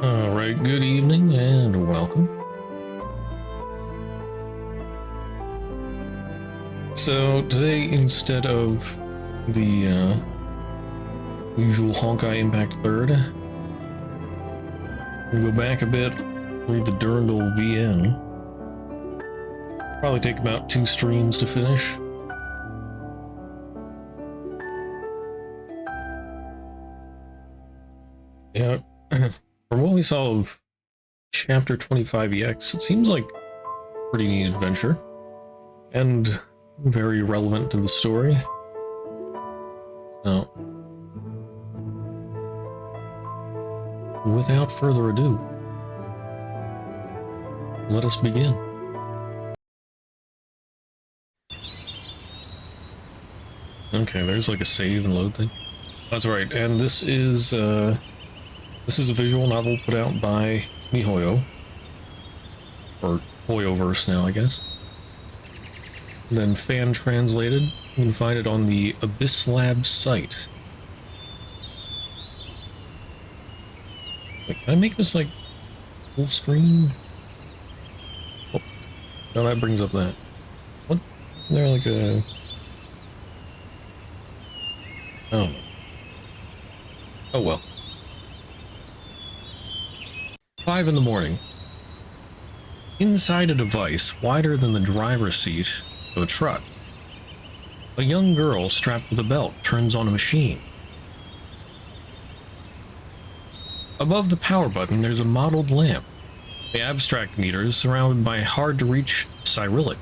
Alright, good evening and welcome. So today, instead of the usual Honkai Impact Third, we'll go back a bit, read the Durandal VN. Probably take about 2 streams to finish. Yeah, from what we saw of Chapter 25EX, it seems like a pretty neat adventure, and very relevant to the story. So, without further ado, let us begin. Okay, there's like a save and load thing. That's right, and this is a visual novel put out by MiHoYo, or Hoyoverse now, I guess. And then fan translated. You can find it on the Abyss Labs site. Wait, can I make this like full screen? Oh, no, that brings up that. What? Is there like a... Oh. Oh well. 5 in the morning. Inside a device wider than the driver's seat of a truck, a young girl strapped with a belt turns on a machine. Above the power button, there's a mottled lamp. The abstract meter is surrounded by hard-to-read Cyrillic.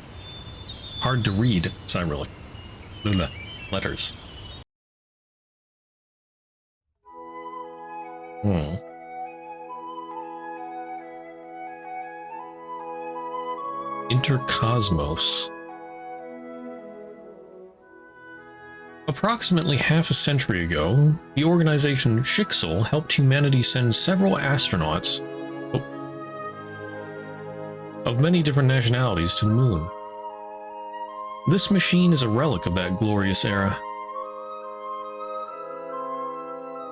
Hard-to-read Cyrillic. Letters. Intercosmos. Approximately half a century ago, the organization Shixel helped humanity send several astronauts of many different nationalities to the moon. This machine is a relic of that glorious era.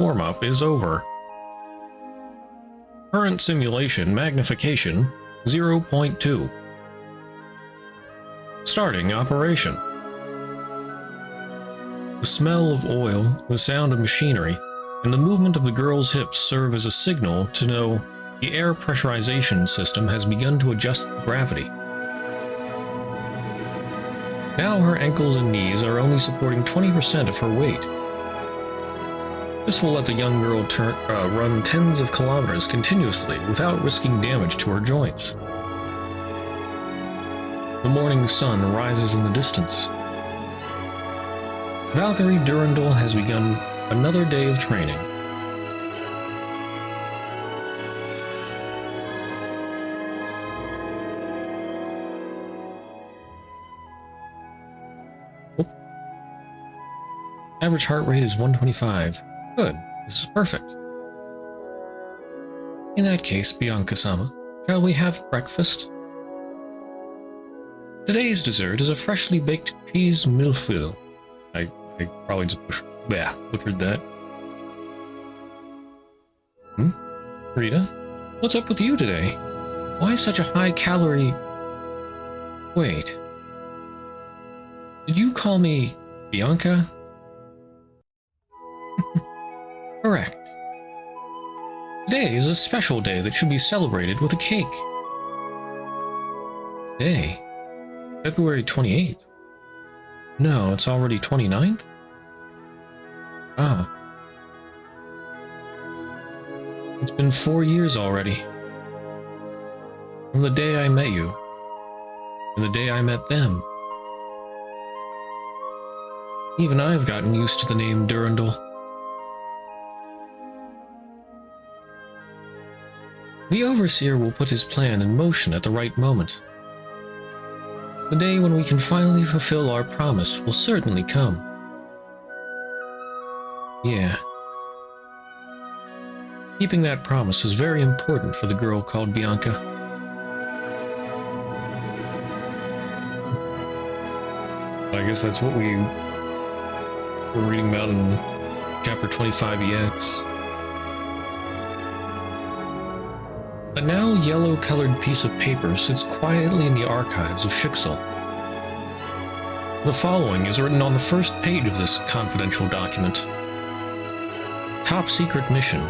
Warm-up is over. Current simulation magnification 0.2. Starting operation. The smell of oil, the sound of machinery, and the movement of the girl's hips serve as a signal to know the air pressurization system has begun to adjust gravity. Now her ankles and knees are only supporting 20% of her weight. This will let the young girl run tens of kilometers continuously without risking damage to her joints. The morning sun rises in the distance. Valkyrie Durandal has begun another day of training. Oh. Average heart rate is 125. Good, this is perfect. In that case, Bianca-sama, shall we have breakfast? Today's dessert is a freshly baked cheese millefeuille. I probably just butchered that. Rita? What's up with you today? Why such a high-calorie... Wait. Did you call me Bianca? Correct. Today is a special day that should be celebrated with a cake. Today? February 28th? No, it's already 29th? Ah. It's been 4 years already. From the day I met you. And the day I met them. Even I've gotten used to the name Durandal. The Overseer will put his plan in motion at the right moment. The day when we can finally fulfill our promise will certainly come. Yeah. Keeping that promise was very important for the girl called Bianca. I guess that's what we were reading about in Chapter 25EX. A now yellow-colored piece of paper sits quietly in the archives of Shixel. The following is written on the first page of this confidential document. Top secret mission.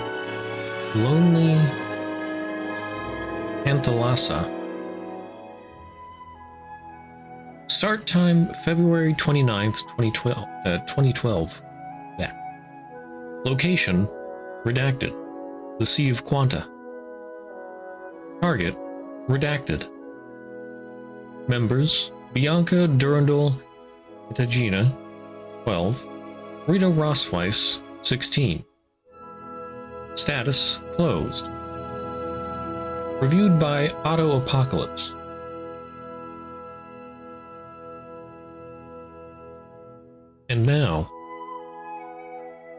Lonely Antalasa. Start time February 29th, 2012. Yeah. Location redacted. The Sea of Quanta. Target redacted. Members Bianca Durandal and 12. Rita Rossweiss 16. Status closed. Reviewed by Auto Apocalypse. And now,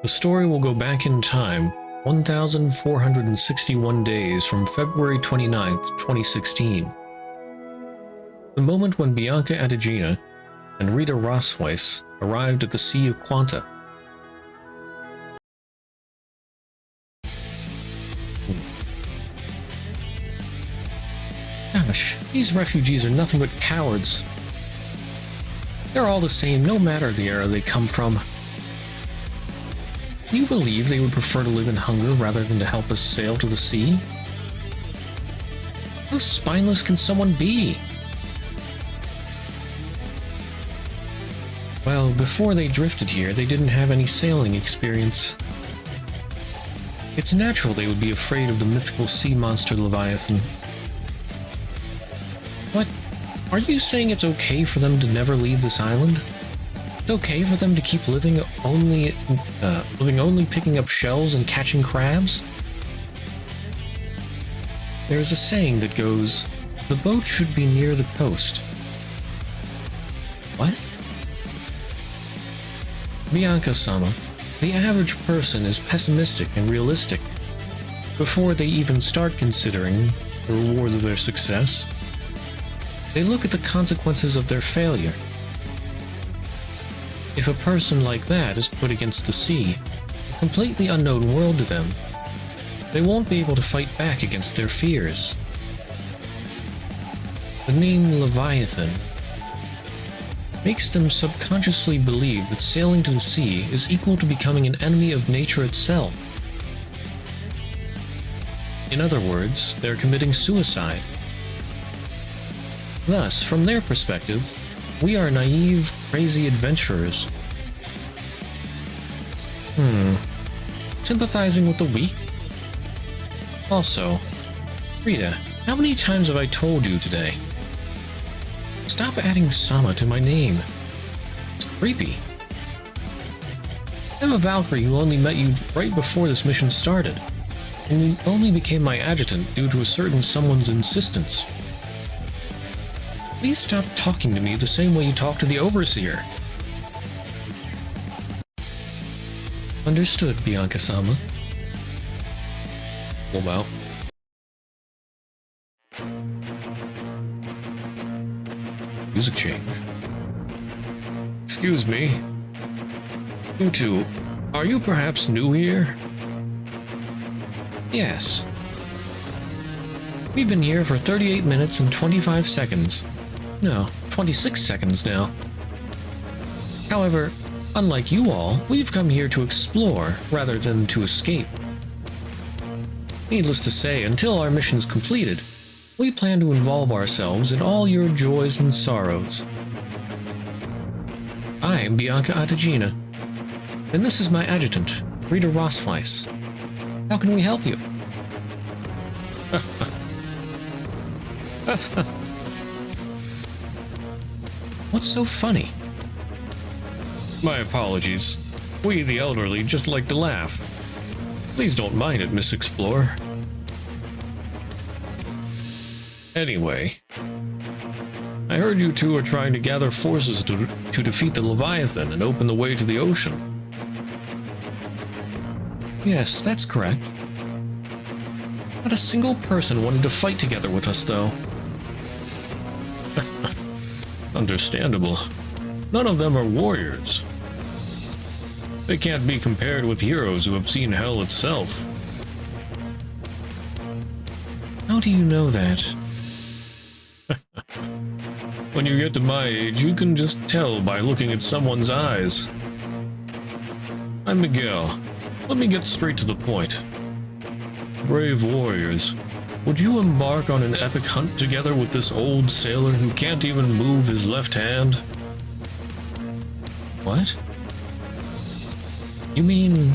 the story will go back in time 1,461 days from February 29th, 2016. The moment when Bianca Atagina and Rita Rossweiss arrived at the Sea of Quanta. Gosh, these refugees are nothing but cowards. They're all the same, no matter the era they come from. Can you believe they would prefer to live in hunger rather than to help us sail to the sea? How spineless can someone be? Well, before they drifted here, they didn't have any sailing experience. It's natural they would be afraid of the mythical sea monster Leviathan. What? Are you saying it's okay for them to never leave this island? It's okay for them to keep living only picking up shells and catching crabs? There's a saying that goes, the boat should be near the coast. What? Bianca-sama, the average person is pessimistic and realistic before they even start considering the rewards of their success. They look at the consequences of their failure. If a person like that is put against the sea, a completely unknown world to them, they won't be able to fight back against their fears. The name Leviathan makes them subconsciously believe that sailing to the sea is equal to becoming an enemy of nature itself. In other words, they're committing suicide. Thus, from their perspective, we are naive, crazy adventurers. Sympathizing with the weak? Also, Rita, how many times have I told you today? Stop adding Sama to my name. It's creepy. I'm a Valkyrie who only met you right before this mission started, and you only became my adjutant due to a certain someone's insistence. Please stop talking to me the same way you talk to the Overseer. Understood, Bianca-sama. Wow. Music change. Excuse me. You two, are you perhaps new here? Yes. We've been here for 38 minutes and 25 seconds. No, 26 seconds now. However, unlike you all, we've come here to explore rather than to escape. Needless to say, until our mission's completed, we plan to involve ourselves in all your joys and sorrows. I am Bianca Atagina, and this is my adjutant, Rita Rossweiss. How can we help you? What's so funny? My apologies. We, the elderly, just like to laugh. Please don't mind it, Miss Explorer. Anyway, I heard you two are trying to gather forces to defeat the Leviathan and open the way to the ocean. Yes, that's correct. Not a single person wanted to fight together with us, though. Understandable. None of them are warriors. They can't be compared with heroes who have seen hell itself. How do you know that? When you get to my age, you can just tell by looking at someone's eyes. I'm Miguel. Let me get straight to the point. Brave warriors, would you embark on an epic hunt together with this old sailor who can't even move his left hand? What? You mean...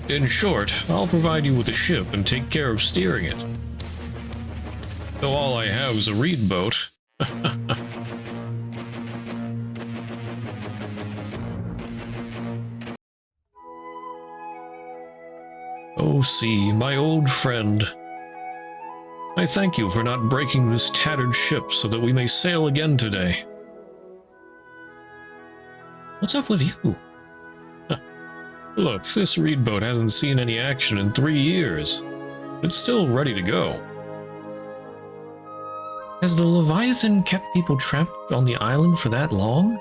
In short, I'll provide you with a ship and take care of steering it. Though all I have is a reed boat. Oh, sea, my old friend. I thank you for not breaking this tattered ship so that we may sail again today. What's up with you? Look, this reed boat hasn't seen any action in 3 years. It's still ready to go. Has the Leviathan kept people trapped on the island for that long?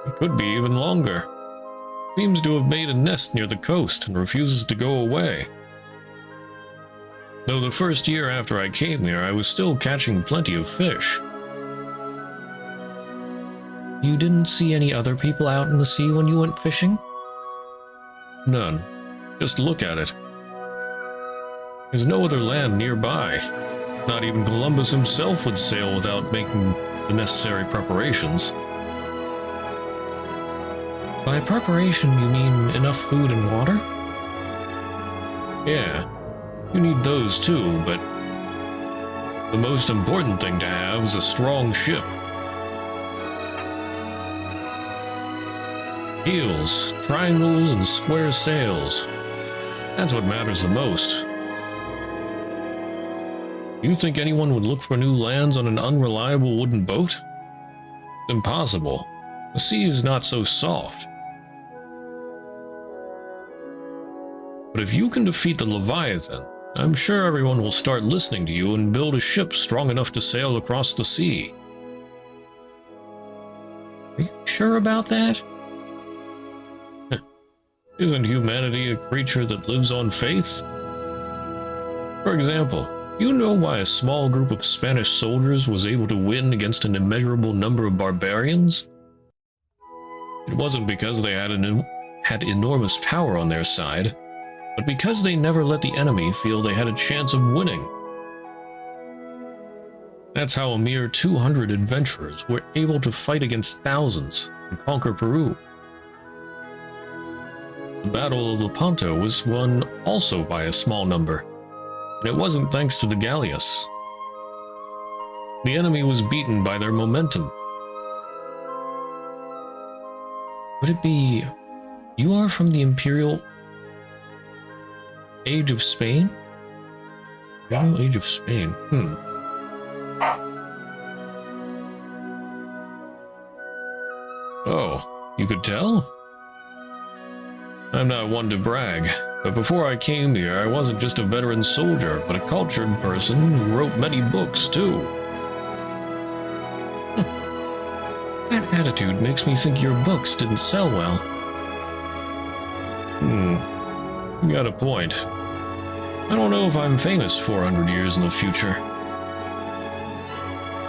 It could be even longer. Seems to have made a nest near the coast and refuses to go away. Though the first year after I came here, I was still catching plenty of fish. You didn't see any other people out in the sea when you went fishing? None. Just look at it. There's no other land nearby. Not even Columbus himself would sail without making the necessary preparations. By preparation, you mean enough food and water? Yeah, you need those too, but the most important thing to have is a strong ship. Keels, triangles, and square sails. That's what matters the most. You think anyone would look for new lands on an unreliable wooden boat? It's impossible. The sea is not so soft. But if you can defeat the Leviathan, I'm sure everyone will start listening to you and build a ship strong enough to sail across the sea. Are you sure about that? Isn't humanity a creature that lives on faith? For example, do you know why a small group of Spanish soldiers was able to win against an immeasurable number of barbarians? It wasn't because they had enormous power on their side, but because they never let the enemy feel they had a chance of winning. That's how a mere 200 adventurers were able to fight against thousands and conquer Peru. The Battle of Lepanto was won also by a small number, and it wasn't thanks to the galleass. The enemy was beaten by their momentum. Would it be... You are from the Imperial Age of Spain? Imperial Age of Spain, Oh, you could tell? I'm not one to brag, but before I came here, I wasn't just a veteran soldier, but a cultured person who wrote many books, too. That attitude makes me think your books didn't sell well. You got a point. I don't know if I'm famous 400 years in the future.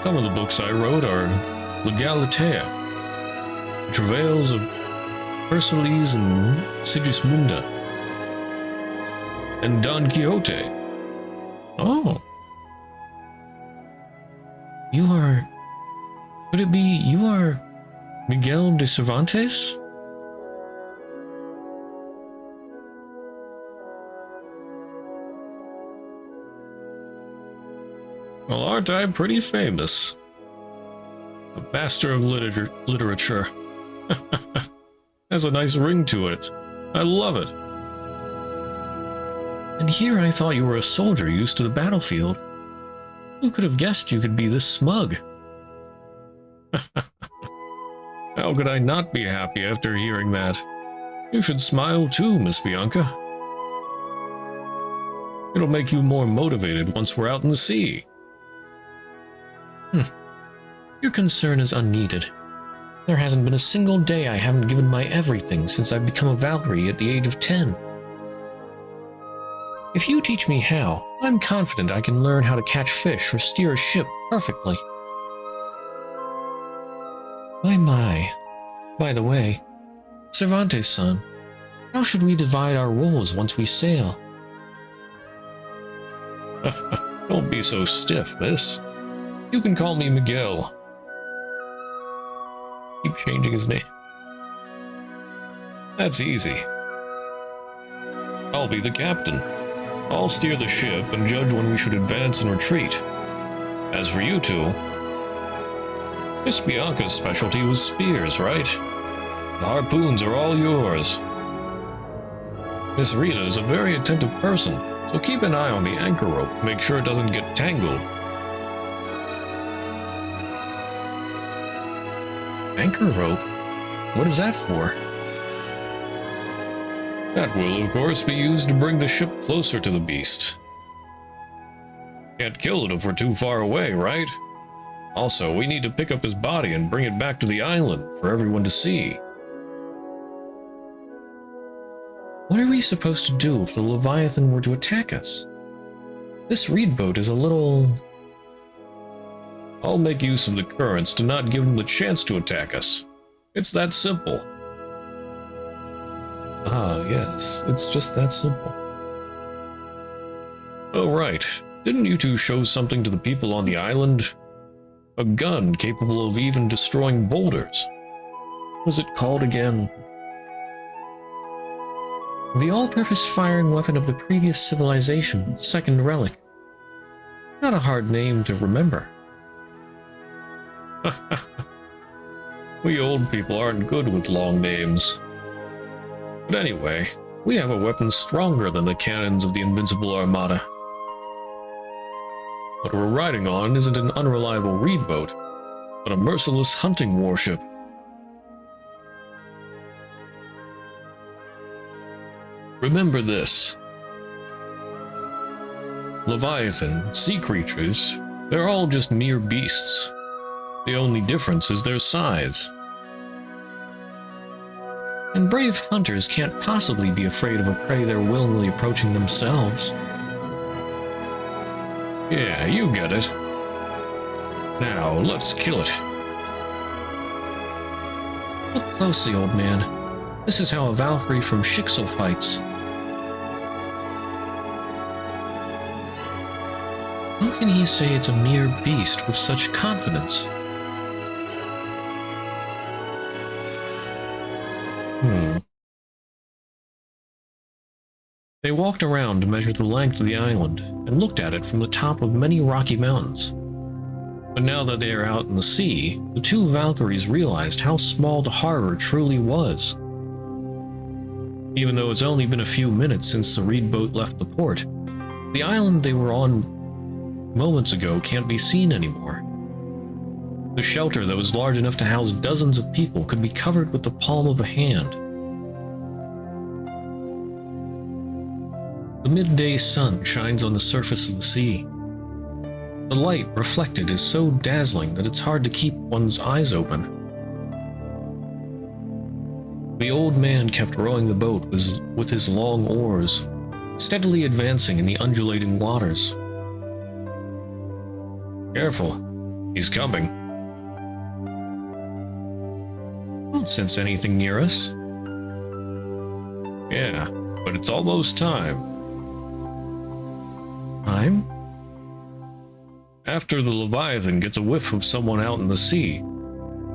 Some of the books I wrote are Legalitea, The Travails of Persiles and Sigismunda, and Don Quixote. Oh. You are... Could it be you are Miguel de Cervantes? Well, aren't I pretty famous? A master of literature. Has a nice ring to it. I love it. And here I thought you were a soldier used to the battlefield. Who could have guessed you could be this smug? How could I not be happy after hearing that? You should smile too, Miss Bianca. It'll make you more motivated once we're out in the sea. Your concern is unneeded. There hasn't been a single day I haven't given my everything since I've become a Valkyrie at the age of 10. If you teach me how, I'm confident I can learn how to catch fish or steer a ship perfectly. My. By the way, Cervantes-san, how should we divide our roles once we sail? Don't be so stiff, miss. You can call me Miguel. Keep changing his name. That's easy. I'll be the captain. I'll steer the ship and judge when we should advance and retreat. As for you two, Miss Bianca's specialty was spears, right? The harpoons are all yours. Miss Rita is a very attentive person, so keep an eye on the anchor rope, make sure it doesn't get tangled. Anchor rope? What is that for? That will, of course, be used to bring the ship closer to the beast. Can't kill it if we're too far away, right? Also, we need to pick up his body and bring it back to the island for everyone to see. What are we supposed to do if the Leviathan were to attack us? This reed boat is a little... I'll make use of the currents to not give him the chance to attack us. It's that simple. Ah, yes, it's just that simple. Oh, right. Didn't you two show something to the people on the island? A gun capable of even destroying boulders. What was it called again? The all-purpose firing weapon of the previous civilization, second relic. Not a hard name to remember. We old people aren't good with long names. But anyway, we have a weapon stronger than the cannons of the Invincible Armada. What we're riding on isn't an unreliable reed boat, but a merciless hunting warship. Remember this. Leviathan, sea creatures, they're all just mere beasts. The only difference is their size. And brave hunters can't possibly be afraid of a prey they're willingly approaching themselves. Yeah, you get it. Now, let's kill it. Look closely, old man. This is how a Valkyrie from Schicksal fights. How can he say it's a mere beast with such confidence? They walked around to measure the length of the island and looked at it from the top of many rocky mountains. But now that they are out in the sea, the two Valkyries realized how small the harbor truly was. Even though it's only been a few minutes since the reed boat left the port, the island they were on moments ago can't be seen anymore. The shelter that was large enough to house dozens of people could be covered with the palm of a hand. The midday sun shines on the surface of the sea. The light reflected is so dazzling that it's hard to keep one's eyes open. The old man kept rowing the boat with his long oars, steadily advancing in the undulating waters. Careful, he's coming. Don't sense anything near us. Yeah, but it's almost time. Time? After the Leviathan gets a whiff of someone out in the sea,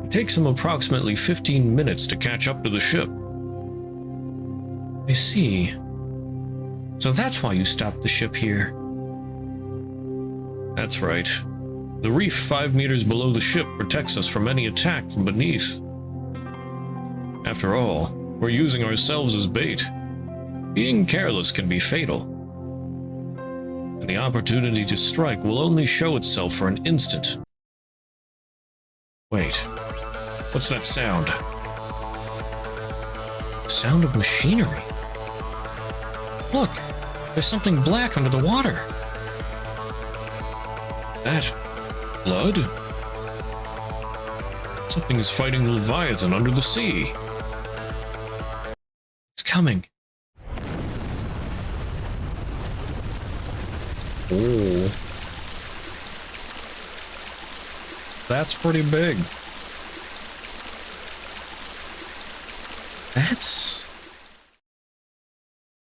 it takes him approximately 15 minutes to catch up to the ship. I see. So that's why you stopped the ship here. That's right. The reef 5 meters below the ship protects us from any attack from beneath. After all, we're using ourselves as bait. Being careless can be fatal. And the opportunity to strike will only show itself for an instant. Wait, what's that sound? Sound of machinery. Look, there's something black under the water. That blood? Something is fighting the Leviathan under the sea. It's coming. Oh. That's pretty big. That's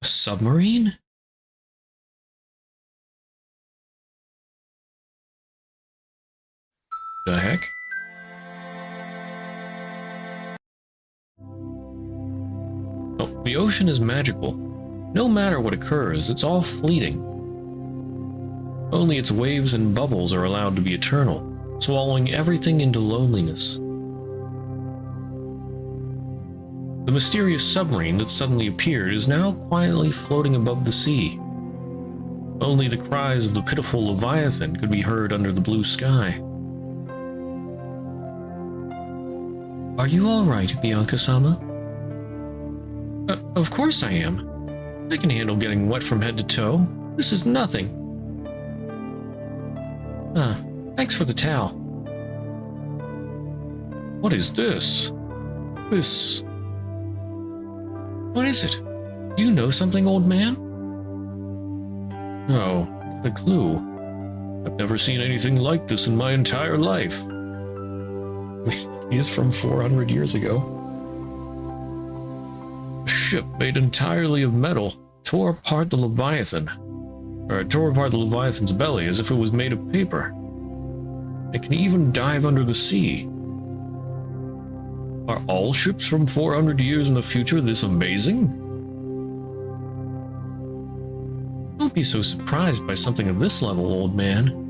a submarine? The heck? Oh, the ocean is magical. No matter what occurs, it's all fleeting. Only its waves and bubbles are allowed to be eternal, swallowing everything into loneliness. The mysterious submarine that suddenly appeared is now quietly floating above the sea. Only the cries of the pitiful Leviathan could be heard under the blue sky. Are you all right, Bianca-sama? Of course I am. I can handle getting wet from head to toe. This is nothing. Ah, thanks for the towel. What is this? What is it? Do you know something, old man? No, not a clue. I've never seen anything like this in my entire life. He is from 400 years ago. A ship made entirely of metal tore apart the Leviathan. Or it tore apart the Leviathan's belly as if it was made of paper. It can even dive under the sea. Are all ships from 400 years in the future this amazing? Don't be so surprised by something of this level, old man.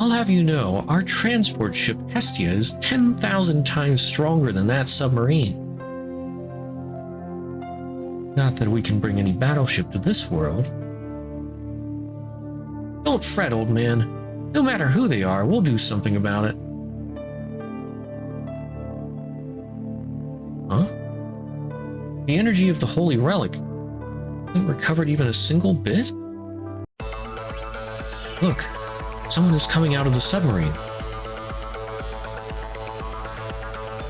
I'll have you know, our transport ship Hestia is 10,000 times stronger than that submarine. Not that we can bring any battleship to this world. Don't fret, old man. No matter who they are, we'll do something about it. Huh? The energy of the Holy Relic hasn't recovered even a single bit? Look, someone is coming out of the submarine.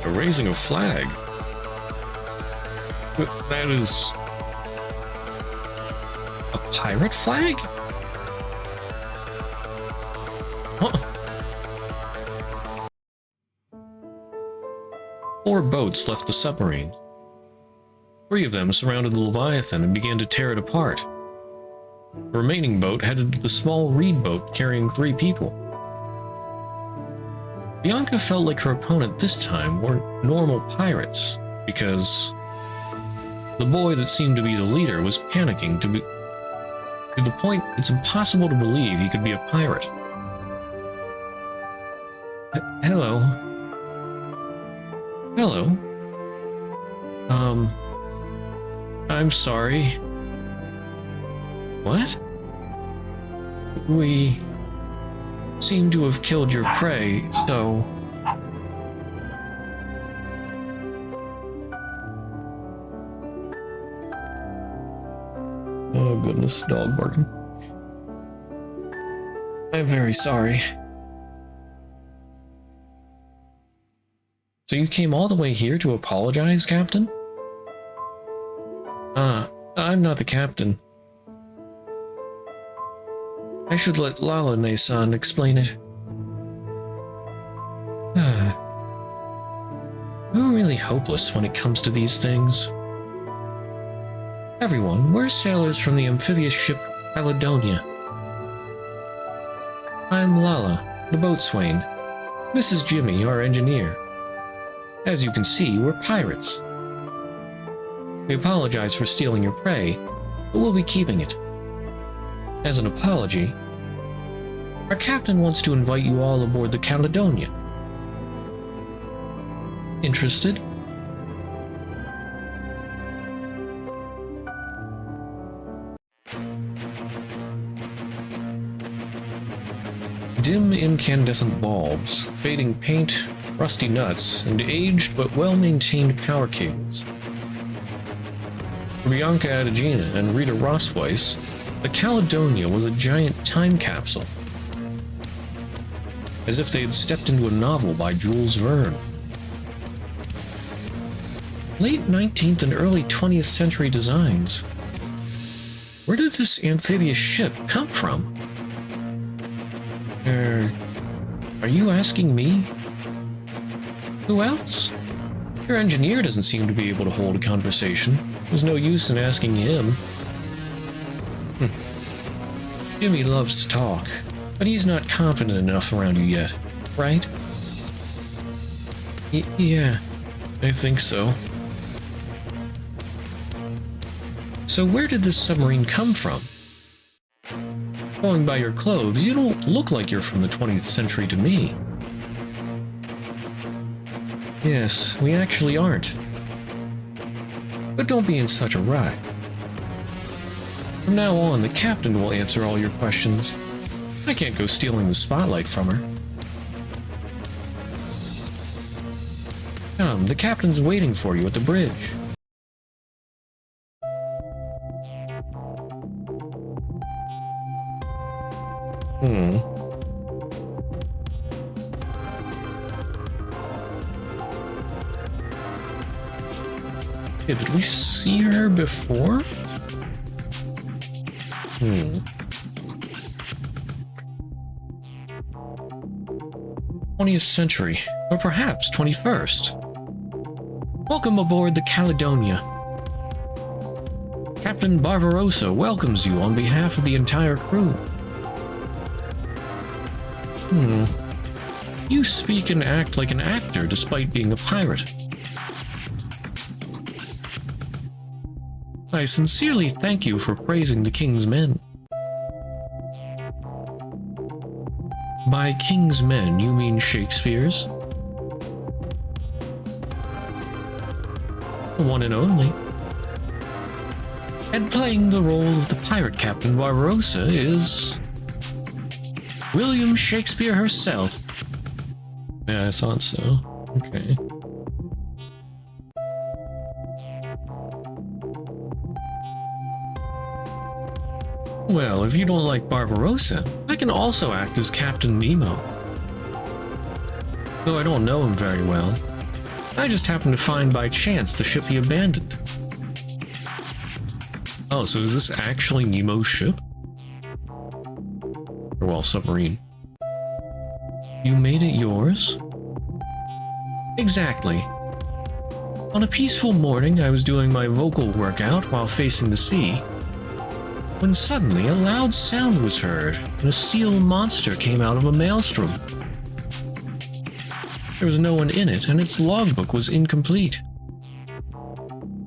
They're raising a flag. That is... a pirate flag? Huh. 4 boats left the submarine. 3 of them surrounded the Leviathan and began to tear it apart. The remaining boat headed to the small reed boat carrying 3 people. Bianca felt like her opponent this time weren't normal pirates, because the boy that seemed to be the leader was panicking to the point it's impossible to believe he could be a pirate. Hello. Hello. I'm sorry. What? We seem to have killed your prey, so... Oh goodness, dog barking. I'm very sorry. So you came all the way here to apologize, Captain? I'm not the captain. I should let Lalane-san explain it. We're really hopeless when it comes to these things. Everyone, we're sailors from the amphibious ship Caledonia. I'm Lala, the boatswain. This is Jimmy, our engineer. As you can see, we're pirates. We apologize for stealing your prey, but we'll be keeping it. As an apology, our captain wants to invite you all aboard the Caledonia. Interested? Dim incandescent bulbs, fading paint, rusty nuts, and aged but well-maintained power cables. For Bianca Adegina and Rita Rossweiss, the Caledonia was a giant time capsule, as if they had stepped into a novel by Jules Verne. Late 19th and early 20th century designs. Where did this amphibious ship come from? Are you asking me? Who else? Your engineer doesn't seem to be able to hold a conversation. There's no use in asking him. Jimmy loves to talk, but he's not confident enough around you yet, right? Yeah, I think so. So where did this submarine come from? Going by your clothes, you don't look like you're from the 20th century to me. Yes, we actually aren't. But don't be in such a rush. From now on, the captain will answer all your questions. I can't go stealing the spotlight from her. Come, the captain's waiting for you at the bridge. Yeah, did we see her before? 20th century, or perhaps 21st. Welcome aboard the Caledonia. Captain Barbarossa welcomes you on behalf of the entire crew. You speak and act like an actor despite being a pirate. I sincerely thank you for praising the King's men. By King's men, you mean Shakespeare's? The one and only. And playing the role of the pirate Captain Barbarossa is William Shakespeare herself. Yeah, I thought so. Okay. Well, if you don't like Barbarossa, I can also act as Captain Nemo. Though I don't know him very well. I just happened to find by chance the ship he abandoned. Oh, so is this actually Nemo's ship? Or, well, submarine. You made it yours? Exactly. On a peaceful morning, I was doing my vocal workout while facing the sea, when suddenly a loud sound was heard, and a steel monster came out of a maelstrom. There was no one in it, and its logbook was incomplete.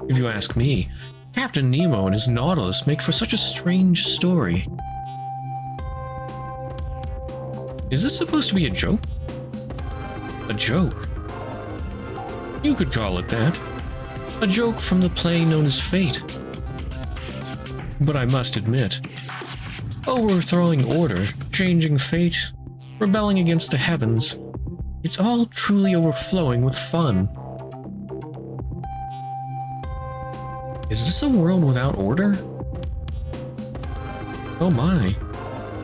If you ask me, Captain Nemo and his Nautilus make for such a strange story. Is this supposed to be a joke? A joke? You could call it that. A joke from the play known as Fate. But I must admit, overthrowing order, changing fate, rebelling against the heavens, it's all truly overflowing with fun. Is this a world without order? Oh my.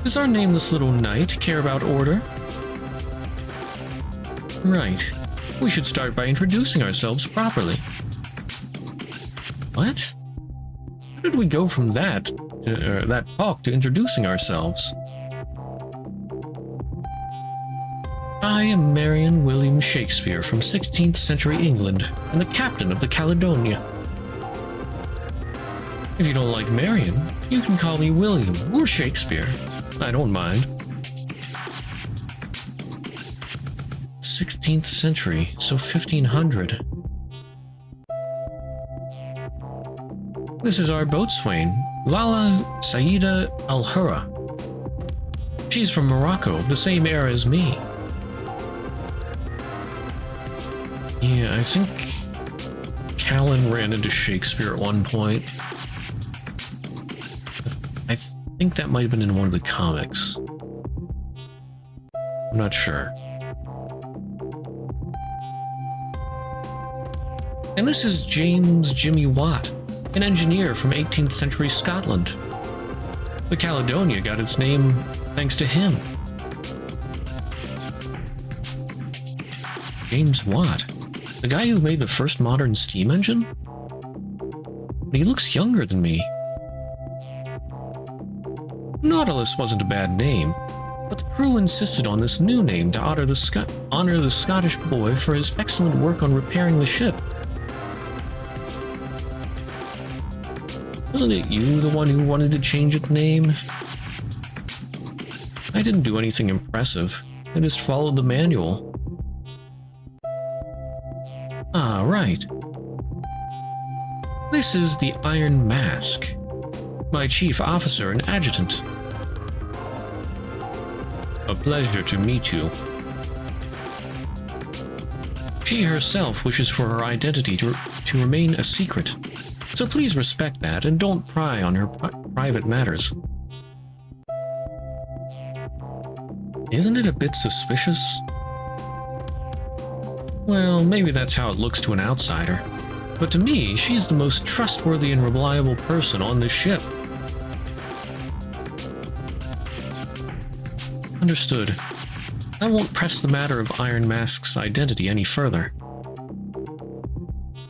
Does our nameless little knight care about order? Right. We should start by introducing ourselves properly. What? How did we go from that talk to introducing ourselves? I am Marion William Shakespeare from 16th century England, and the captain of the Caledonia. If you don't like Marion, you can call me William or Shakespeare. I don't mind. 16th century, so 1500. This is our boatswain, Lala Saida Al-Hura. She's from Morocco, the same era as me. Yeah, I think Callan ran into Shakespeare at one point. I think that might have been in one of the comics. I'm not sure. And this is James Jimmy Watt, an engineer from 18th century Scotland. The Caledonia got its name thanks to him. James Watt, the guy who made the first modern steam engine? But he looks younger than me. Nautilus wasn't a bad name, but the crew insisted on this new name to honor the Scottish boy for his excellent work on repairing the ship. Wasn't it you, the one who wanted to change its name? I didn't do anything impressive. I just followed the manual. Ah, right. This is the Iron Mask, my chief officer and adjutant. A pleasure to meet you. She herself wishes for her identity to remain a secret, so please respect that and don't pry on her private matters. Isn't it a bit suspicious? Well, maybe that's how it looks to an outsider, but to me, she's the most trustworthy and reliable person on this ship. Understood. I won't press the matter of Iron Mask's identity any further.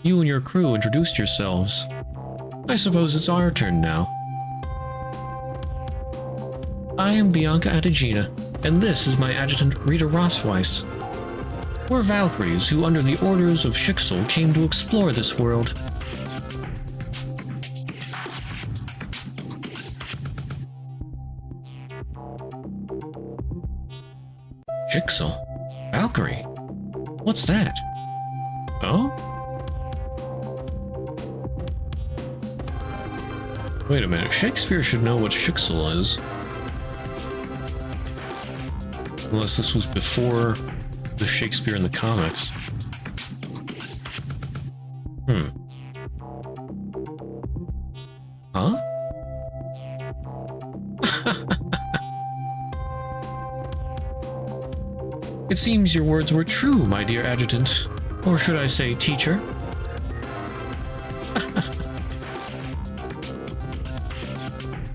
You and your crew introduced yourselves. I suppose it's our turn now. I am Bianca Adegina, and this is my adjutant Rita Rossweiss. We're Valkyries who, under the orders of Schicksal, came to explore this world. Schicksal? Valkyrie? What's that? Oh? Wait a minute, Shakespeare should know what Schicksal is. Unless this was before the Shakespeare in the comics. Huh? It seems your words were true, my dear adjutant. Or should I say teacher?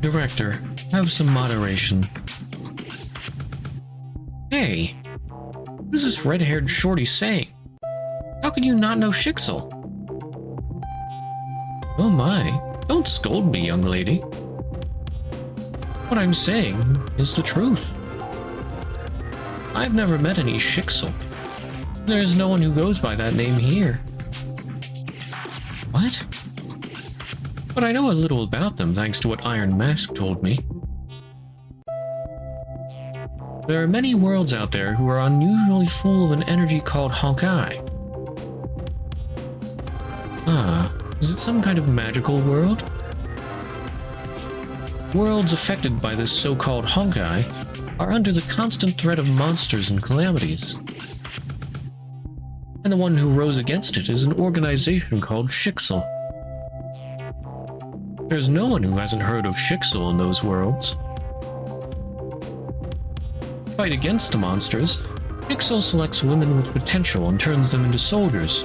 Director, have some moderation. Hey, what is this red-haired shorty saying? How can you not know Schicksal? Oh my, don't scold me, young lady. What I'm saying is the truth. I've never met any Schicksal. There's no one who goes by that name here. What? But I know a little about them thanks to what Iron Mask told me. There are many worlds out there who are unusually full of an energy called Honkai. Ah, is it some kind of magical world? Worlds affected by this so-called Honkai are under the constant threat of monsters and calamities. And the one who rose against it is an organization called Schicksal. There's no one who hasn't heard of Schicksal in those worlds. To fight against the monsters, Schicksal selects women with potential and turns them into soldiers,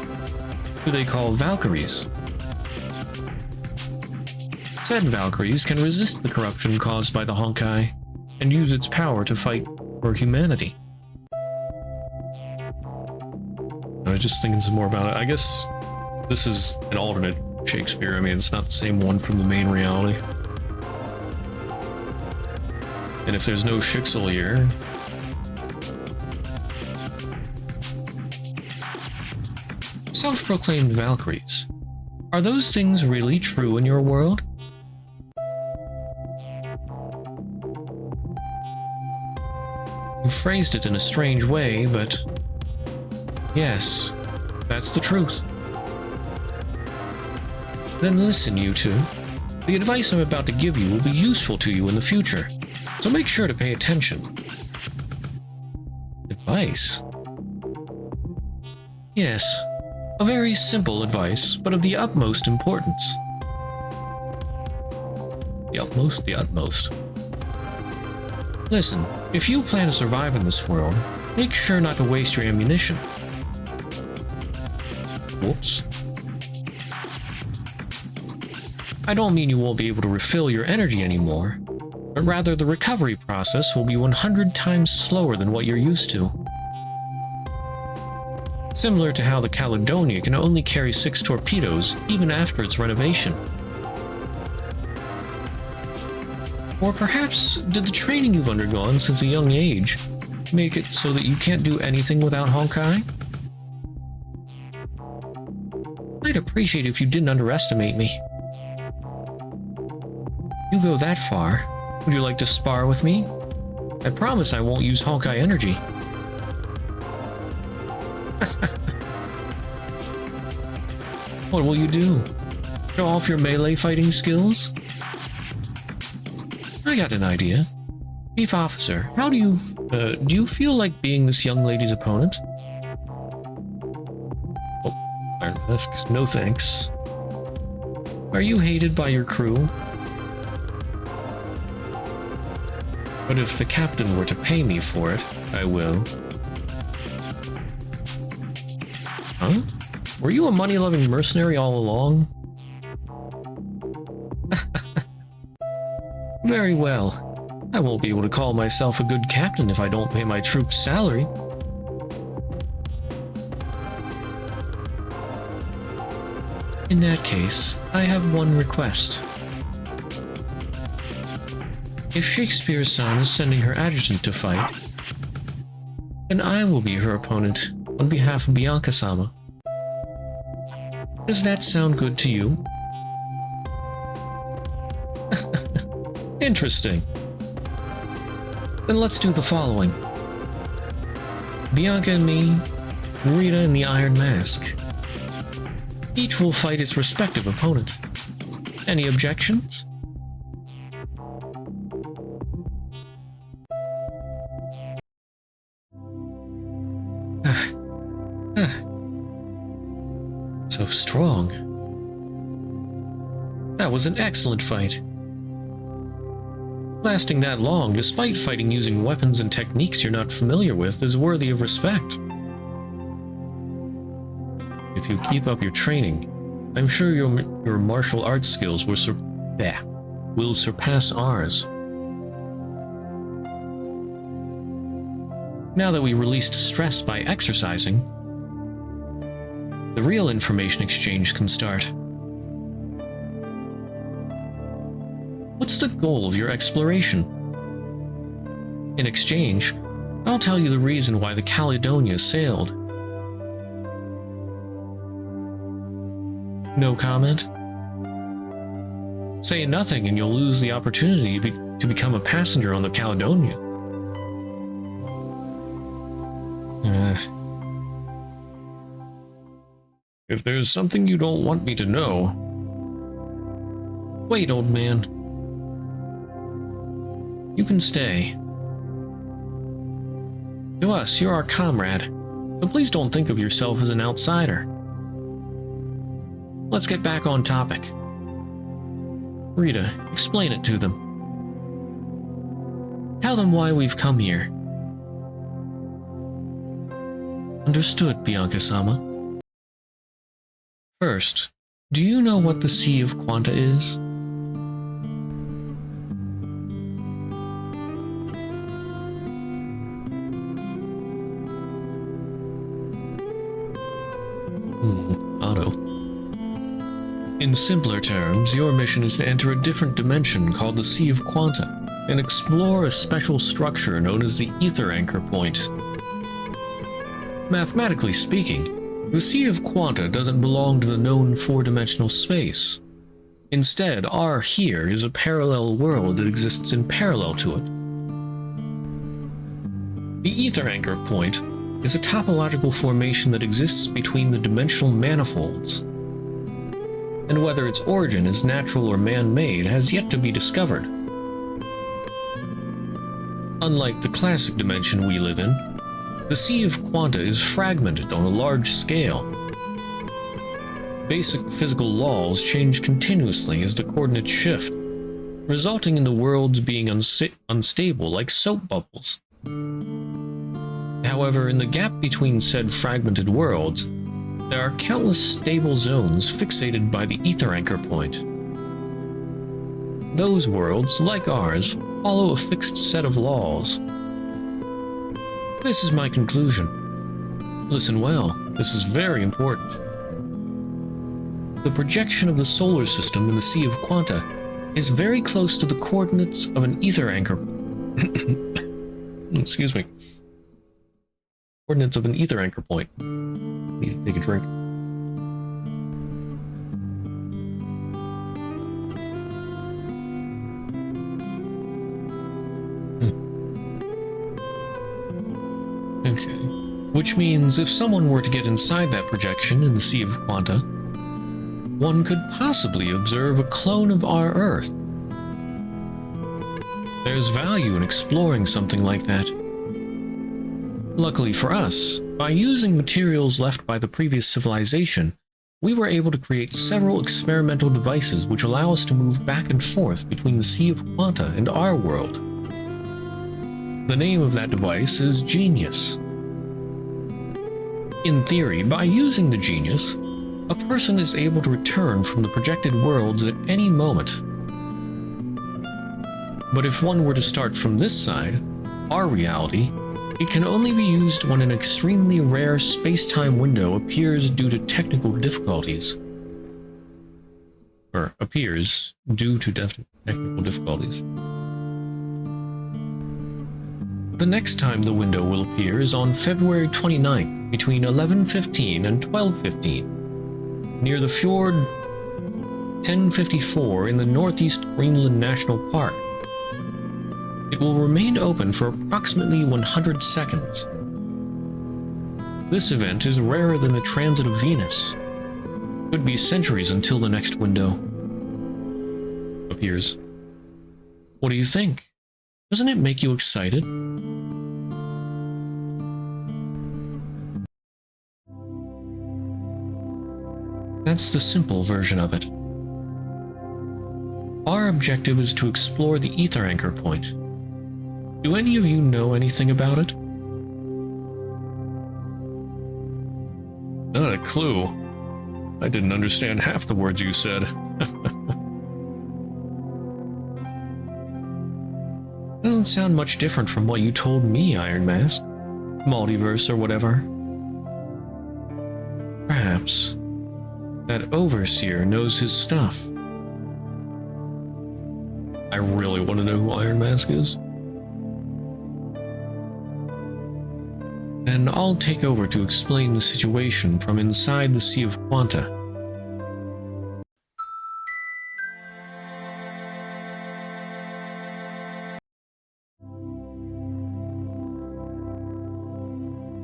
who they call Valkyries. Said Valkyries can resist the corruption caused by the Honkai and use its power to fight for humanity. I was just thinking some more about it. I guess this is an alternate Shakespeare. I mean, it's not the same one from the main reality. And if there's no Schicksal here... Self-proclaimed Valkyries. Are those things really true in your world? You phrased it in a strange way, but... yes, that's the truth. Then listen, you two. The advice I'm about to give you will be useful to you in the future, so make sure to pay attention. Advice? Yes, a very simple advice, but of the utmost importance. The utmost? The utmost. Listen, if you plan to survive in this world, make sure not to waste your ammunition. Whoops. I don't mean you won't be able to refill your energy anymore, but rather the recovery process will be 100 times slower than what you're used to. Similar to how the Caledonia can only carry 6 torpedoes even after its renovation. Or perhaps did the training you've undergone since a young age make it so that you can't do anything without Honkai? I'd appreciate it if you didn't underestimate me. You go that far. Would you like to spar with me? I promise I won't use Honkai energy. What will you do? Show off your melee fighting skills? I got an idea. Chief Officer, how do you feel like being this young lady's opponent? Oh, Iron Mask, no thanks. Are you hated by your crew? But if the captain were to pay me for it, I will. Huh? Were you a money-loving mercenary all along? Very well. I won't be able to call myself a good captain if I don't pay my troops' salary. In that case, I have one request. If Shakespeare's-san is sending her adjutant to fight, then I will be her opponent on behalf of Bianca-sama. Does that sound good to you? Interesting. Then let's do the following. Bianca and me, Rita and the Iron Mask. Each will fight its respective opponent. Any objections? So strong. That was an excellent fight. Lasting that long, despite fighting using weapons and techniques you're not familiar with, is worthy of respect. If you keep up your training, I'm sure your martial arts skills will surpass ours. Now that we released stress by exercising, the real information exchange can start. What's the goal of your exploration? In exchange, I'll tell you the reason why the Caledonia sailed. No comment? Say nothing and you'll lose the opportunity to become a passenger on the Caledonia. If there's something you don't want me to know... Wait, old man. You can stay. To us, you're our comrade, but please don't think of yourself as an outsider. Let's get back on topic. Rita, explain it to them. Tell them why we've come here. Understood, Bianca-sama. First, do you know what the Sea of Quanta is? Otto. In simpler terms, your mission is to enter a different dimension called the Sea of Quanta and explore a special structure known as the Ether Anchor Point. Mathematically speaking, the Sea of Quanta doesn't belong to the known four-dimensional space. Instead, our here is a parallel world that exists in parallel to it. The Ether Anchor Point is a topological formation that exists between the dimensional manifolds, and whether its origin is natural or man-made has yet to be discovered. Unlike the classic dimension we live in, the Sea of Quanta is fragmented on a large scale. Basic physical laws change continuously as the coordinates shift, resulting in the worlds being unstable like soap bubbles. However, in the gap between said fragmented worlds, there are countless stable zones fixated by the Ether Anchor Point. Those worlds, like ours, follow a fixed set of laws. This is my conclusion. Listen well, this is very important. The projection of the solar system in the Sea of Quanta is very close to the coordinates of an ether anchor. Excuse me. Coordinates of an ether anchor point. Need to take a drink. Okay. Which means if someone were to get inside that projection in the Sea of Quanta, one could possibly observe a clone of our Earth. There's value in exploring something like that. Luckily for us, by using materials left by the previous civilization, we were able to create several experimental devices which allow us to move back and forth between the Sea of Quanta and our world. The name of that device is Genius. In theory, by using the Genius, a person is able to return from the projected worlds at any moment. But if one were to start from this side, our reality, it can only be used when an extremely rare space-time window appears due to technical difficulties. Or appears due to technical difficulties. The next time the window will appear is on February 29th between 11:15 and 12:15, near the fjord 1054 in the Northeast Greenland National Park. It will remain open for approximately 100 seconds. This event is rarer than the transit of Venus. Could be centuries until the next window appears. What do you think? Doesn't it make you excited? That's the simple version of it. Our objective is to explore the ether anchor point. Do any of you know anything about it? Not a clue. I didn't understand half the words you said. Doesn't sound much different from what you told me, Iron Mask. Multiverse or whatever. Perhaps that Overseer knows his stuff. I really want to know who Iron Mask is. Then I'll take over to explain the situation from inside the Sea of Quanta.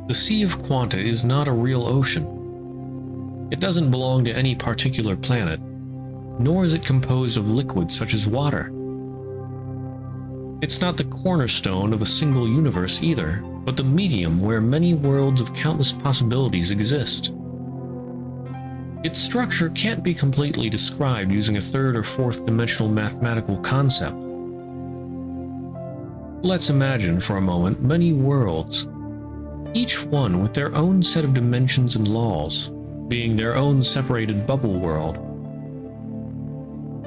The Sea of Quanta is not a real ocean. It doesn't belong to any particular planet, nor is it composed of liquids such as water. It's not the cornerstone of a single universe either, but the medium where many worlds of countless possibilities exist. Its structure can't be completely described using a third or fourth dimensional mathematical concept. Let's imagine for a moment many worlds, each one with their own set of dimensions and laws, being their own separated bubble world.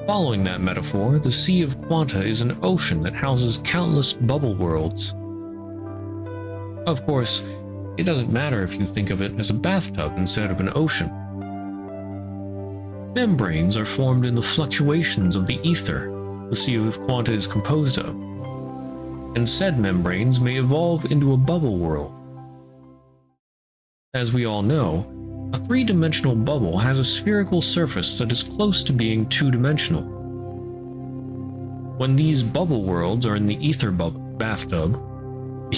Following that metaphor, the Sea of Quanta is an ocean that houses countless bubble worlds. Of course, it doesn't matter if you think of it as a bathtub instead of an ocean. Membranes are formed in the fluctuations of the ether the Sea of Quanta is composed of, and said membranes may evolve into a bubble world. As we all know, a three-dimensional bubble has a spherical surface that is close to being two-dimensional. When these bubble worlds are in the ether bathtub, a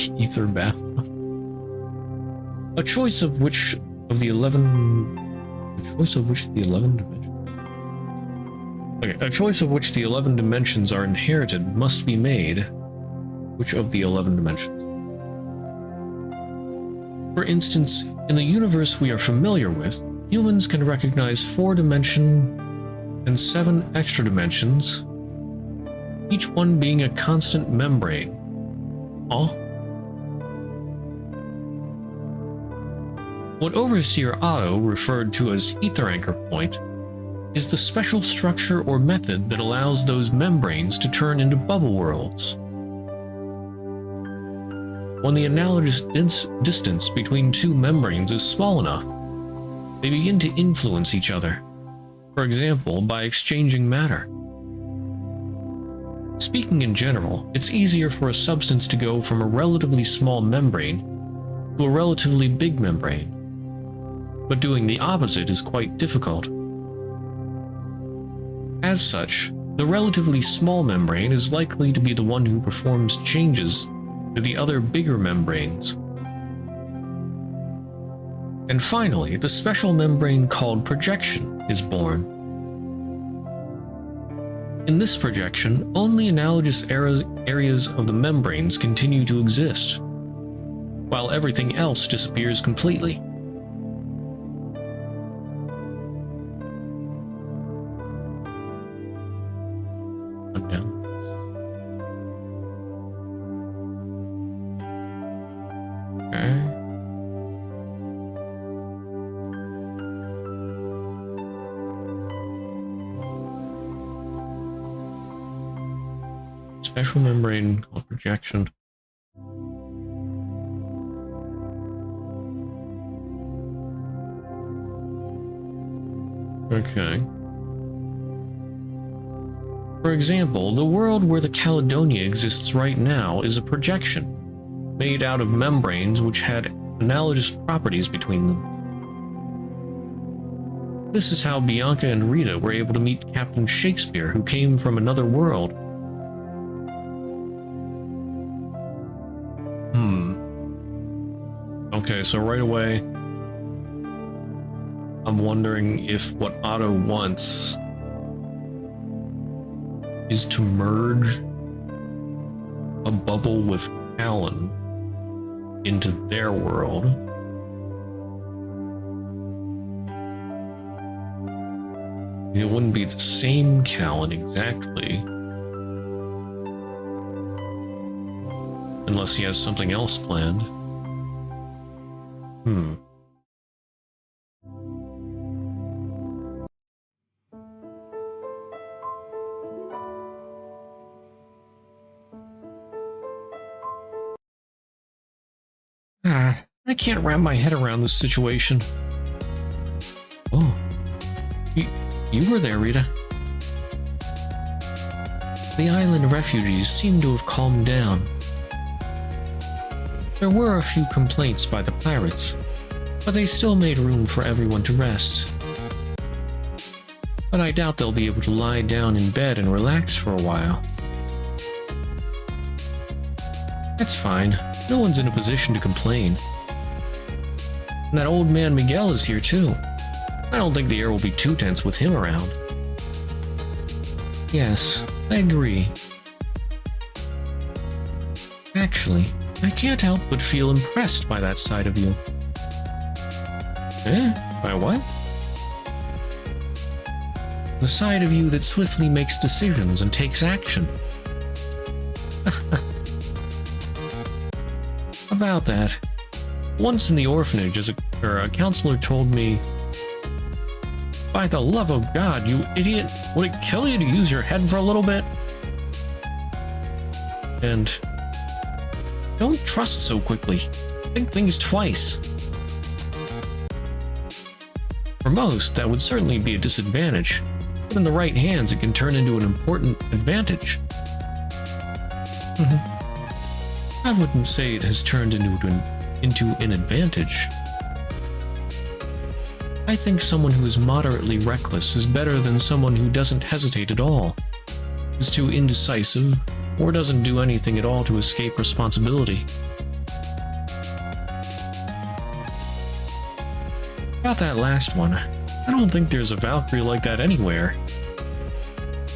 choice of which the 11 dimensions are inherited must be made. Which of the 11 dimensions? For instance, in the universe we are familiar with, humans can recognize 4-dimension and 7 extra dimensions, each one being a constant membrane. What Overseer Otto referred to as ether anchor point is the special structure or method that allows those membranes to turn into bubble worlds. When the analogous distance between two membranes is small enough, they begin to influence each other, for example, by exchanging matter. Speaking in general, it's easier for a substance to go from a relatively small membrane to a relatively big membrane, but doing the opposite is quite difficult. As such, the relatively small membrane is likely to be the one who performs changes to the other bigger membranes. And finally, the special membrane called projection is born. In this projection, only analogous areas of the membranes continue to exist, while everything else disappears completely. Special membrane called projection. Okay. For example, the world where the Caledonia exists right now is a projection, made out of membranes which had analogous properties between them. This is how Bianca and Rita were able to meet Captain Shakespeare, who came from another world. Okay, so right away, I'm wondering if what Otto wants is to merge a bubble with Alan into their world. It wouldn't be the same Callan exactly, unless he has something else planned. I can't wrap my head around this situation. Oh, you were there, Rita. The island refugees seem to have calmed down. There were a few complaints by the pirates, but they still made room for everyone to rest. But I doubt they'll be able to lie down in bed and relax for a while. That's fine. No one's in a position to complain. And that old man Miguel is here too. I don't think the air will be too tense with him around. Yes, I agree. Actually, I can't help but feel impressed by that side of you. By what? The side of you that swiftly makes decisions and takes action. About that, once in the orphanage, a counselor told me, "By the love of God, you idiot, would it kill you to use your head for a little bit?" And don't trust so quickly. Think things twice. For most, that would certainly be a disadvantage, but in the right hands, it can turn into an important advantage. I wouldn't say it has turned into an advantage. I think someone who is moderately reckless is better than someone who doesn't hesitate at all, is too indecisive, or doesn't do anything at all to escape responsibility. About that last one, I don't think there's a Valkyrie like that anywhere.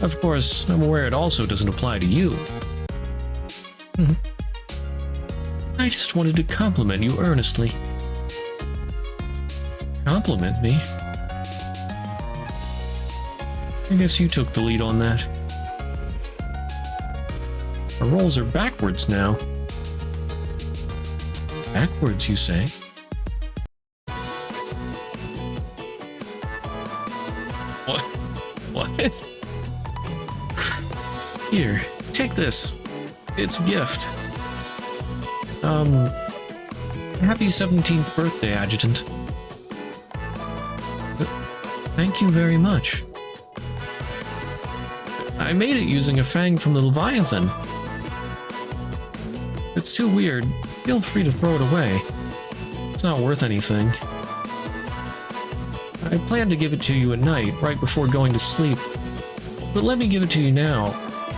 Of course, I'm aware it also doesn't apply to you. I just wanted to compliment you earnestly. Compliment me? I guess you took the lead on that. Our roles are backwards now. Backwards, you say? What? Here, take this. It's a gift. Happy 17th birthday, Adjutant. Thank you very much. I made it using a fang from the Leviathan. If it's too weird, feel free to throw it away. It's not worth anything. I planned to give it to you at night, right before going to sleep. But let me give it to you now.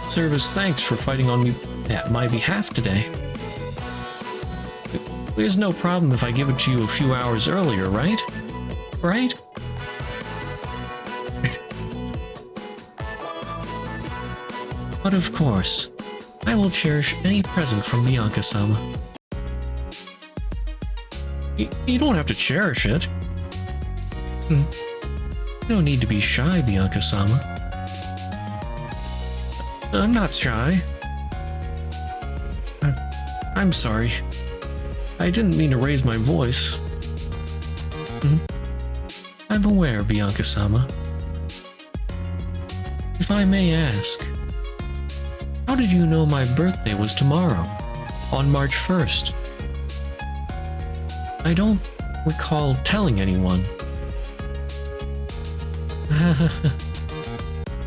Serve as thanks for fighting on me at my behalf today. There's no problem if I give it to you a few hours earlier, right? Right? But of course, I will cherish any present from Bianca-sama. You don't have to cherish it. No need to be shy, Bianca-sama. I'm not shy. I'm sorry. I didn't mean to raise my voice. I'm aware, Bianca-sama. If I may ask, how did you know my birthday was tomorrow, on March 1st? I don't recall telling anyone.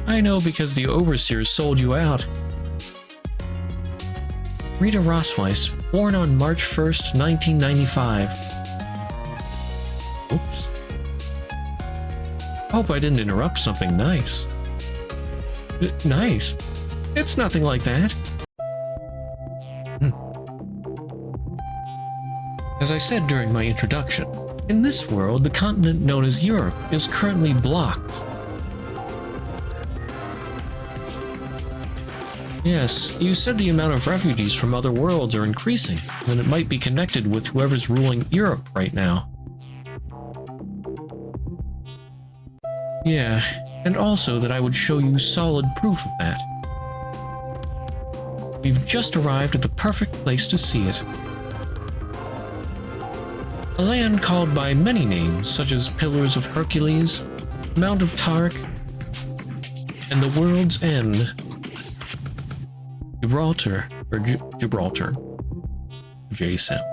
I know because the overseer sold you out. Rita Rosweiss, born on March 1st, 1995. Oops. Hope I didn't interrupt something nice. Nice? It's nothing like that. As I said during my introduction, in this world, the continent known as Europe is currently blocked. Yes, you said the amount of refugees from other worlds are increasing, and it might be connected with whoever's ruling Europe right now. Yeah, and also that I would show you solid proof of that. We've just arrived at the perfect place to see it. A land called by many names, such as Pillars of Hercules, Mount of Tarik, and the World's End. Gibraltar, or Gibraltar. J sound.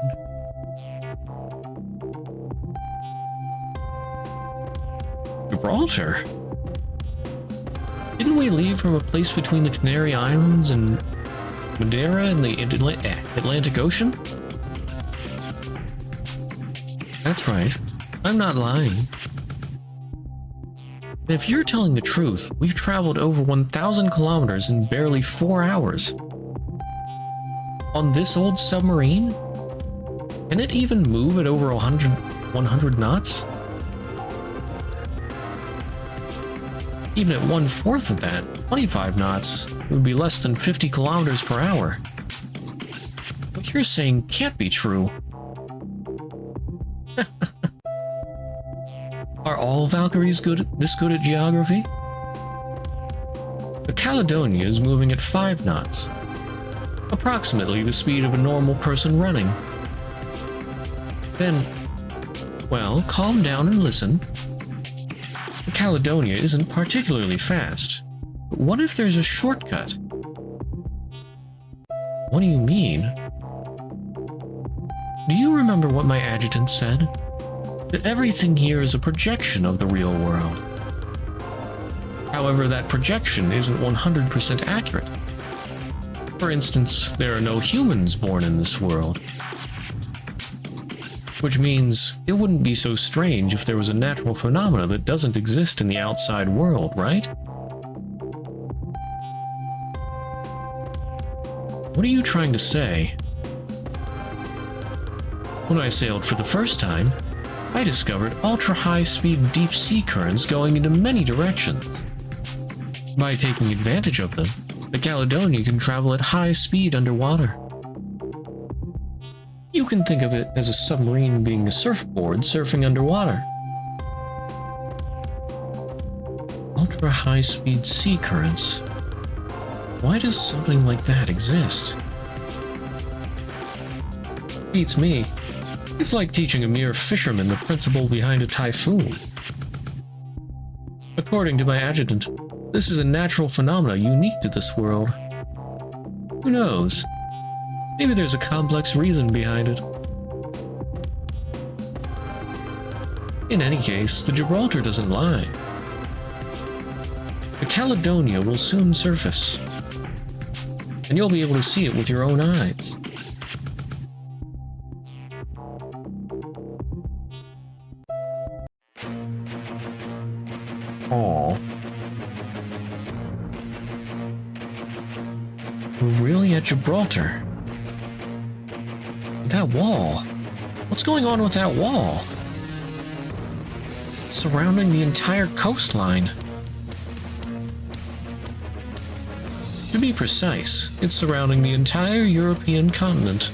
Gibraltar? Didn't we leave from a place between the Canary Islands and Madeira and the Atlantic Ocean? That's right. I'm not lying. And if you're telling the truth, we've traveled over 1,000 kilometers in barely 4 hours. On this old submarine? Can it even move at over 100 knots? Even at 1/4 of that, 25 knots, it would be less than 50 kilometers per hour. What you're saying can't be true. Are all Valkyries this good at geography? The Caledonia is moving at 5 knots, approximately the speed of a normal person running. Then, well, calm down and listen. The Caledonia isn't particularly fast, but what if there's a shortcut? What do you mean? Do you remember what my adjutant said? That everything here is a projection of the real world. However, that projection isn't 100% accurate. For instance, there are no humans born in this world. Which means it wouldn't be so strange if there was a natural phenomena that doesn't exist in the outside world, right? What are you trying to say? When I sailed for the first time, I discovered ultra-high-speed deep-sea currents going into many directions. By taking advantage of them, the Caledonia can travel at high speed underwater. You can think of it as a submarine being a surfboard surfing underwater. Ultra-high-speed sea currents. Why does something like that exist? Beats me. It's like teaching a mere fisherman the principle behind a typhoon. According to my adjutant, this is a natural phenomena unique to this world. Who knows? Maybe there's a complex reason behind it. In any case, the Gibraltar doesn't lie. The Caledonia will soon surface, and you'll be able to see it with your own eyes. Aww. We're really at Gibraltar. That wall. What's going on with that wall? It's surrounding the entire coastline. To be precise, it's surrounding the entire European continent.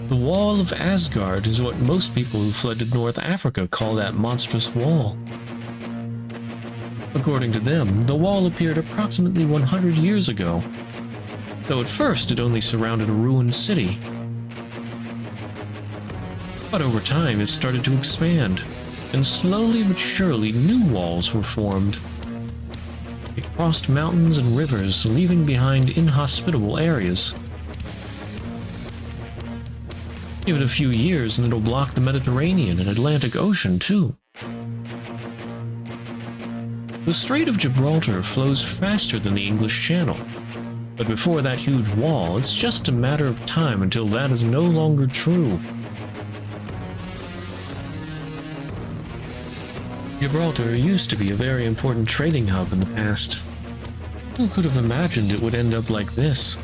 The Wall of Asgard is what most people who fled to North Africa call that monstrous wall. According to them, the wall appeared approximately 100 years ago, though at first it only surrounded a ruined city. But over time it started to expand, and slowly but surely new walls were formed. It crossed mountains and rivers, leaving behind inhospitable areas. Give it a few years and it'll block the Mediterranean and Atlantic Ocean too. The Strait of Gibraltar flows faster than the English Channel, but before that huge wall, it's just a matter of time until that is no longer true. Gibraltar used to be a very important trading hub in the past. Who could have imagined it would end up like this?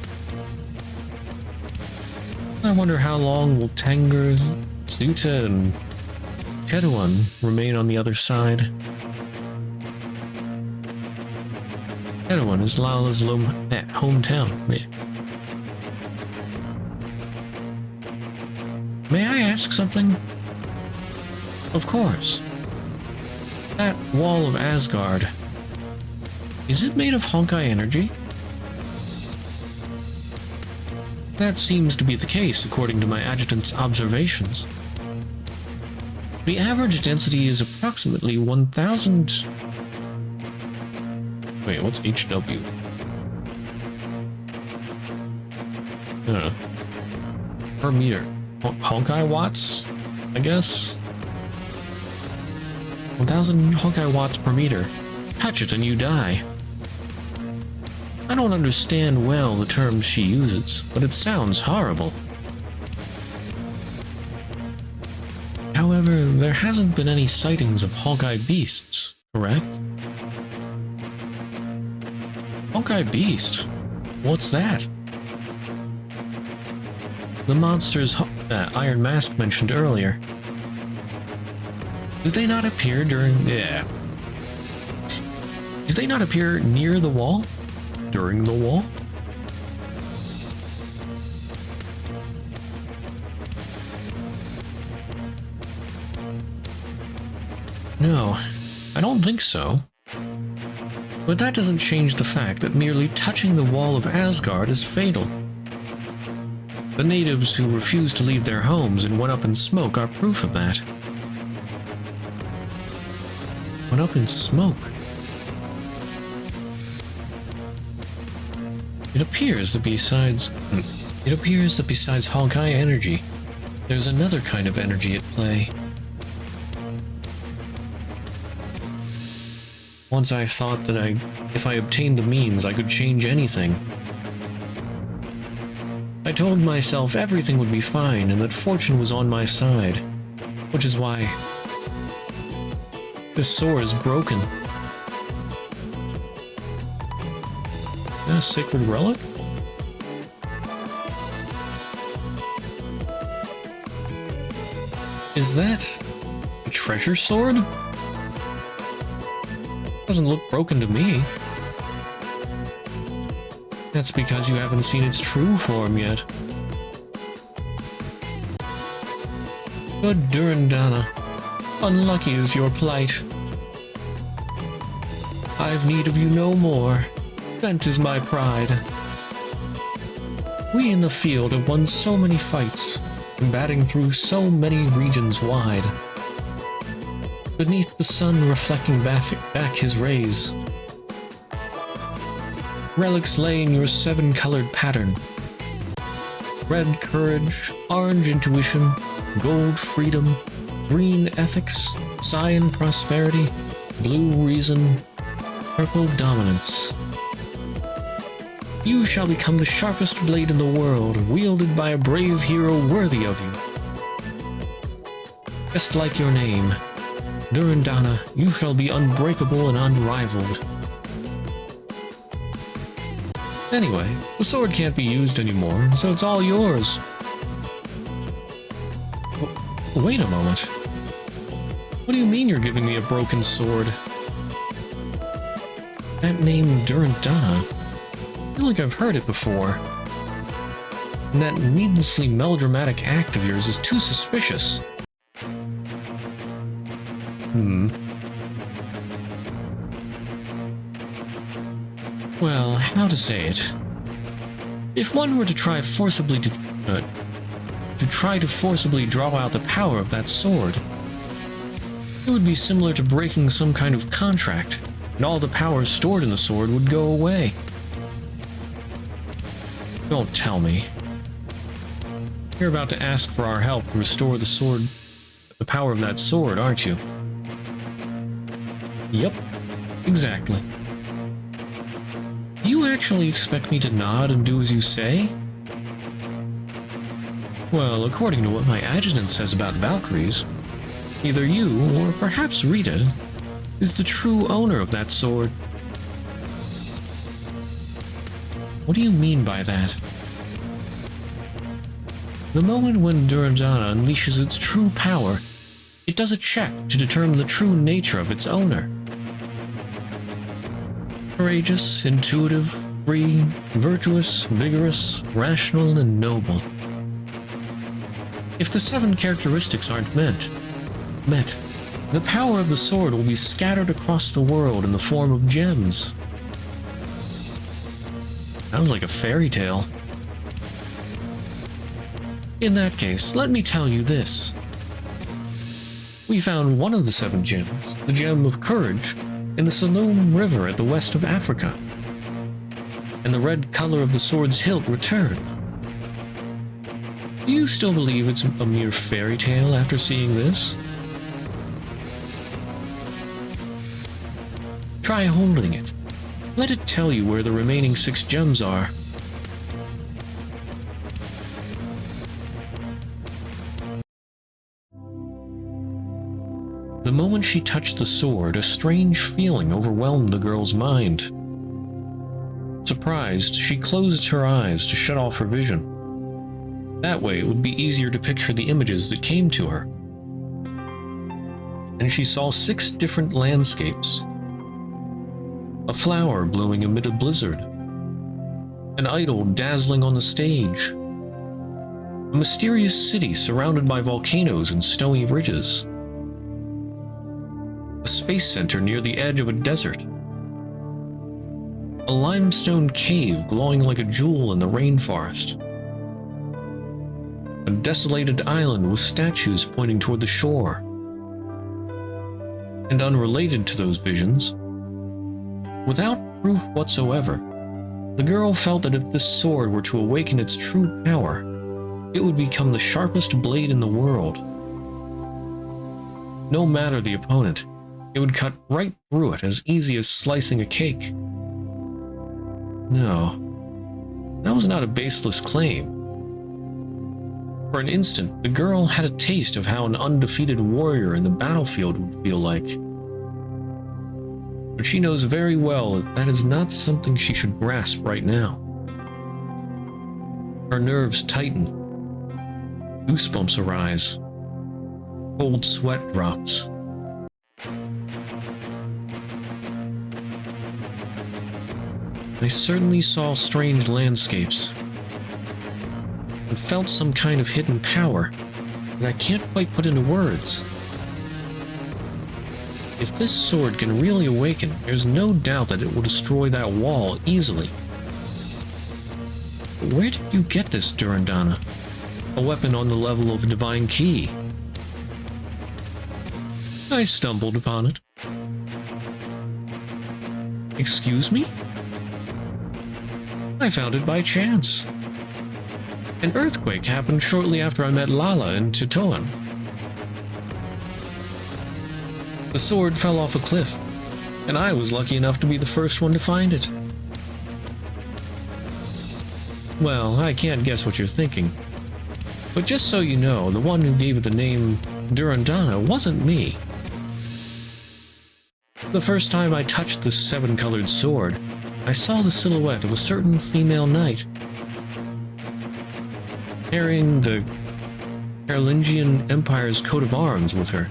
I wonder how long will Tanger, Ceuta, and Tetuan remain on the other side. Tetuan is Lala's hometown. May I ask something? Of course. That Wall of Asgard, is it made of Honkai energy? That seems to be the case according to my adjutant's observations. The average density is approximately 1,000... Wait, what's HW? Per meter. Honkai watts, I guess? 1,000 Honkai watts per meter. Touch it and you die. I don't understand well the terms she uses, but it sounds horrible. However, there hasn't been any sightings of Honkai beasts, correct? Honkai beast? What's that? The monsters Iron Mask mentioned earlier. Did they not appear during... Did they not appear near the wall? During the wall? No, I don't think so. But that doesn't change the fact that merely touching the Wall of Asgard is fatal. The natives who refused to leave their homes and went up in smoke are proof of that. Went up in smoke? It appears that besides Honkai energy, there's another kind of energy at play. Once I thought that if I obtained the means, I could change anything. I told myself everything would be fine and that fortune was on my side, which is why this sword is broken. A sacred relic? Is that a treasure sword? Doesn't look broken to me. That's because you haven't seen its true form yet. Good Durandal, unlucky is your plight. I've need of you no more. Spent is my pride. We in the field have won so many fights, combating through so many regions wide. Beneath the sun reflecting back his rays. Relics lay in your 7-colored pattern. Red courage, orange intuition, gold freedom, green ethics, cyan prosperity, blue reason, purple dominance. You shall become the sharpest blade in the world, wielded by a brave hero worthy of you. Just like your name, Durandana, you shall be unbreakable and unrivaled. Anyway, the sword can't be used anymore, so it's all yours. Wait a moment. What do you mean you're giving me a broken sword? That name, Durandana, I feel like I've heard it before. And that needlessly melodramatic act of yours is too suspicious. Well, how to say it? If one were to try forcibly to forcibly draw out the power of that sword, it would be similar to breaking some kind of contract, and all the power stored in the sword would go away. Don't tell me. You're about to ask for our help to restore the power of that sword, aren't you? Yep, exactly. Do you actually expect me to nod and do as you say? Well, according to what my adjutant says about Valkyries, either you, or perhaps Rita, is the true owner of that sword. What do you mean by that? The moment when Durandana unleashes its true power, it does a check to determine the true nature of its owner. Courageous, intuitive, free, virtuous, vigorous, rational, and noble. If the 7 characteristics aren't met, the power of the sword will be scattered across the world in the form of gems. Sounds like a fairy tale. In that case, let me tell you this. We found one of the 7 gems, the gem of courage, in the Saloum River at the west of Africa, and the red color of the sword's hilt returned. Do you still believe it's a mere fairy tale after seeing this? Try holding it. Let it tell you where the remaining 6 gems are. The moment she touched the sword, a strange feeling overwhelmed the girl's mind. Surprised, she closed her eyes to shut off her vision. That way, it would be easier to picture the images that came to her. And she saw 6 different landscapes. A flower blooming amid a blizzard. An idol dazzling on the stage. A mysterious city surrounded by volcanoes and snowy ridges. A space center near the edge of a desert. A limestone cave glowing like a jewel in the rainforest. A desolated island with statues pointing toward the shore. And unrelated to those visions, without proof whatsoever, the girl felt that if this sword were to awaken its true power, it would become the sharpest blade in the world. No matter the opponent, it would cut right through it as easy as slicing a cake. No, that was not a baseless claim. For an instant, the girl had a taste of how an undefeated warrior in the battlefield would feel like. But she knows very well that that is not something she should grasp right now. Her nerves tighten. Goosebumps arise. Cold sweat drops. I certainly saw strange landscapes, and felt some kind of hidden power that I can't quite put into words. If this sword can really awaken, there's no doubt that it will destroy that wall easily. But where did you get this, Durandana? A weapon on the level of Divine Key. I stumbled upon it. Excuse me? I found it by chance. An earthquake happened shortly after I met Lala in Titoan. The sword fell off a cliff, And I was lucky enough to be the first one to find it. Well, I can't guess what you're thinking. But just so you know, the one who gave it the name Durandal wasn't me. The first time I touched the seven-colored sword, I saw the silhouette of a certain female knight, carrying the Carolingian Empire's coat of arms with her.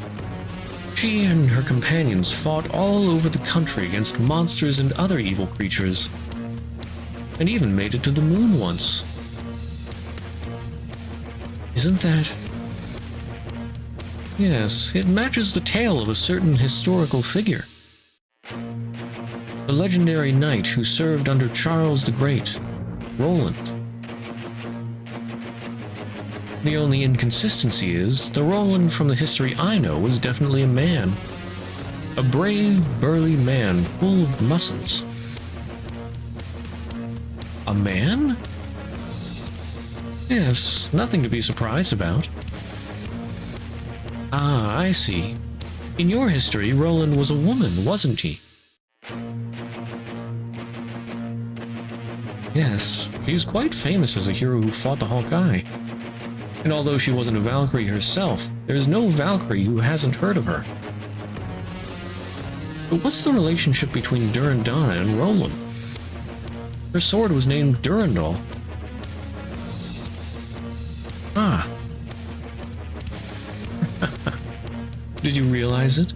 She and her companions fought all over the country against monsters and other evil creatures, and even made it to the moon once. Isn't that... Yes, it matches the tale of a certain historical figure. The legendary knight who served under Charles the Great, Roland. The only inconsistency is, the Roland from the history I know was definitely a man. A brave, burly man full of muscles. A man? Yes, nothing to be surprised about. Ah, I see. In your history, Roland was a woman, wasn't he? Yes, she's quite famous as a hero who fought the Honkai. And although she wasn't a Valkyrie herself, there's no Valkyrie who hasn't heard of her. But what's the relationship between Durandal and Roland? Her sword was named Durandal. Ah. Did you realize it?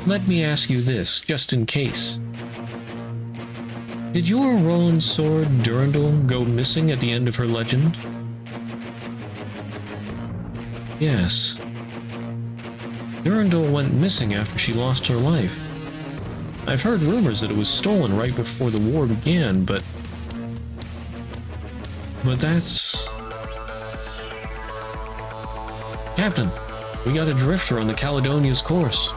Let me ask you this, just in case. Did your Roland's sword, Durandal, go missing at the end of her legend? Yes. Durandal went missing after she lost her life. I've heard rumors that it was stolen right before the war began, but that's... Captain, we got a drifter on the Caledonia's course.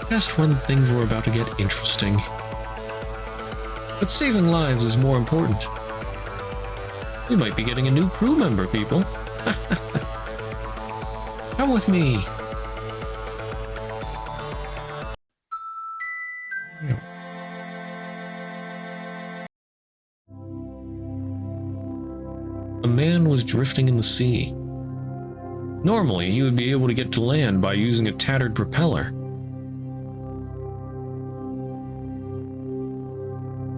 Just when things were about to get interesting. But saving lives is more important. We might be getting a new crew member, people. Come with me. A man was drifting in the sea. Normally, he would be able to get to land by using a tattered propeller.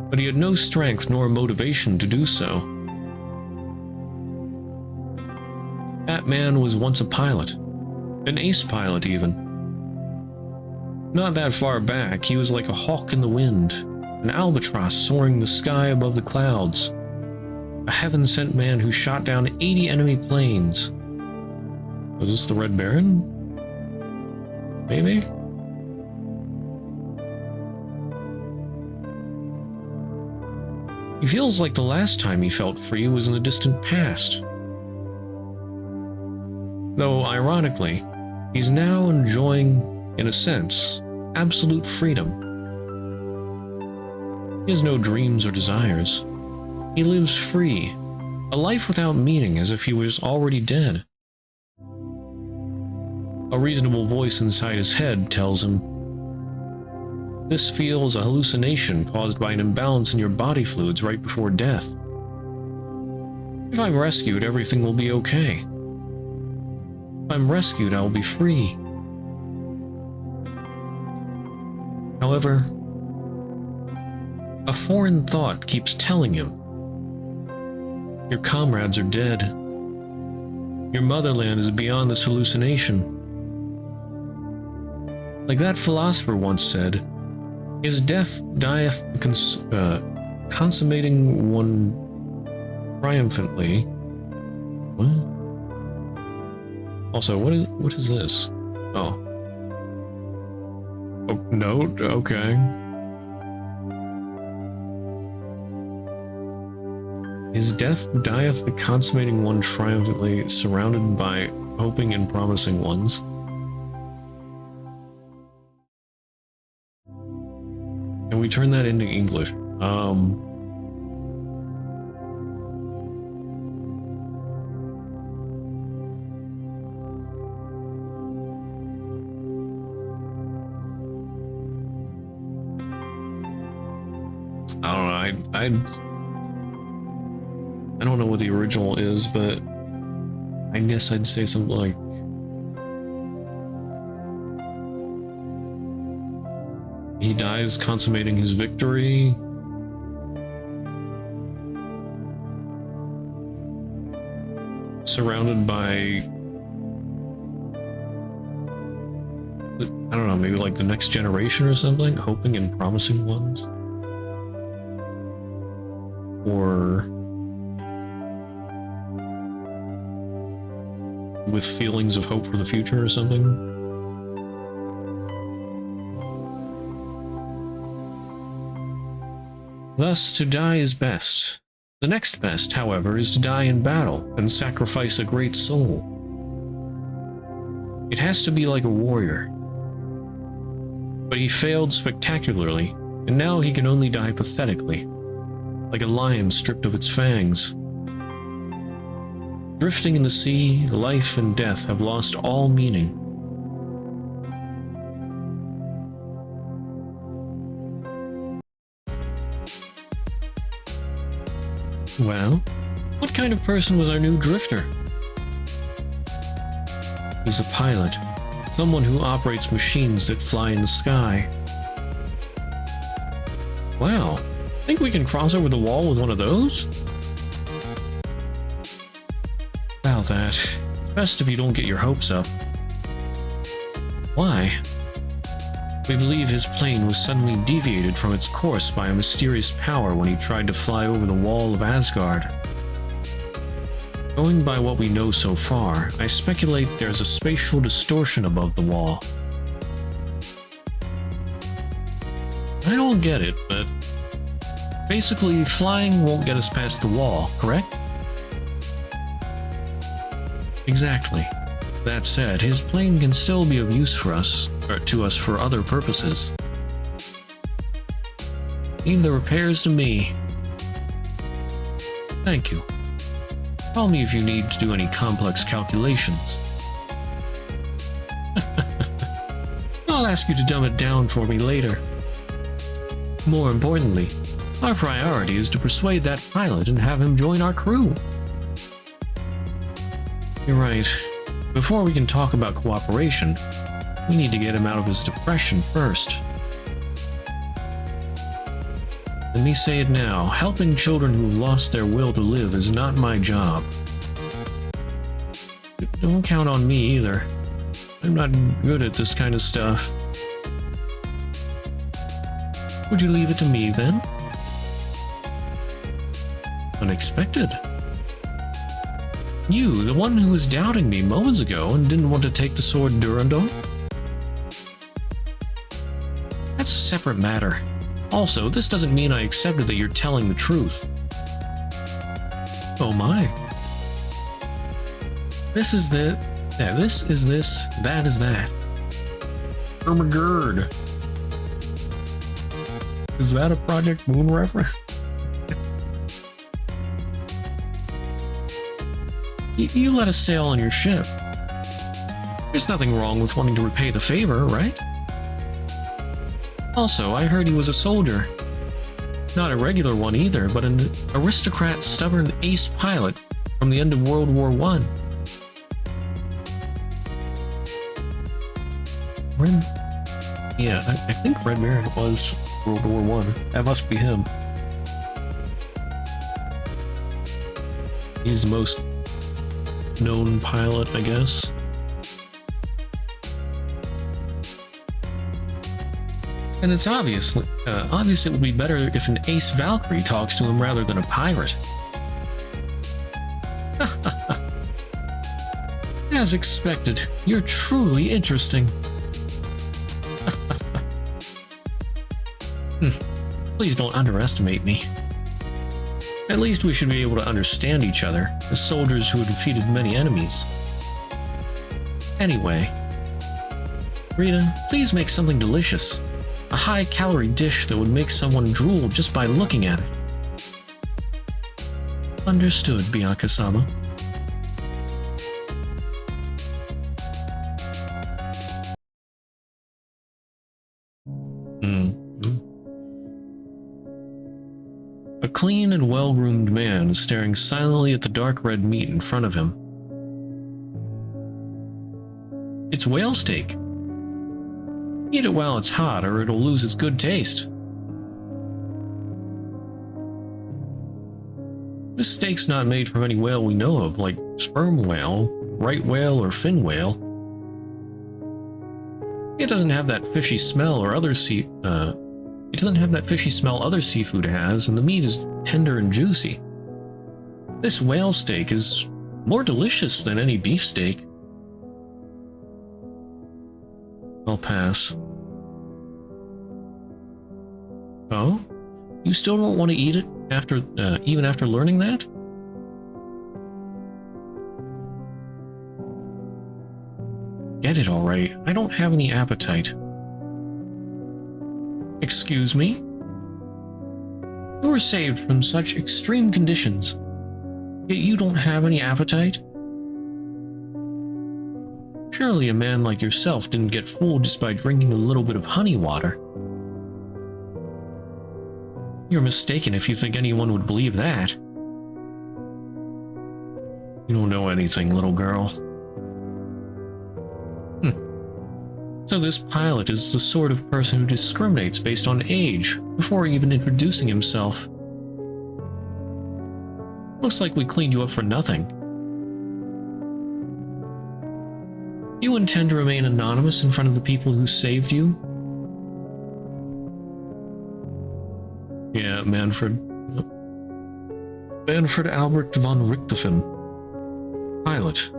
But he had no strength nor motivation to do so. That man was once a pilot, an ace pilot even. Not that far back, he was like a hawk in the wind, an albatross soaring the sky above the clouds, a heaven-sent man who shot down 80 enemy planes. Was this the Red Baron? Maybe? He feels like the last time he felt free was in the distant past. Though, ironically, he's now enjoying, in a sense, absolute freedom. He has no dreams or desires. He lives free, a life without meaning, as if he was already dead. A reasonable voice inside his head tells him, "This feels a hallucination caused by an imbalance in your body fluids right before death. If I'm rescued, everything will be okay. If I'm rescued, I'll be free." However, a foreign thought keeps telling him, "Your comrades are dead. Your motherland is beyond this hallucination." Like that philosopher once said, "His death dieth consummating one triumphantly." What? Also, what is this? Oh. Oh, note? Okay. His death dieth the consummating one triumphantly, surrounded by hoping and promising ones. Can we turn that into English? I don't know. I don't know what the original is, but I guess I'd say something like, he dies consummating his victory. Surrounded by, I don't know, maybe like the next generation or something, hoping and promising ones. Or with feelings of hope for the future or something. Thus, to die is best. The next best, however, is to die in battle and sacrifice a great soul. It has to be like a warrior. But he failed spectacularly, and now he can only die pathetically, like a lion stripped of its fangs. Drifting in the sea, life and death have lost all meaning. Well, what kind of person was our new drifter? He's a pilot, someone who operates machines that fly in the sky. Wow, think we can cross over the wall with one of those? About that, it's best if you don't get your hopes up. Why? We believe his plane was suddenly deviated from its course by a mysterious power when he tried to fly over the wall of Asgard. Going by what we know so far, I speculate there's a spatial distortion above the wall. I don't get it, but basically flying won't get us past the wall, correct? Exactly. That said, his plane can still be of use for us, or to us for other purposes. Leave the repairs to me. Thank you. Call me if you need to do any complex calculations. I'll ask you to dumb it down for me later. More importantly, our priority is to persuade that pilot and have him join our crew. You're right. Before we can talk about cooperation, we need to get him out of his depression first. Let me say it now, helping children who've lost their will to live is not my job. Don't count on me either. I'm not good at this kind of stuff. Would you leave it to me then? Unexpected. You, the one who was doubting me moments ago and didn't want to take the sword Durandal? That's a separate matter. Also, this doesn't mean I accepted that you're telling the truth. Oh my. This is the... Yeah, this is this, that is that. Ermagerd. Is that a Project Moon reference? You let us sail on your ship. There's nothing wrong with wanting to repay the favor, right? Also, I heard he was a soldier. Not a regular one either, but an aristocrat, stubborn ace pilot from the end of World War I. Yeah, I think Red Baron was World War I. That must be him. He's the most known pilot, I guess. And it's obvious it would be better if an ace Valkyrie talks to him rather than a pirate. As expected, you're truly interesting. Please don't underestimate me. At least we should be able to understand each other, as soldiers who have defeated many enemies. Anyway, Rita, please make something delicious. A high-calorie dish that would make someone drool just by looking at it. Understood, Bianca-sama. well-groomed man is staring silently at the dark red meat in front of him. It's whale steak. Eat it while it's hot or it'll lose its good taste. This steak's not made from any whale we know of, like sperm whale, right whale, or fin whale. It doesn't have that fishy smell other seafood has, and the meat is tender and juicy. This whale steak is more delicious than any beef steak. I'll pass. Oh? You still don't want to eat it even after learning that? Get it already. I don't have any appetite. Excuse me? You were saved from such extreme conditions, yet you don't have any appetite? Surely a man like yourself didn't get fooled just by drinking a little bit of honey water. You're mistaken if you think anyone would believe that. You don't know anything, little girl. So this pilot is the sort of person who discriminates based on age before even introducing himself. Looks like we cleaned you up for nothing. You intend to remain anonymous in front of the people who saved you? Yeah, Manfred Albrecht von Richthofen. Pilot.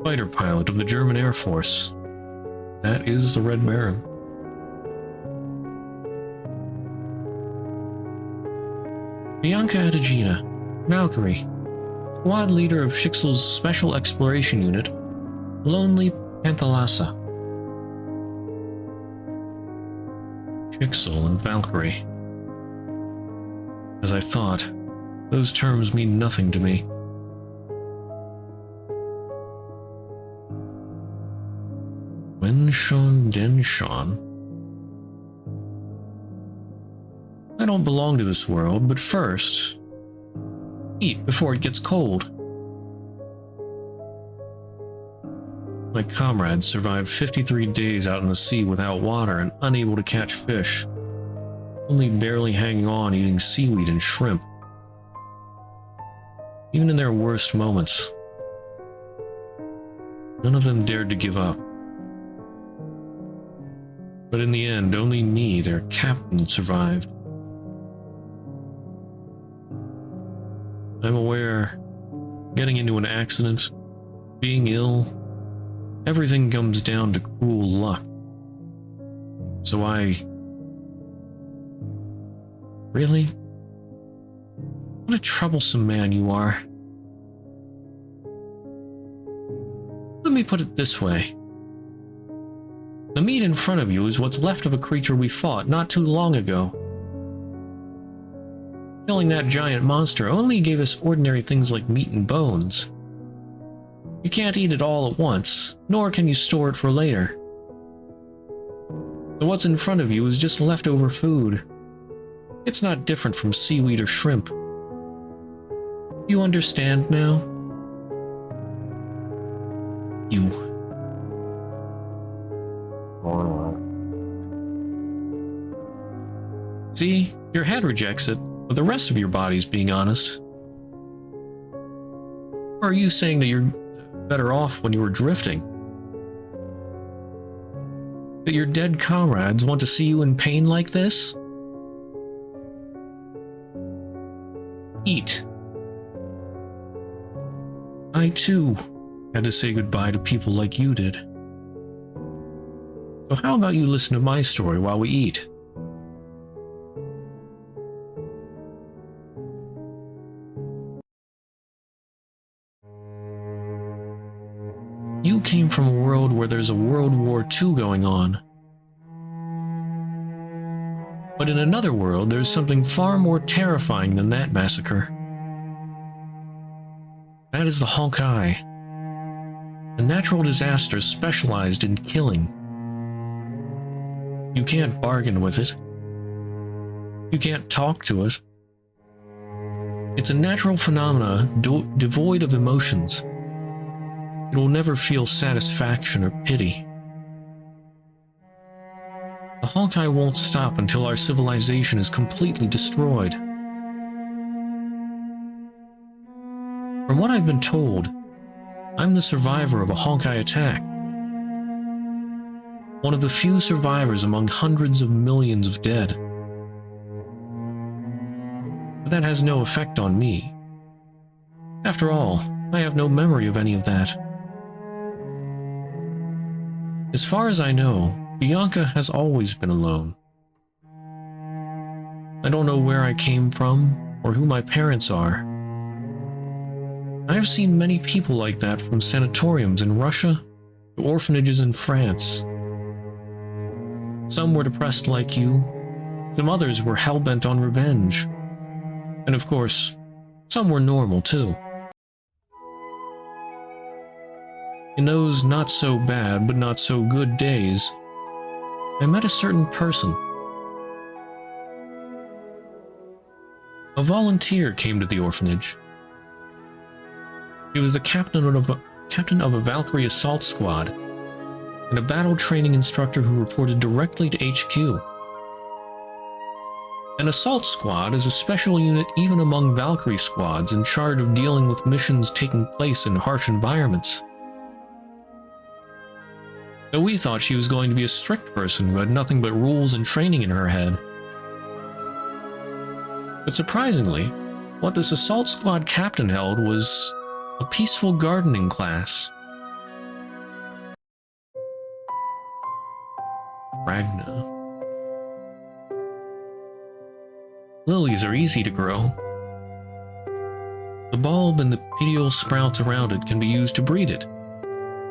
Fighter pilot of the German Air Force. That is the Red Baron. Bianca Adegina. Valkyrie. Squad leader of Schicksal's Special Exploration Unit. Lonely Panthalassa. Schicksal and Valkyrie. As I thought, those terms mean nothing to me. Wenshon Denshon. I don't belong to this world, but first, eat before it gets cold. My comrades survived 53 days out in the sea without water and unable to catch fish, only barely hanging on eating seaweed and shrimp. Even in their worst moments, none of them dared to give up. But in the end, only me, their captain, survived. I'm aware, getting into an accident, being ill, everything comes down to cruel luck. So Really? What a troublesome man you are. Let me put it this way. The meat in front of you is what's left of a creature we fought not too long ago. Killing that giant monster only gave us ordinary things like meat and bones. You can't eat it all at once, nor can you store it for later. So what's in front of you is just leftover food. It's not different from seaweed or shrimp. You understand now? You. See, your head rejects it, but the rest of your body's being honest. Or are you saying that you're better off when you were drifting? That your dead comrades want to see you in pain like this? Eat. I too had to say goodbye to people like you did. So how about you listen to my story while we eat? You came from a world where there's a World War II going on. But in another world, there's something far more terrifying than that massacre. That is the Honkai, a natural disaster specialized in killing. You can't bargain with it. You can't talk to it. It's a natural phenomena devoid of emotions. It will never feel satisfaction or pity. The Honkai won't stop until our civilization is completely destroyed. From what I've been told, I'm the survivor of a Honkai attack. One of the few survivors among hundreds of millions of dead. But that has no effect on me. After all, I have no memory of any of that. As far as I know, Bianca has always been alone. I don't know where I came from or who my parents are. I have seen many people like that, from sanatoriums in Russia to orphanages in France. Some were depressed like you, some others were hell-bent on revenge. And of course, some were normal too. In those not-so-bad but not-so-good days, I met a certain person. A volunteer came to the orphanage. He was the captain of a Valkyrie assault squad, and a battle training instructor who reported directly to HQ. An assault squad is a special unit even among Valkyrie squads, in charge of dealing with missions taking place in harsh environments. So we thought she was going to be a strict person who had nothing but rules and training in her head. But surprisingly, what this assault squad captain held was a peaceful gardening class. Ragna. Lilies are easy to grow. The bulb and the petiole sprouts around it can be used to breed it.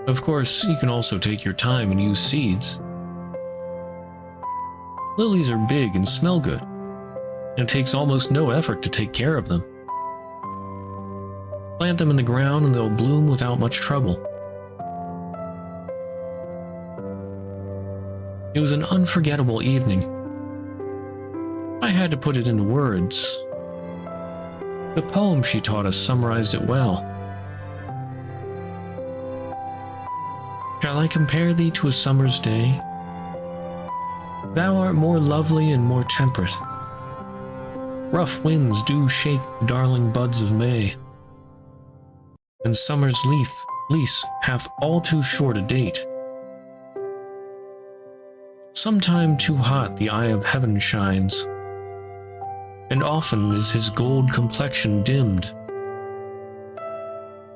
Of course, you can also take your time and use seeds. Lilies are big and smell good, and it takes almost no effort to take care of them. Plant them in the ground and they'll bloom without much trouble. It was an unforgettable evening. I had to put it into words. The poem she taught us summarized it well. Shall I compare thee to a summer's day? Thou art more lovely and more temperate. Rough winds do shake the darling buds of May, and summer's lease hath all too short a date. Sometime too hot the eye of heaven shines, and often is his gold complexion dimmed,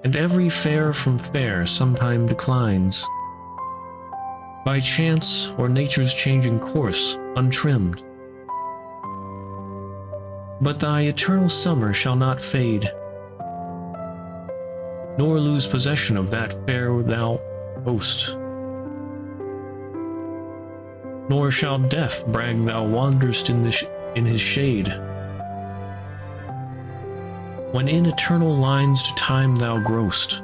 and every fair from fair sometime declines, by chance or nature's changing course untrimmed. But thy eternal summer shall not fade, nor lose possession of that fair thou boast. Nor shall death brag thou wanderest in his shade, when in eternal lines to time thou growst.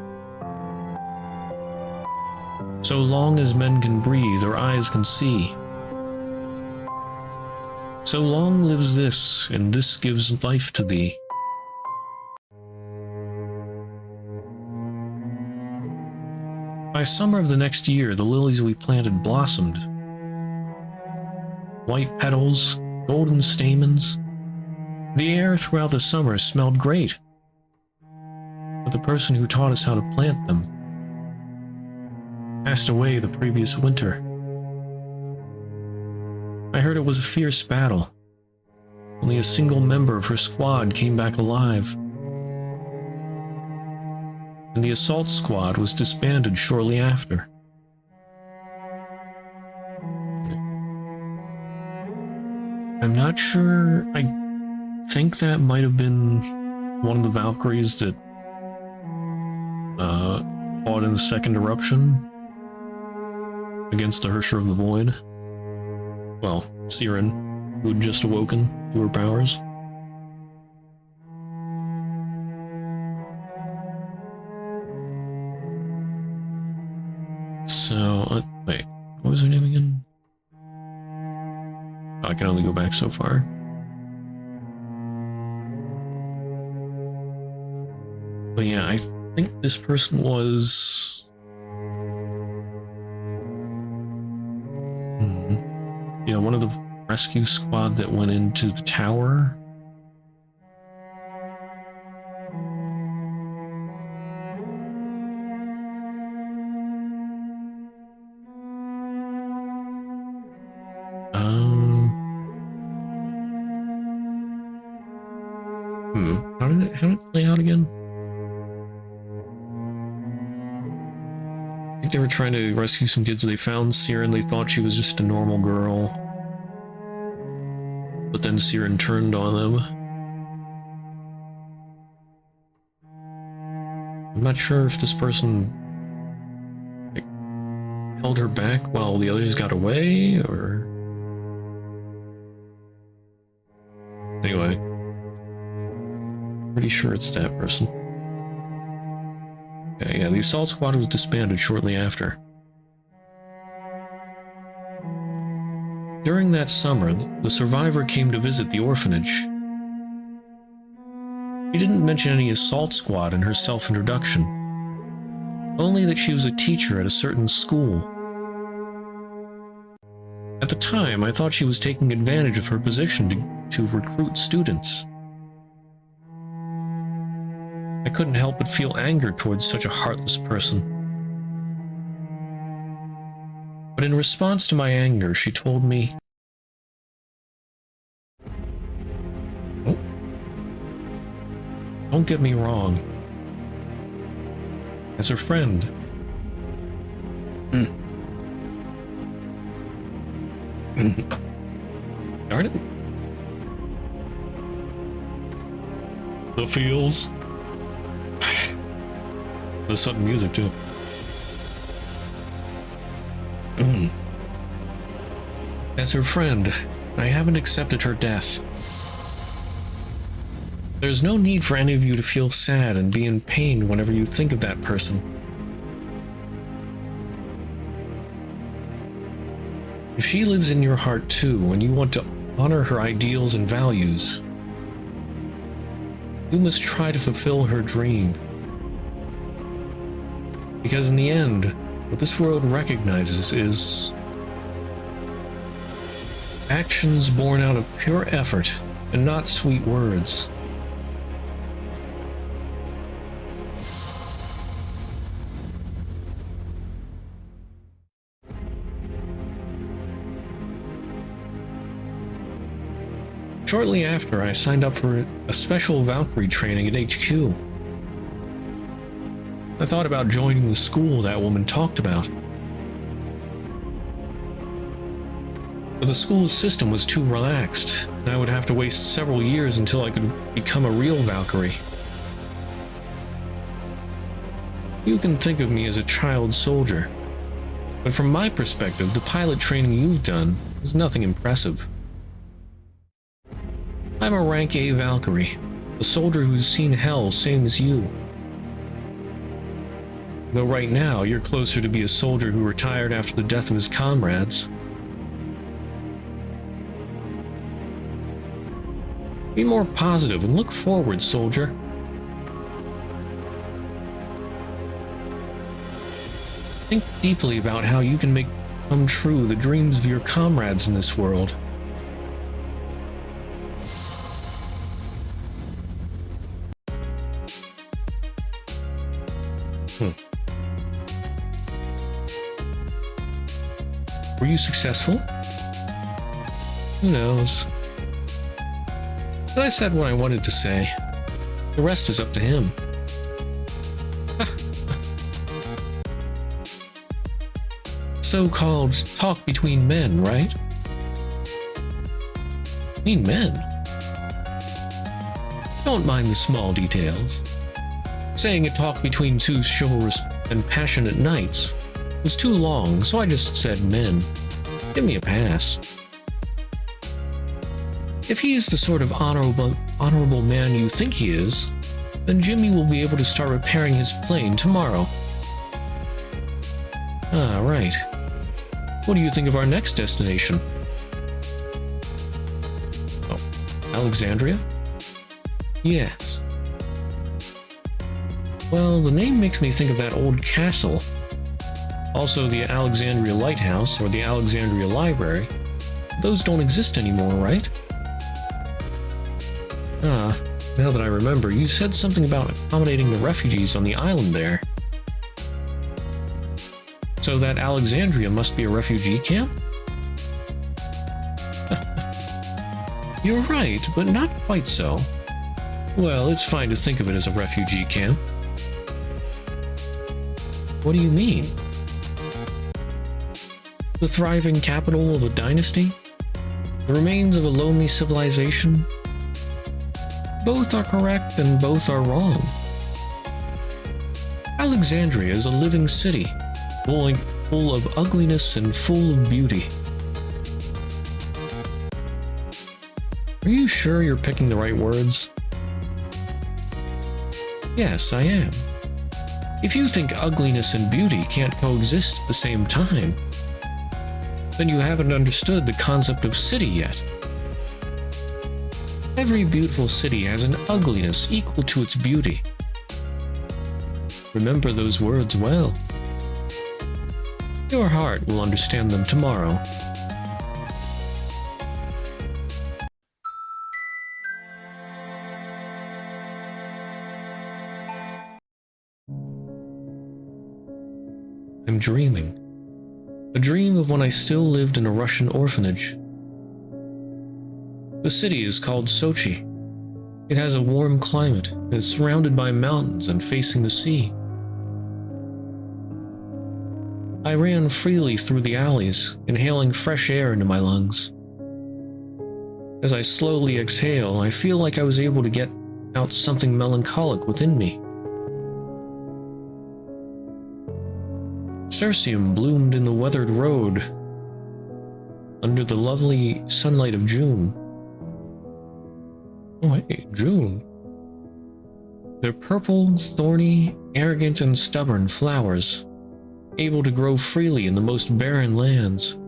So long as men can breathe or eyes can see, so long lives this, and this gives life to thee. By summer of the next year, the lilies we planted blossomed. White petals, golden stamens. The air throughout the summer smelled great. But the person who taught us how to plant them passed away the previous winter. I heard it was a fierce battle. Only a single member of her squad came back alive, and the assault squad was disbanded shortly after. I'm not sure. I think that might have been one of the Valkyries that fought in the second eruption against the Hersher of the Void. Well, Siren, who had just awoken to her powers. So, wait, what was her name again? Oh, I can only go back so far. think this person was... Yeah, one of the rescue squad that went into the tower. How did it play out again? I think they were trying to rescue some kids. They found Siren. They thought she was just a normal girl. But then Siren turned on them. I'm not sure if this person held her back while the others got away, or... Anyway. Pretty sure it's that person. Okay, yeah, the assault squad was disbanded shortly after. During that summer, the survivor came to visit the orphanage. She didn't mention any assault squad in her self-introduction, only that she was a teacher at a certain school. At the time, I thought she was taking advantage of her position to recruit students. I couldn't help but feel anger towards such a heartless person. But in response to my anger, she told me, "Oh, don't get me wrong. As her friend, darn it. The feels. The sudden music, too. As her friend, I haven't accepted her death. There's no need for any of you to feel sad and be in pain whenever you think of that person. If she lives in your heart too, and you want to honor her ideals and values, you must try to fulfill her dream. Because in the end, what this world recognizes is actions born out of pure effort and not sweet words. Shortly after, I signed up for a special Valkyrie training at HQ. I thought about joining the school that woman talked about. But the school's system was too relaxed, and I would have to waste several years until I could become a real Valkyrie. You can think of me as a child soldier, but from my perspective, the pilot training you've done is nothing impressive. I'm a rank A Valkyrie, a soldier who's seen hell same as you. Though right now, you're closer to be a soldier who retired after the death of his comrades. Be more positive and look forward, soldier. Think deeply about how you can make come true the dreams of your comrades in this world. Were you successful? Who knows? But I said what I wanted to say. The rest is up to him. So-called talk between men, right? Between men? Don't mind the small details. Saying a talk between two chivalrous and passionate knights was too long, so I just said men. Give me a pass. If he is the sort of honorable man you think he is, then Jimmy will be able to start repairing his plane tomorrow. Ah, right. What do you think of our next destination? Oh, Alexandria? Yes. Well, the name makes me think of that old castle. Also, the Alexandria Lighthouse or the Alexandria Library. Those don't exist anymore, right? Ah, now that I remember, you said something about accommodating the refugees on the island there. So that Alexandria must be a refugee camp? You're right, but not quite so. Well, it's fine to think of it as a refugee camp. What do you mean? The thriving capital of a dynasty? The remains of a lonely civilization? Both are correct and both are wrong. Alexandria is a living city, full of ugliness and full of beauty. Are you sure you're picking the right words? Yes, I am. If you think ugliness and beauty can't coexist at the same time, then you haven't understood the concept of city yet. Every beautiful city has an ugliness equal to its beauty. Remember those words well. Your heart will understand them tomorrow. I'm dreaming. A dream of when I still lived in a Russian orphanage. The city is called Sochi. It has a warm climate and is surrounded by mountains and facing the sea. I ran freely through the alleys, inhaling fresh air into my lungs. As I slowly exhale, I feel like I was able to get out something melancholic within me. Cercium bloomed in the weathered road under the lovely sunlight of June. Oh, hey, June. They're purple, thorny, arrogant, and stubborn flowers, able to grow freely in the most barren lands.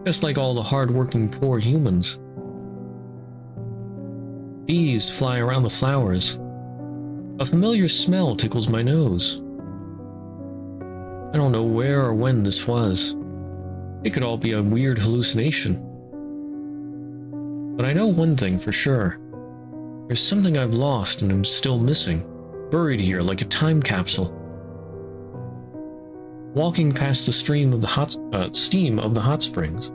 Just like all the hard-working poor humans. Bees fly around the flowers. A familiar smell tickles my nose. I don't know where or when this was. It could all be a weird hallucination. But I know one thing for sure. There's something I've lost and am still missing, buried here like a time capsule. Walking past the steam of the hot springs,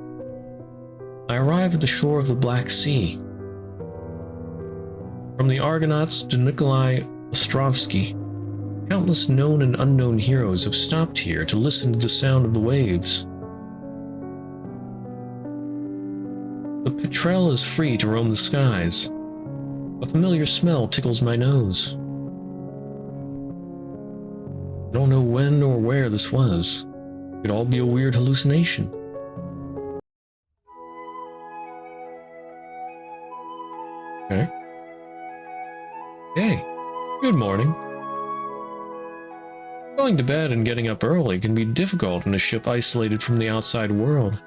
I arrive at the shore of the Black Sea. From the Argonauts to Nikolai Ostrovsky, countless known and unknown heroes have stopped here to listen to the sound of the waves. The petrel is free to roam the skies. A familiar smell tickles my nose. I don't know when or where this was. It could all be a weird hallucination. Okay. Hey, good morning. Going to bed and getting up early can be difficult in a ship isolated from the outside world.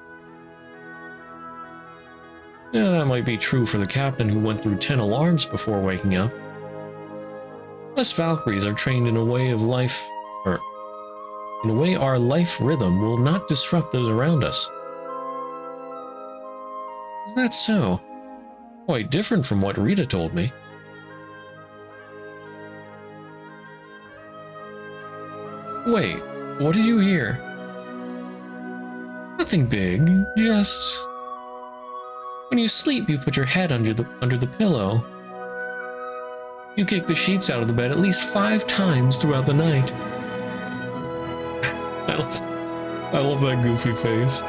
Yeah, that might be true for the captain who went through 10 alarms before waking up. Us Valkyries are trained in a way our life rhythm will not disrupt those around us. Is that so? Quite different from what Rita told me. Wait, what did you hear? Nothing big, just... When you sleep, you put your head under the pillow. You kick the sheets out of the bed at least 5 times throughout the night. I love that goofy face.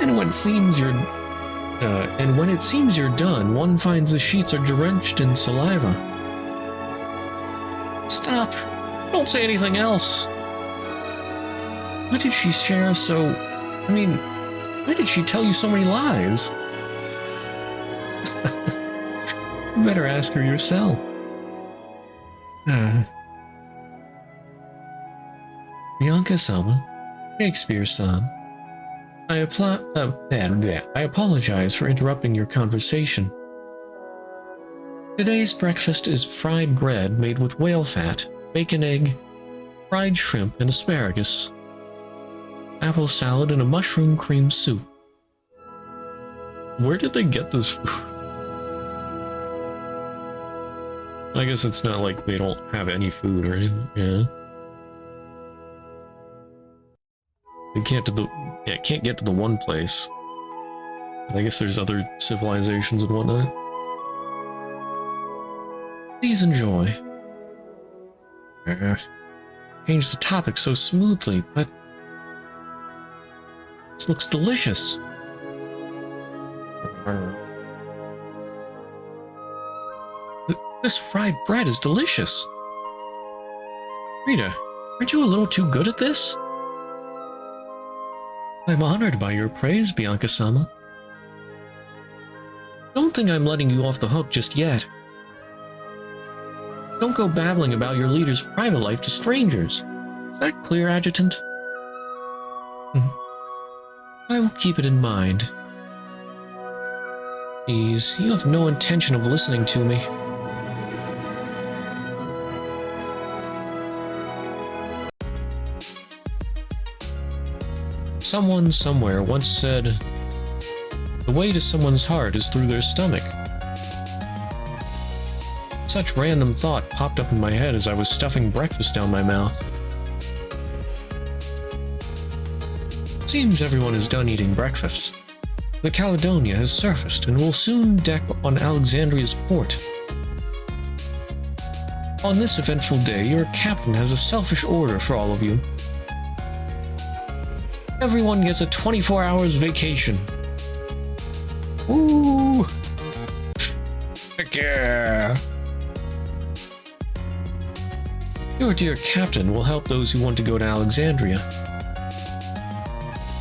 And when it seems you're done, one finds the sheets are drenched in saliva. Stop! Don't say anything else! Why did she share so... why did she tell you so many lies? You better ask her yourself. Bianca-sama, Shakespeare-san. I apologize for interrupting your conversation. Today's breakfast is fried bread made with whale fat, bacon egg, fried shrimp and asparagus, apple salad, and a mushroom cream soup. Where did they get this food? I guess it's not like they don't have any food or anything, yeah. They can't can't get to the one place. I guess there's other civilizations and whatnot. Please enjoy. Change the topic so smoothly, but this looks delicious. This fried bread is delicious. Rita, aren't you a little too good at this? I'm honored by your praise, Bianca-sama. Don't think I'm letting you off the hook just yet. Don't go babbling about your leader's private life to strangers. Is that clear, Adjutant? I will keep it in mind. Please, you have no intention of listening to me. Someone somewhere once said, the way to someone's heart is through their stomach. Such random thought popped up in my head as I was stuffing breakfast down my mouth. Seems everyone is done eating breakfast. The Caledonia has surfaced and will soon deck on Alexandria's port. On this eventful day, your captain has a selfish order for all of you. Everyone gets a 24 hours vacation. Woo! Heck yeah! Your dear captain will help those who want to go to Alexandria.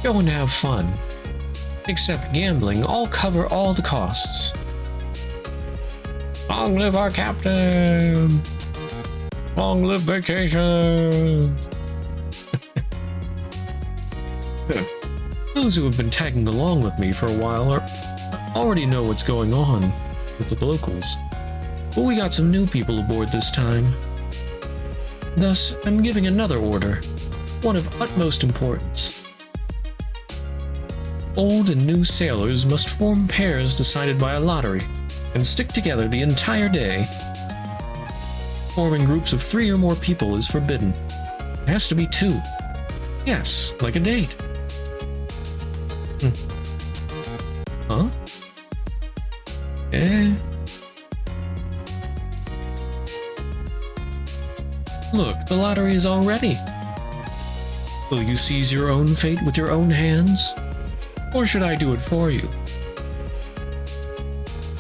Go and have fun. Except gambling, I'll cover all the costs. Long live our captain! Long live vacation! Those who have been tagging along with me for a while already know what's going on with the locals, but we got some new people aboard this time. Thus, I'm giving another order, one of utmost importance. Old and new sailors must form pairs decided by a lottery and stick together the entire day. Forming groups of 3 or more people is forbidden. It has to be 2. Yes, like a date. Huh? Look, the lottery is all ready. Will you seize your own fate with your own hands? Or should I do it for you?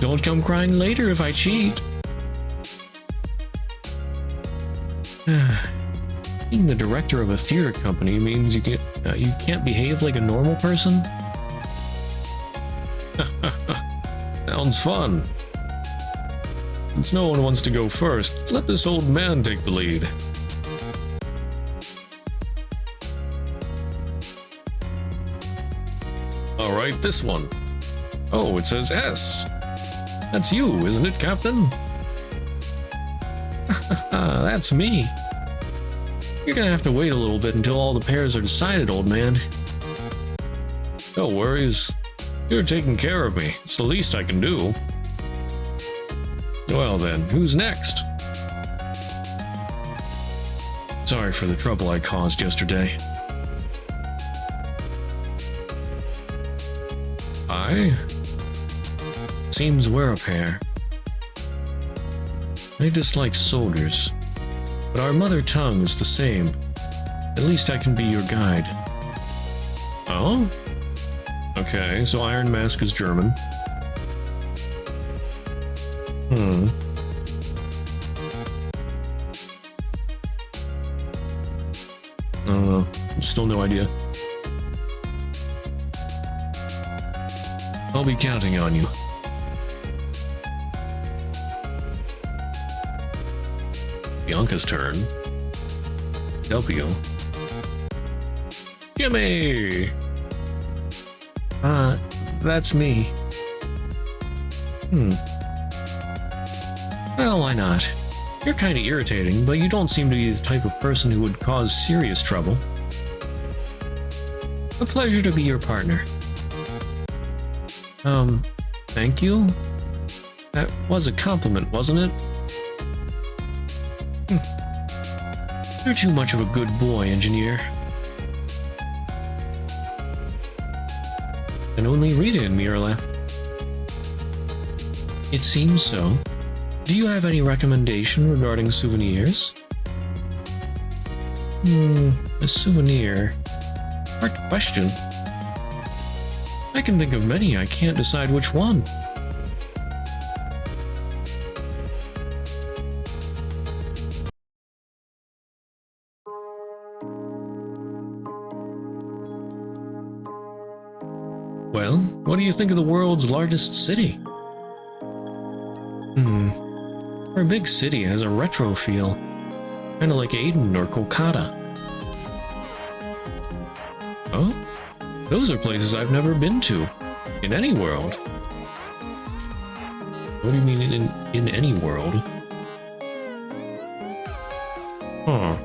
Don't come crying later if I cheat. Being the director of a theater company means you can't behave like a normal person? Sounds fun. Since no one wants to go first, let this old man take the lead. Alright, this one. Oh, it says S. That's you, isn't it, Captain? That's me. You're gonna have to wait a little bit until all the pairs are decided, old man. No worries. You're taking care of me. It's the least I can do. Well then, who's next? Sorry for the trouble I caused yesterday. Seems we're a pair. I dislike soldiers, but our mother tongue is the same. At least I can be your guide. Oh? Okay, so Iron Mask is German. Still no idea. I'll be counting on you. Bianca's turn. W. Jimmy! That's me. Well, why not? You're kinda irritating, but you don't seem to be the type of person who would cause serious trouble. A pleasure to be your partner. Thank you? That was a compliment, wasn't it? You're too much of a good boy, engineer. And only Rita and me are left. It seems so. Do you have any recommendation regarding souvenirs? A souvenir. Hard question. I can think of many, I can't decide which one. Well, what do you think of the world's largest city? Our big city has a retro feel. Kinda like Aden or Kolkata. Oh? Those are places I've never been to. In any world. What do you mean in any world? Huh.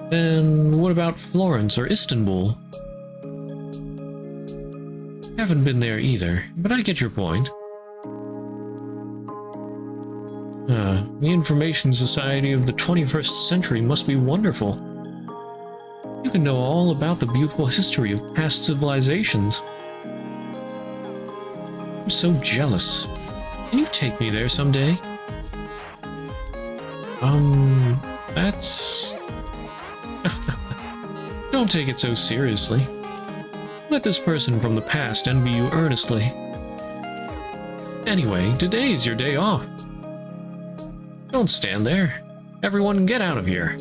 Then what about Florence or Istanbul? Haven't been there either, but I get your point. The information society of the 21st century must be wonderful. You can know all about the beautiful history of past civilizations. I'm so jealous. Can you take me there someday? That's... Don't take it so seriously. Let this person from the past envy you earnestly. Anyway, today is your day off. Don't stand there. Everyone get out of here.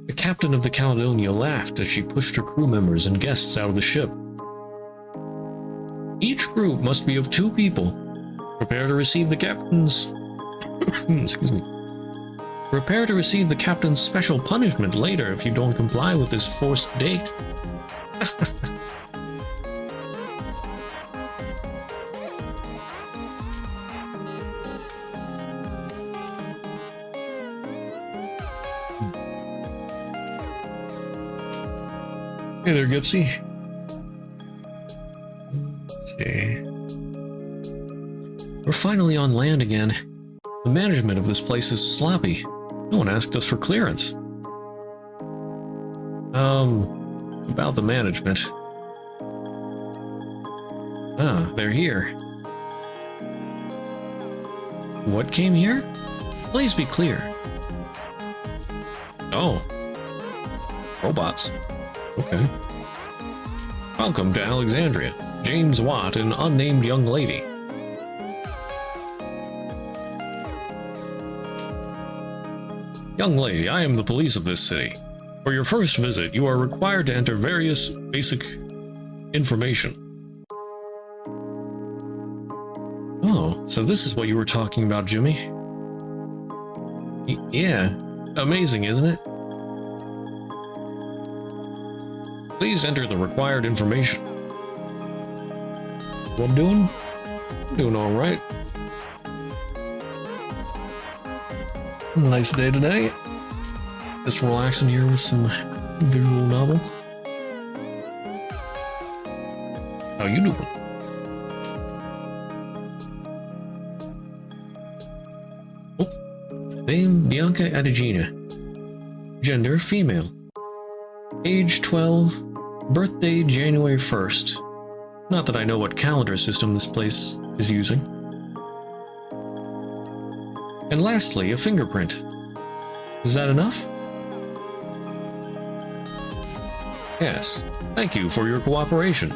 The captain of the Caledonia laughed as she pushed her crew members and guests out of the ship. Each group must be of 2 people. Prepare to receive the captain's... Excuse me. Prepare to receive the captain's special punishment later if you don't comply with this forced date. Hey there, Gipsy. Okay. We're finally on land again. The management of this place is sloppy. No one asked us for clearance. About the management. Ah, they're here. What came here? Please be clear. Oh. Robots. Okay. Welcome to Alexandria. James Watt, an unnamed young lady. Young lady, I am the police of this city. For your first visit, you are required to enter various basic information. Oh, so this is what you were talking about, Jimmy. Yeah, amazing, isn't it? Please enter the required information. What I'm doing? I'm doing all right. Nice day today. Just relaxing here with some visual novel. How you doing? Oh. Name Bianca Adigina. Gender female. Age 12. Birthday January 1st. Not that I know what calendar system this place is using. And lastly, a fingerprint. Is that enough? Yes. Thank you for your cooperation.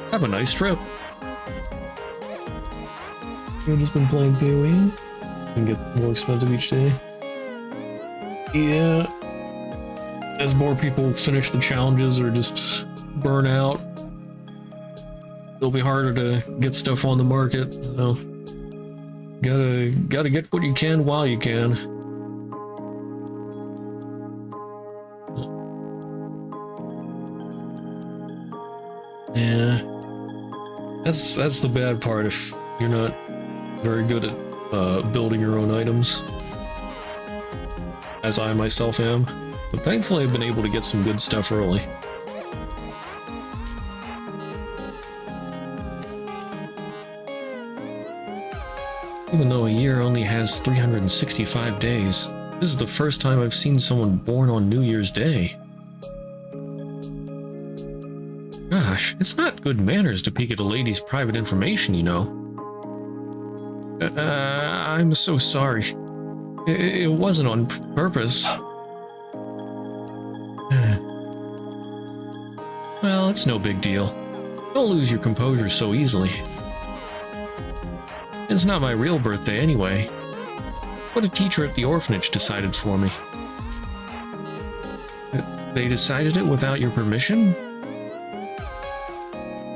Have a nice trip. I've just been playing PoE. And get more expensive each day. Yeah. As more people finish the challenges or just burn out, it'll be harder to get stuff on the market. So gotta get what you can while you can. Yeah. That's the bad part if you're not very good at building your own items, as I myself am. But thankfully I've been able to get some good stuff early. Even though a year only has 365 days, this is the first time I've seen someone born on New Year's Day. Gosh, it's not good manners to peek at a lady's private information, you know. I'm so sorry. It wasn't on purpose. Well, it's no big deal. Don't lose your composure so easily. It's not my real birthday anyway. What a teacher at the orphanage decided for me. They decided it without your permission?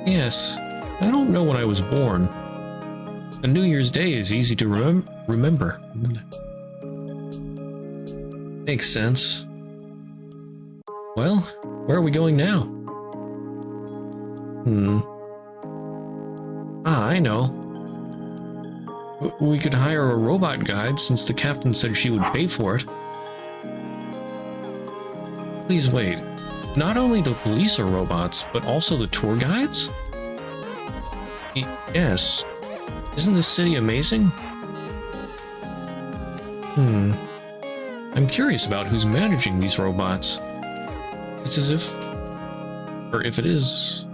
Yes, I don't know when I was born. A New Year's Day is easy to remember. Makes sense. Well, where are we going now? I know. We could hire a robot guide since the captain said she would pay for it. Please wait. Not only the police are robots, but also the tour guides? Yes. Isn't this city amazing? I'm curious about who's managing these robots. It's as if... or if it is...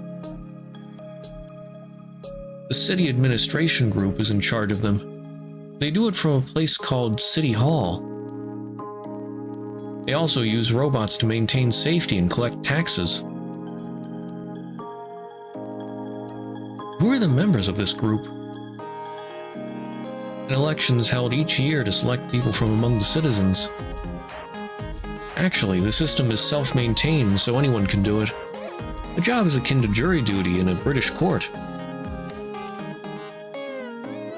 the city administration group is in charge of them. They do it from a place called City Hall. They also use robots to maintain safety and collect taxes. Who are the members of this group? An election is held each year to select people from among the citizens. Actually, the system is self-maintained, so anyone can do it. The job is akin to jury duty in a British court.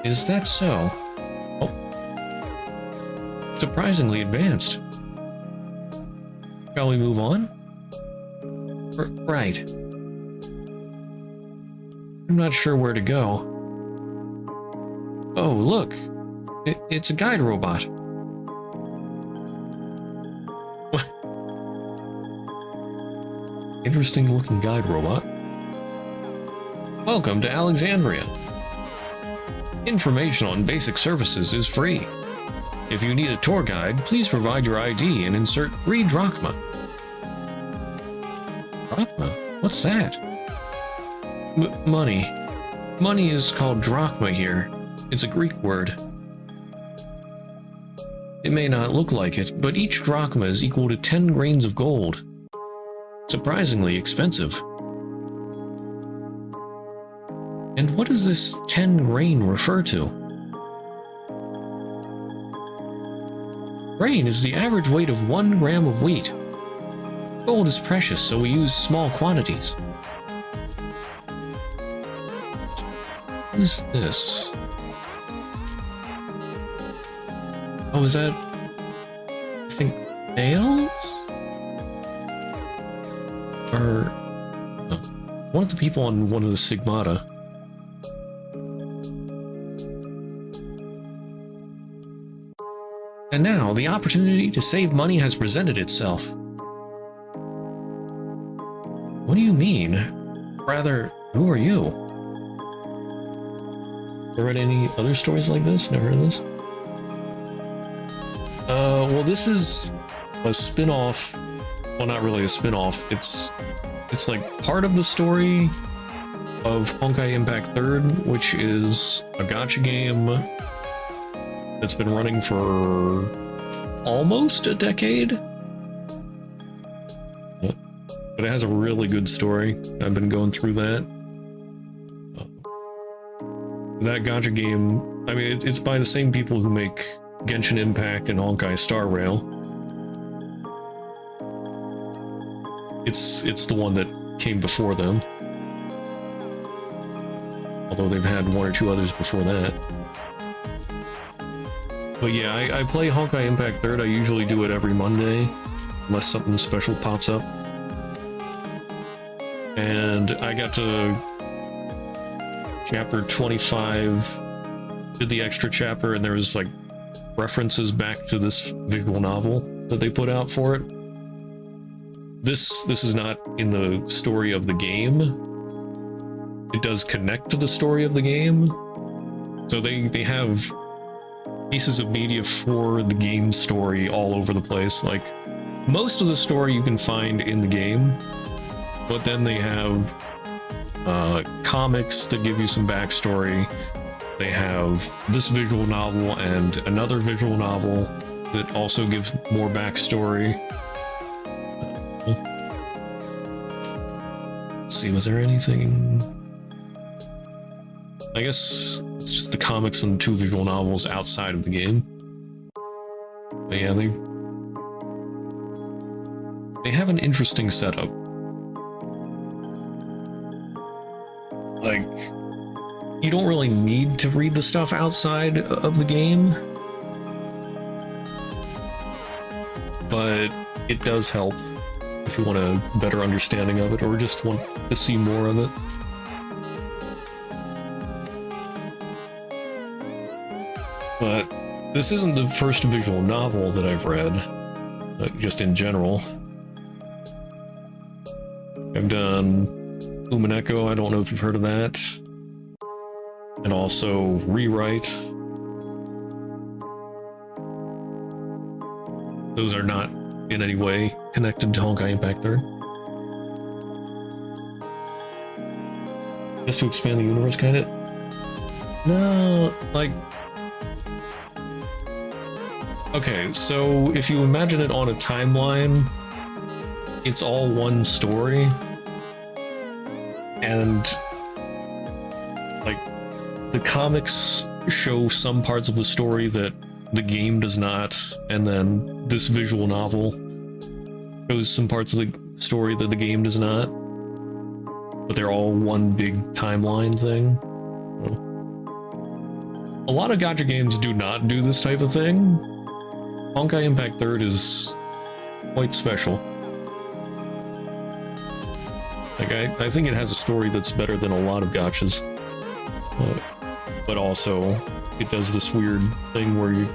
Is that so? Oh. Surprisingly advanced. Shall we move on? Right. I'm not sure where to go. Oh, look. It's a guide robot. Interesting looking guide robot. Welcome to Alexandria. Information on basic services is free. If you need a tour guide, please provide your ID and insert 3 drachma. Drachma? What's that? Money. Money is called drachma here. It's a Greek word. It may not look like it, but each drachma is equal to 10 grains of gold. Surprisingly expensive. And what does this 10 grain refer to? Grain is the average weight of 1 gram of wheat. Gold is precious, so we use small quantities. Who's this? Oh, is that... I think... Thales? Or... no. One of the people on one of the Sigmata. And now, the opportunity to save money has presented itself. What do you mean? Rather, who are you? Ever read any other stories like this? Never heard of this? Well, this is a spin-off. Well, not really a spin-off. It's like part of the story of Honkai Impact 3rd, which is a gacha game that's been running for almost a decade. But it has a really good story. I've been going through that. That gacha game, I mean, it's by the same people who make Genshin Impact and Honkai Star Rail. It's the one that came before them. Although they've had 1 or 2 others before that. But yeah, I play Honkai Impact 3rd. I usually do it every Monday, unless something special pops up. And I got to chapter 25 did the extra chapter, and there was like references back to this visual novel that they put out for it. This is not in the story of the game. It does connect to the story of the game. So they have pieces of media for the game story all over the place. Like, most of the story you can find in the game, but then they have comics that give you some backstory. They have this visual novel and another visual novel that also give more backstory. Let's see, was there anything? I guess it's just the comics and 2 visual novels outside of the game. But yeah, they have an interesting setup. Like, you don't really need to read the stuff outside of the game, but it does help if you want a better understanding of it or just want to see more of it. But this isn't the first visual novel that I've read, just in general. I've done Umineko, I don't know if you've heard of that. And also Rewrite. Those are not in any way connected to Honkai Impact 3rd. Just to expand the universe, kind of? No, like... Okay, so if you imagine it on a timeline, it's all one story. And like, the comics show some parts of the story that the game does not, and then this visual novel shows some parts of the story that the game does not, but they're all one big timeline thing. A lot of gacha games do not do this type of thing. Honkai Impact 3rd is quite special. Like, I think it has a story that's better than a lot of gachas. But also, it does this weird thing where you,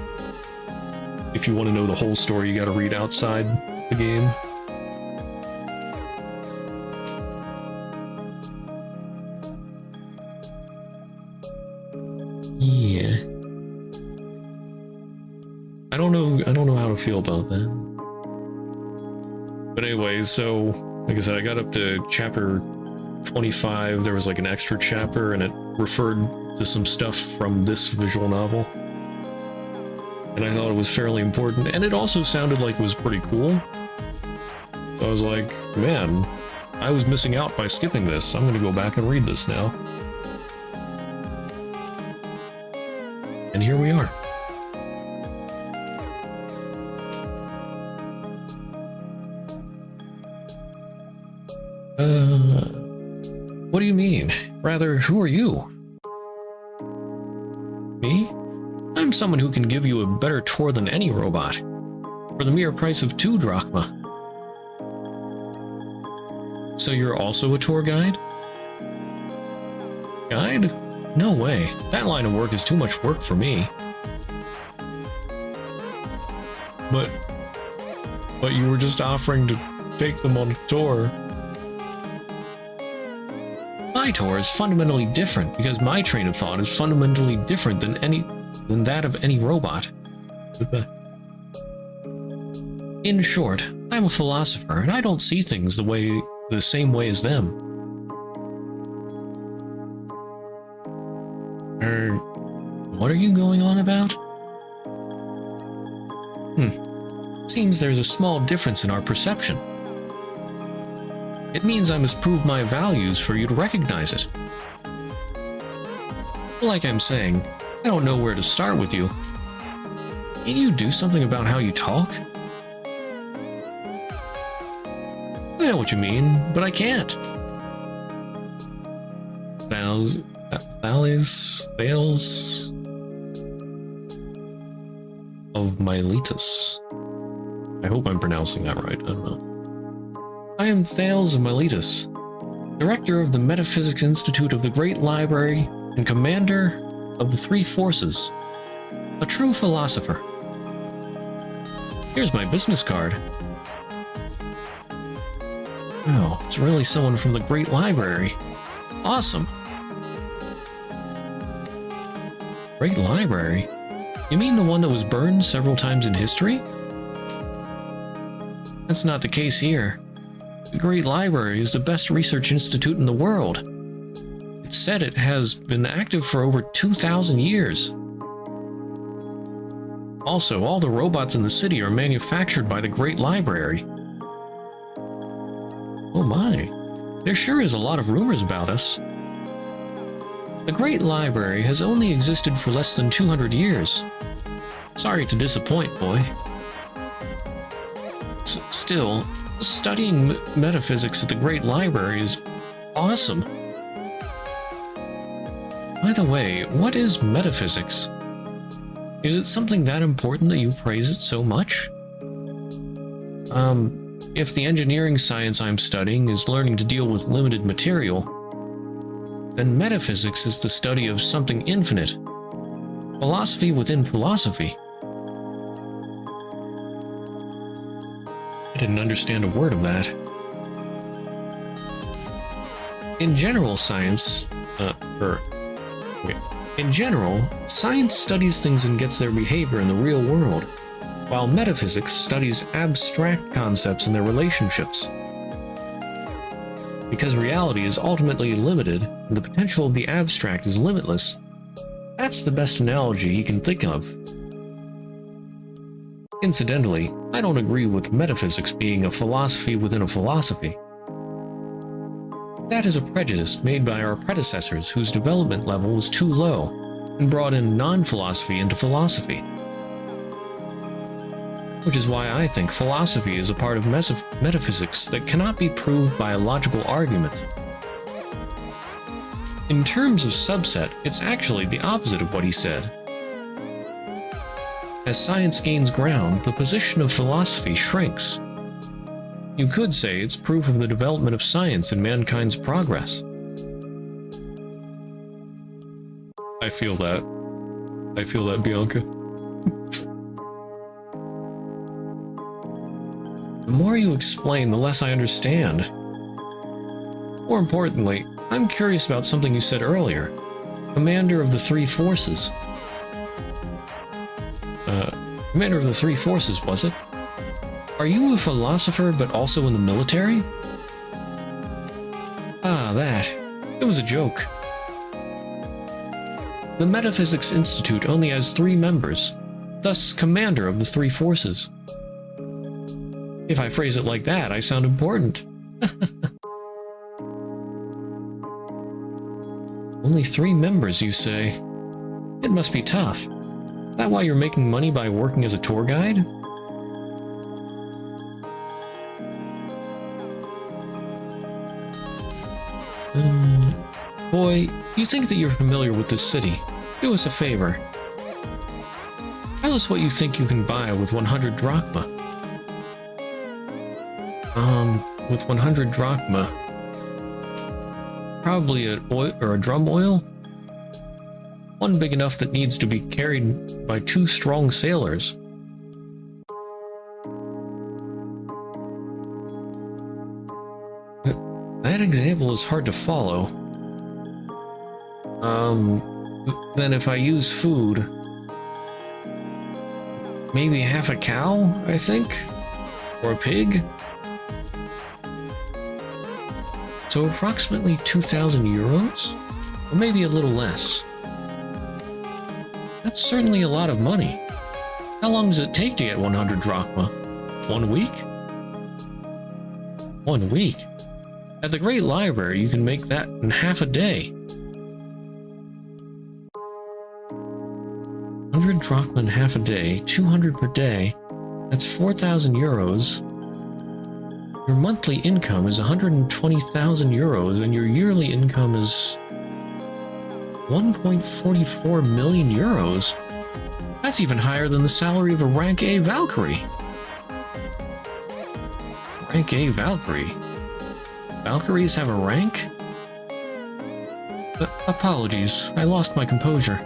if you want to know the whole story, you gotta read outside the game. Yeah. I don't know how to feel about that. But anyway, so like I said, I got up to chapter 25. There was like an extra chapter, and it referred to some stuff from this visual novel. And I thought it was fairly important, and it also sounded like it was pretty cool. So I was like, man, I was missing out by skipping this. I'm gonna go back and read this now. And here we are. What do you mean? Rather, who are you? Me? I'm someone who can give you a better tour than any robot, for the mere price of 2 drachma. So you're also a tour guide? Guide? No way. That line of work is too much work for me. But you were just offering to take them on a tour. My tour is fundamentally different because my train of thought is fundamentally different than that of any robot. In short, I'm a philosopher and I don't see things the same way as them. What are you going on about? Seems there's a small difference in our perception. It means I must prove my values for you to recognize it. Like I'm saying, I don't know where to start with you. Can you do something about how you talk? I know what you mean, but I can't. Thales of Miletus. I hope I'm pronouncing that right, I don't know. I am Thales of Miletus, Director of the Metaphysics Institute of the Great Library and commander of the three forces. A true philosopher. Here's my business card. Oh, it's really someone from the Great Library. Awesome. Great Library? You mean the one that was burned several times in history? That's not the case here. The Great Library is the best research institute in the world. It's said it has been active for over 2,000 years. Also, all the robots in the city are manufactured by the Great Library. Oh my, there sure is a lot of rumors about us. The Great Library has only existed for less than 200 years. Sorry to disappoint, boy. Still, studying metaphysics at the Great Library is awesome. By the way, what is metaphysics? Is it something that important that you praise it so much? If the engineering science I'm studying is learning to deal with limited material, then metaphysics is the study of something infinite. Philosophy within philosophy. I didn't understand a word of that. In general, science studies things and gets their behavior in the real world, while metaphysics studies abstract concepts and their relationships. Because reality is ultimately limited, and the potential of the abstract is limitless, that's the best analogy he can think of. Incidentally, I don't agree with metaphysics being a philosophy within a philosophy. That is a prejudice made by our predecessors whose development level was too low, and brought in non-philosophy into philosophy. Which is why I think philosophy is a part of metaphysics that cannot be proved by a logical argument. In terms of subset, it's actually the opposite of what he said. As science gains ground, the position of philosophy shrinks. You could say it's proof of the development of science and mankind's progress. I feel that. I feel that, Bianca. The more you explain, the less I understand. More importantly, I'm curious about something you said earlier. Commander of the three forces. Commander of the three forces, was it? Are you a philosopher but also in the military? Ah, that. It was a joke. The Metaphysics Institute only has 3 members, thus commander of the 3 forces. If I phrase it like that, I sound important. Only 3 members, you say? It must be tough. Is that why you're making money by working as a tour guide? Boy, you think that you're familiar with this city. Do us a favor. Tell us what you think you can buy with 100 drachma. With 100 drachma. Probably a drum oil? One big enough that needs to be carried by 2 strong sailors. That example is hard to follow. Then if I use food... maybe half a cow, I think? Or a pig? So approximately 2,000 euros? Or maybe a little less. That's certainly a lot of money. How long does it take to get 100 drachma? 1 week? 1 week? At the Great Library, you can make that in half a day. 100 drachma in half a day, 200 per day. That's 4,000 euros. Your monthly income is 120,000 euros, and your yearly income is 1.44 million euros. That's even higher than the salary of a rank A Valkyrie. Rank A Valkyrie? Valkyries have a rank? Apologies, I lost my composure.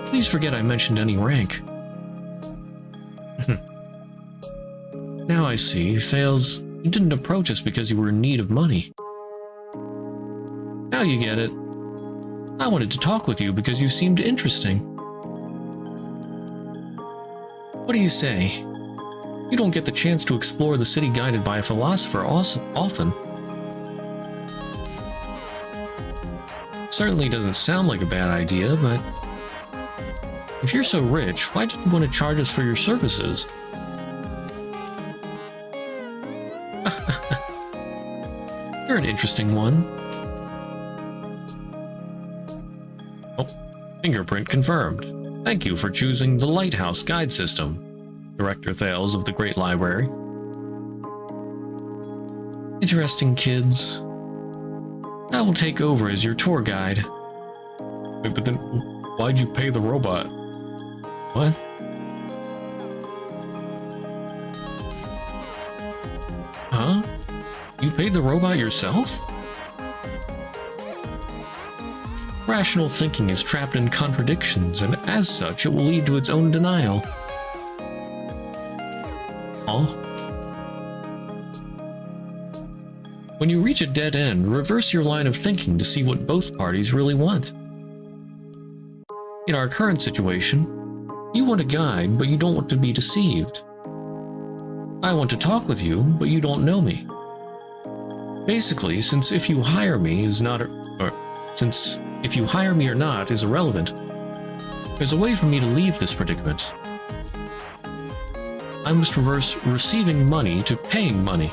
Please forget I mentioned any rank. Now I see, Thales, you didn't approach us because you were in need of money. Now you get it. I wanted to talk with you because you seemed interesting. What do you say? You don't get the chance to explore the city guided by a philosopher often. Certainly doesn't sound like a bad idea, but if you're so rich, why did you want to charge us for your services? You're an interesting one. Oh, fingerprint confirmed. Thank you for choosing the Lighthouse Guide System, Director Thales of the Great Library. Interesting kids. I will take over as your tour guide. Wait, but then why'd you pay the robot? What? Huh? You paid the robot yourself? Rational thinking is trapped in contradictions, and as such, it will lead to its own denial. Huh? When you reach a dead end, reverse your line of thinking to see what both parties really want. In our current situation, you want a guide, but you don't want to be deceived. I want to talk with you, but you don't know me. Basically, since if you hire me or not is irrelevant, there's a way for me to leave this predicament. I must reverse receiving money to paying money.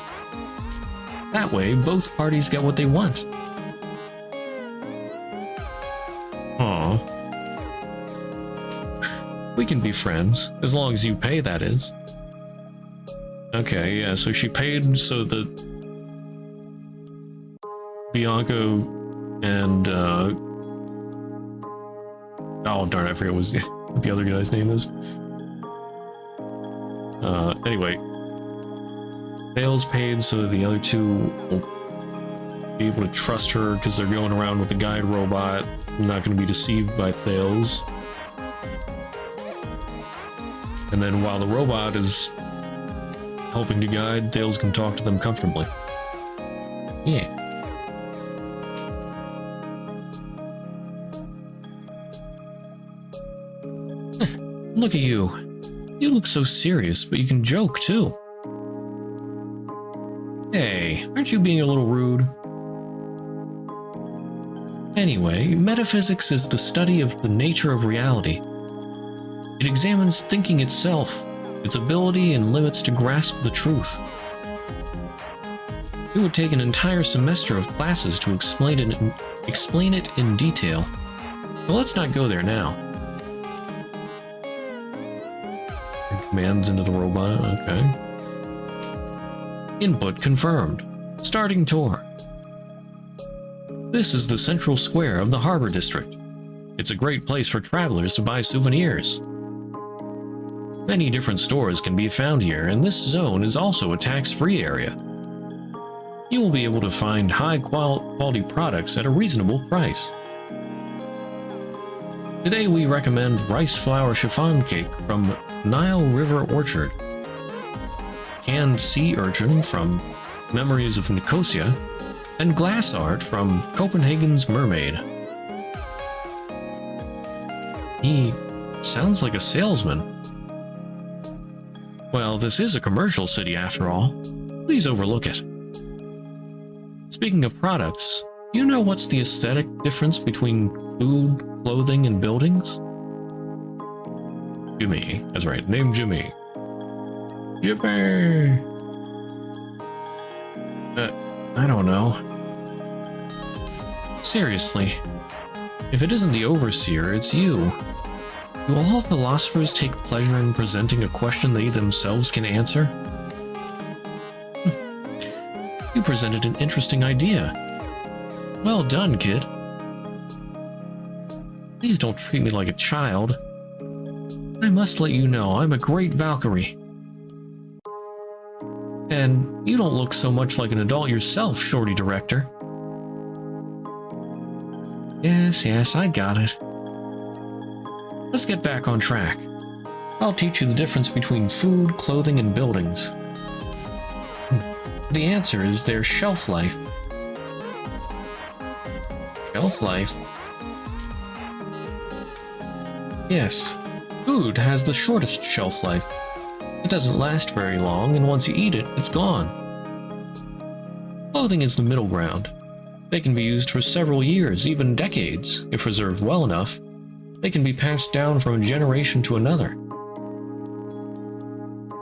That way, both parties get what they want. Aw. We can be friends, as long as you pay, that is. Okay, yeah, so she paid so that Bianco and, oh darn, I forget what the other guy's name is. Anyway, Thales paid so that the other two will be able to trust her because they're going around with the guide robot, not going to be deceived by Thales. And then while the robot is helping to guide, Thales can talk to them comfortably. Yeah. Look at you. You look so serious, but you can joke too. Hey, aren't you being a little rude? Anyway, metaphysics is the study of the nature of reality. It examines thinking itself, its ability and limits to grasp the truth. It would take an entire semester of classes to explain it in detail. But let's not go there now. Commands into the robot, okay. Input confirmed. Starting tour. This is the central square of the Harbor District. It's a great place for travelers to buy souvenirs. Many different stores can be found here, and this zone is also a tax-free area. You will be able to find high-quality products at a reasonable price. Today we recommend rice flour chiffon cake from Nile River Orchard, canned sea urchin from Memories of Nicosia, and glass art from Copenhagen's Mermaid. He sounds like a salesman. Well, this is a commercial city after all. Please overlook it. Speaking of products, do you know what's the aesthetic difference between food, clothing, and buildings? Jimmy. That's right. Name Jimmy. Jimmy! I don't know. Seriously. If it isn't the Overseer, it's you. Do all philosophers take pleasure in presenting a question they themselves can answer? You presented an interesting idea. Well done, kid. Please don't treat me like a child. I must let you know I'm a great Valkyrie. And you don't look so much like an adult yourself, Shorty Director. Yes, I got it. Let's get back on track. I'll teach you the difference between food, clothing, and buildings. The answer is their shelf life. Shelf life? Yes, food has the shortest shelf life. It doesn't last very long, and once you eat it, it's gone. Clothing is the middle ground. They can be used for several years, even decades, if preserved well enough. They can be passed down from a generation to another.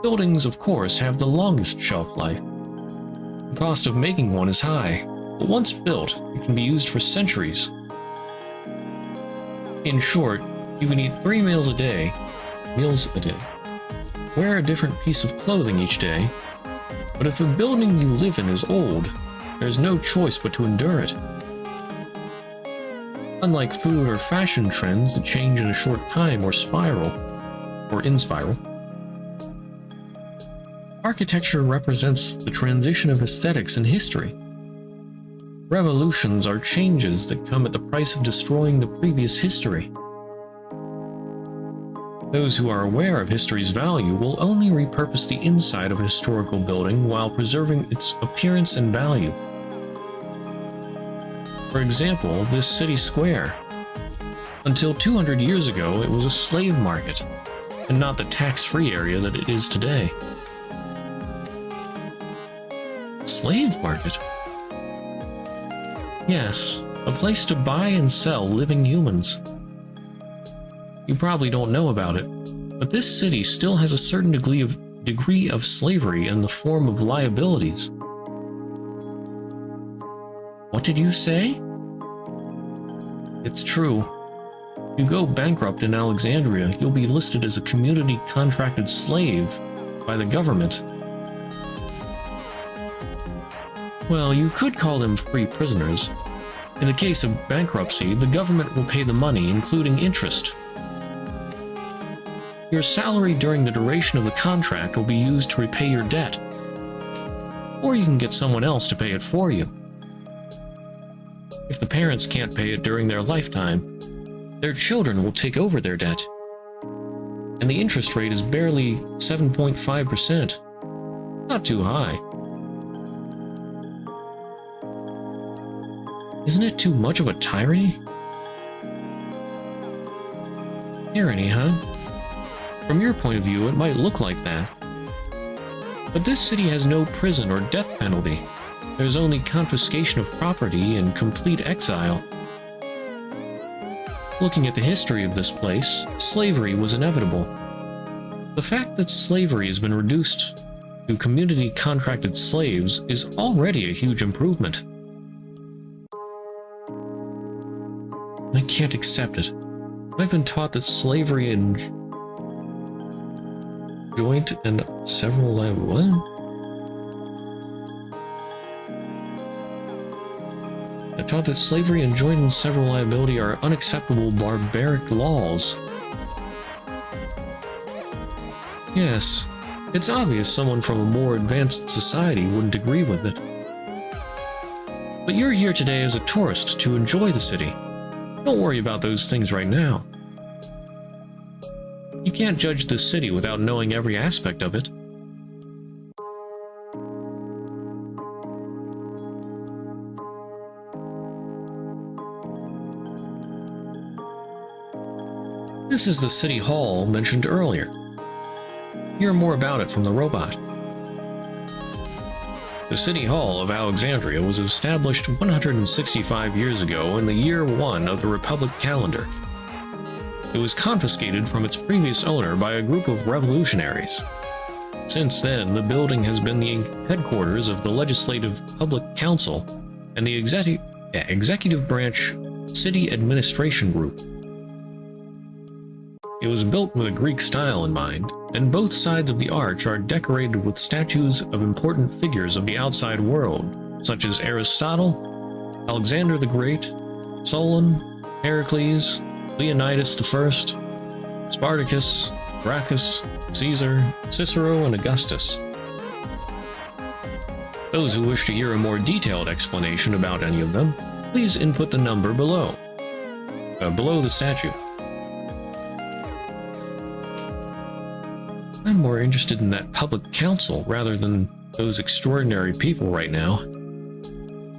Buildings, of course, have the longest shelf life. The cost of making one is high, but once built, it can be used for centuries. In short, you can eat 3 meals a day, wear a different piece of clothing each day, but if the building you live in is old, there's no choice but to endure it. Unlike food or fashion trends that change in a short time or in spiral, architecture represents the transition of aesthetics in history. Revolutions are changes that come at the price of destroying the previous history. Those who are aware of history's value will only repurpose the inside of a historical building while preserving its appearance and value. For example, this city square. Until 200 years ago, it was a slave market, and not the tax-free area that it is today. Slave market? Yes, a place to buy and sell living humans. You probably don't know about it, but this city still has a certain degree of slavery in the form of liabilities. What did you say? It's true. If you go bankrupt in Alexandria, you'll be listed as a community contracted slave by the government. Well, you could call them free prisoners. In the case of bankruptcy, the government will pay the money, including interest. Your salary during the duration of the contract will be used to repay your debt. Or you can get someone else to pay it for you. If the parents can't pay it during their lifetime, their children will take over their debt. And the interest rate is barely 7.5%. Not too high. Isn't it too much of a tyranny? Tyranny, huh? From your point of view, it might look like that. But this city has no prison or death penalty. There's only confiscation of property and complete exile. Looking at the history of this place, slavery was inevitable. The fact that slavery has been reduced to community contracted slaves is already a huge improvement. I can't accept it. I've been taught that slavery and joint and several what? I'm taught that slavery and joint and several liability are unacceptable barbaric laws. Yes, it's obvious someone from a more advanced society wouldn't agree with it. But you're here today as a tourist to enjoy the city. Don't worry about those things right now. You can't judge this city without knowing every aspect of it. This is the city hall mentioned earlier. Hear more about it from the robot. The City Hall of Alexandria was established 165 years ago in the year 1 of the Republic calendar. It was confiscated from its previous owner by a group of revolutionaries. Since then, the building has been the headquarters of the Legislative Public Council and the Executive Branch City Administration Group. It was built with a Greek style in mind, and both sides of the arch are decorated with statues of important figures of the outside world, such as Aristotle, Alexander the Great, Solon, Heracles, Leonidas I, Spartacus, Gracchus, Caesar, Cicero, and Augustus. Those who wish to hear a more detailed explanation about any of them, please input the number below. below the statue. I'm more interested in that public council rather than those extraordinary people right now.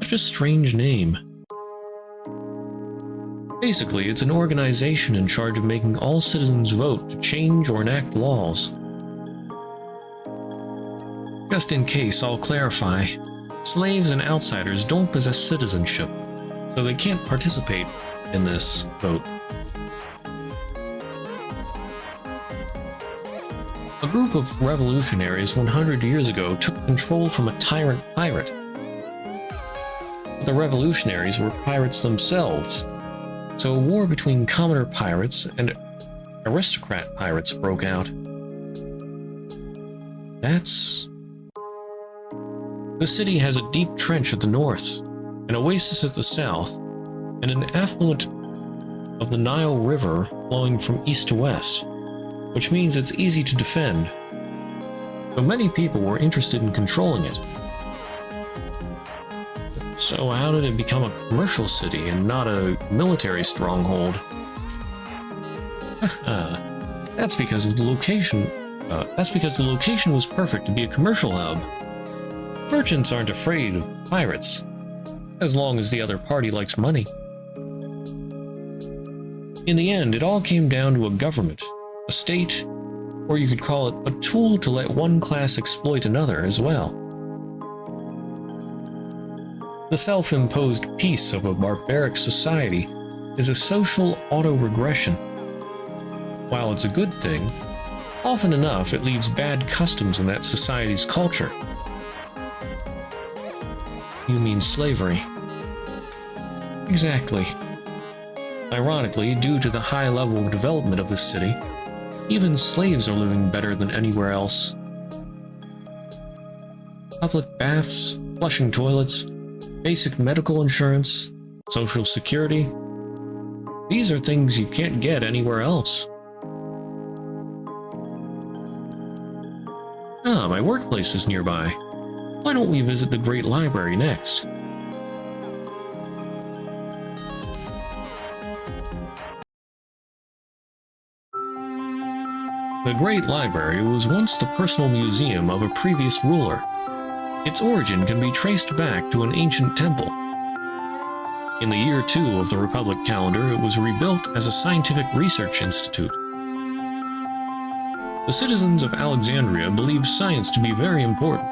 Such a strange name. Basically, it's an organization in charge of making all citizens vote to change or enact laws. Just in case, I'll clarify. Slaves and outsiders don't possess citizenship, so they can't participate in this vote. A group of revolutionaries 100 years ago took control from a tyrant pirate. The revolutionaries were pirates themselves, so a war between commoner pirates and aristocrat pirates broke out. The city has a deep trench at the north, an oasis at the south, and an affluent of the Nile River flowing from east to west, which means it's easy to defend. So many people were interested in controlling it. So how did it become a commercial city and not a military stronghold? That's because of the location. That's because the location was perfect to be a commercial hub. Merchants aren't afraid of pirates, as long as the other party likes money. In the end, it all came down to a government, a state, or you could call it a tool to let one class exploit another as well. The self-imposed peace of a barbaric society is a social auto-regression. While it's a good thing, often enough it leaves bad customs in that society's culture. You mean slavery? Exactly. Ironically, due to the high level of development of this city, even slaves are living better than anywhere else. Public baths, flushing toilets, basic medical insurance, social security. These are things you can't get anywhere else. Ah, my workplace is nearby. Why don't we visit the Great Library next? The Great Library was once the personal museum of a previous ruler. Its origin can be traced back to an ancient temple. In the year 2 of the Republic calendar, it was rebuilt as a scientific research institute. The citizens of Alexandria believe science to be very important.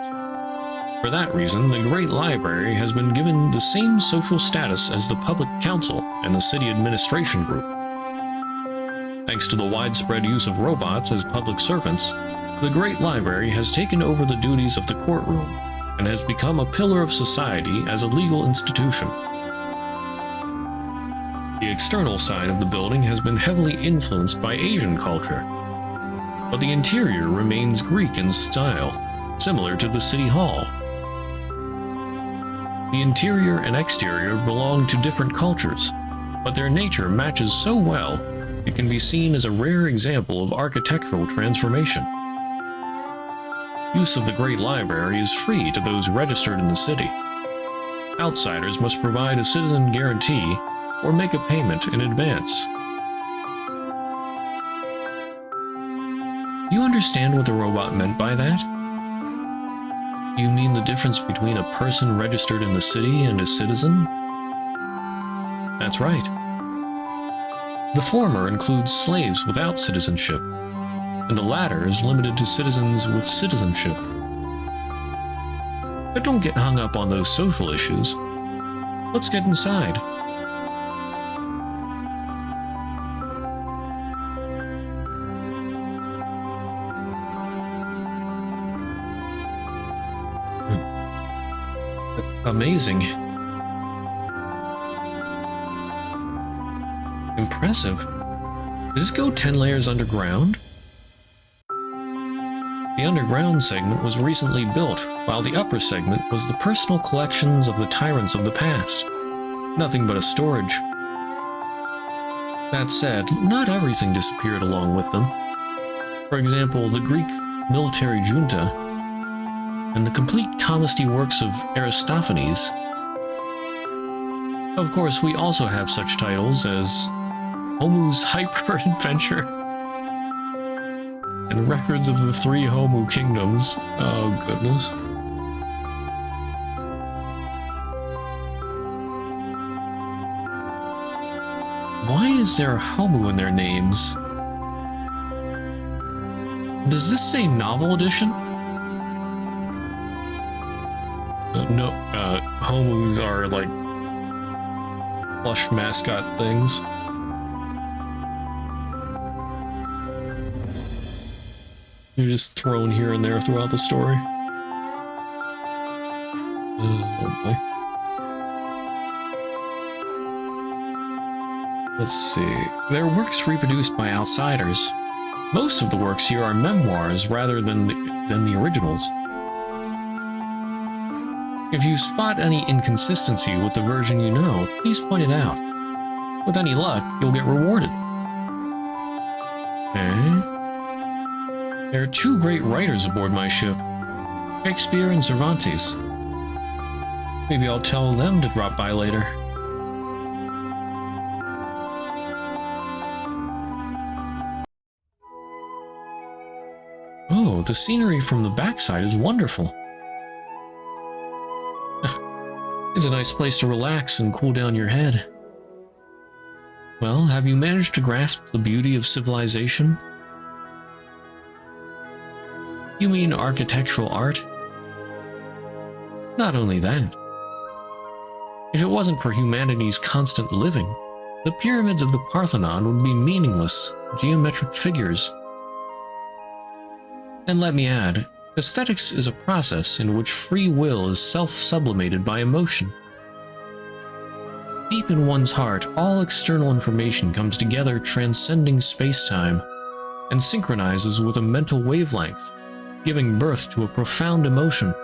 For that reason, the Great Library has been given the same social status as the Public Council and the City Administration Group. Thanks to the widespread use of robots as public servants, the Great Library has taken over the duties of the courtroom and has become a pillar of society as a legal institution. The external side of the building has been heavily influenced by Asian culture, but the interior remains Greek in style, similar to the City Hall. The interior and exterior belong to different cultures, but their nature matches so well it can be seen as a rare example of architectural transformation. Use of the Great Library is free to those registered in the city. Outsiders must provide a citizen guarantee or make a payment in advance. Do you understand what the robot meant by that? You mean the difference between a person registered in the city and a citizen? That's right. The former includes slaves without citizenship, and the latter is limited to citizens with citizenship. But don't get hung up on those social issues. Let's get inside. Amazing. Impressive. Does this go 10 layers underground? The underground segment was recently built, while the upper segment was the personal collections of the tyrants of the past. Nothing but a storage. That said, not everything disappeared along with them. For example, the Greek military junta and the complete commesty works of Aristophanes. Of course, we also have such titles as Homu's hyper adventure, and records of the 3 Homu kingdoms. Oh, goodness. Why is there a Homu in their names? Does this say novel edition? No, Homus are like plush mascot things. You're just thrown here and there throughout the story. Oh boy. Let's see. There are works reproduced by outsiders. Most of the works here are memoirs rather than the originals. If you spot any inconsistency with the version you know, please point it out. With any luck, you'll get rewarded. Eh? There are 2 great writers aboard my ship, Shakespeare and Cervantes. Maybe I'll tell them to drop by later. Oh, the scenery from the backside is wonderful. It's a nice place to relax and cool down your head. Well, have you managed to grasp the beauty of civilization? You mean architectural art? Not only that. If it wasn't for humanity's constant living, the pyramids of the Parthenon would be meaningless, geometric figures. And let me add, aesthetics is a process in which free will is self-sublimated by emotion. Deep in one's heart, all external information comes together transcending space-time and synchronizes with a mental wavelength, giving birth to a profound emotion.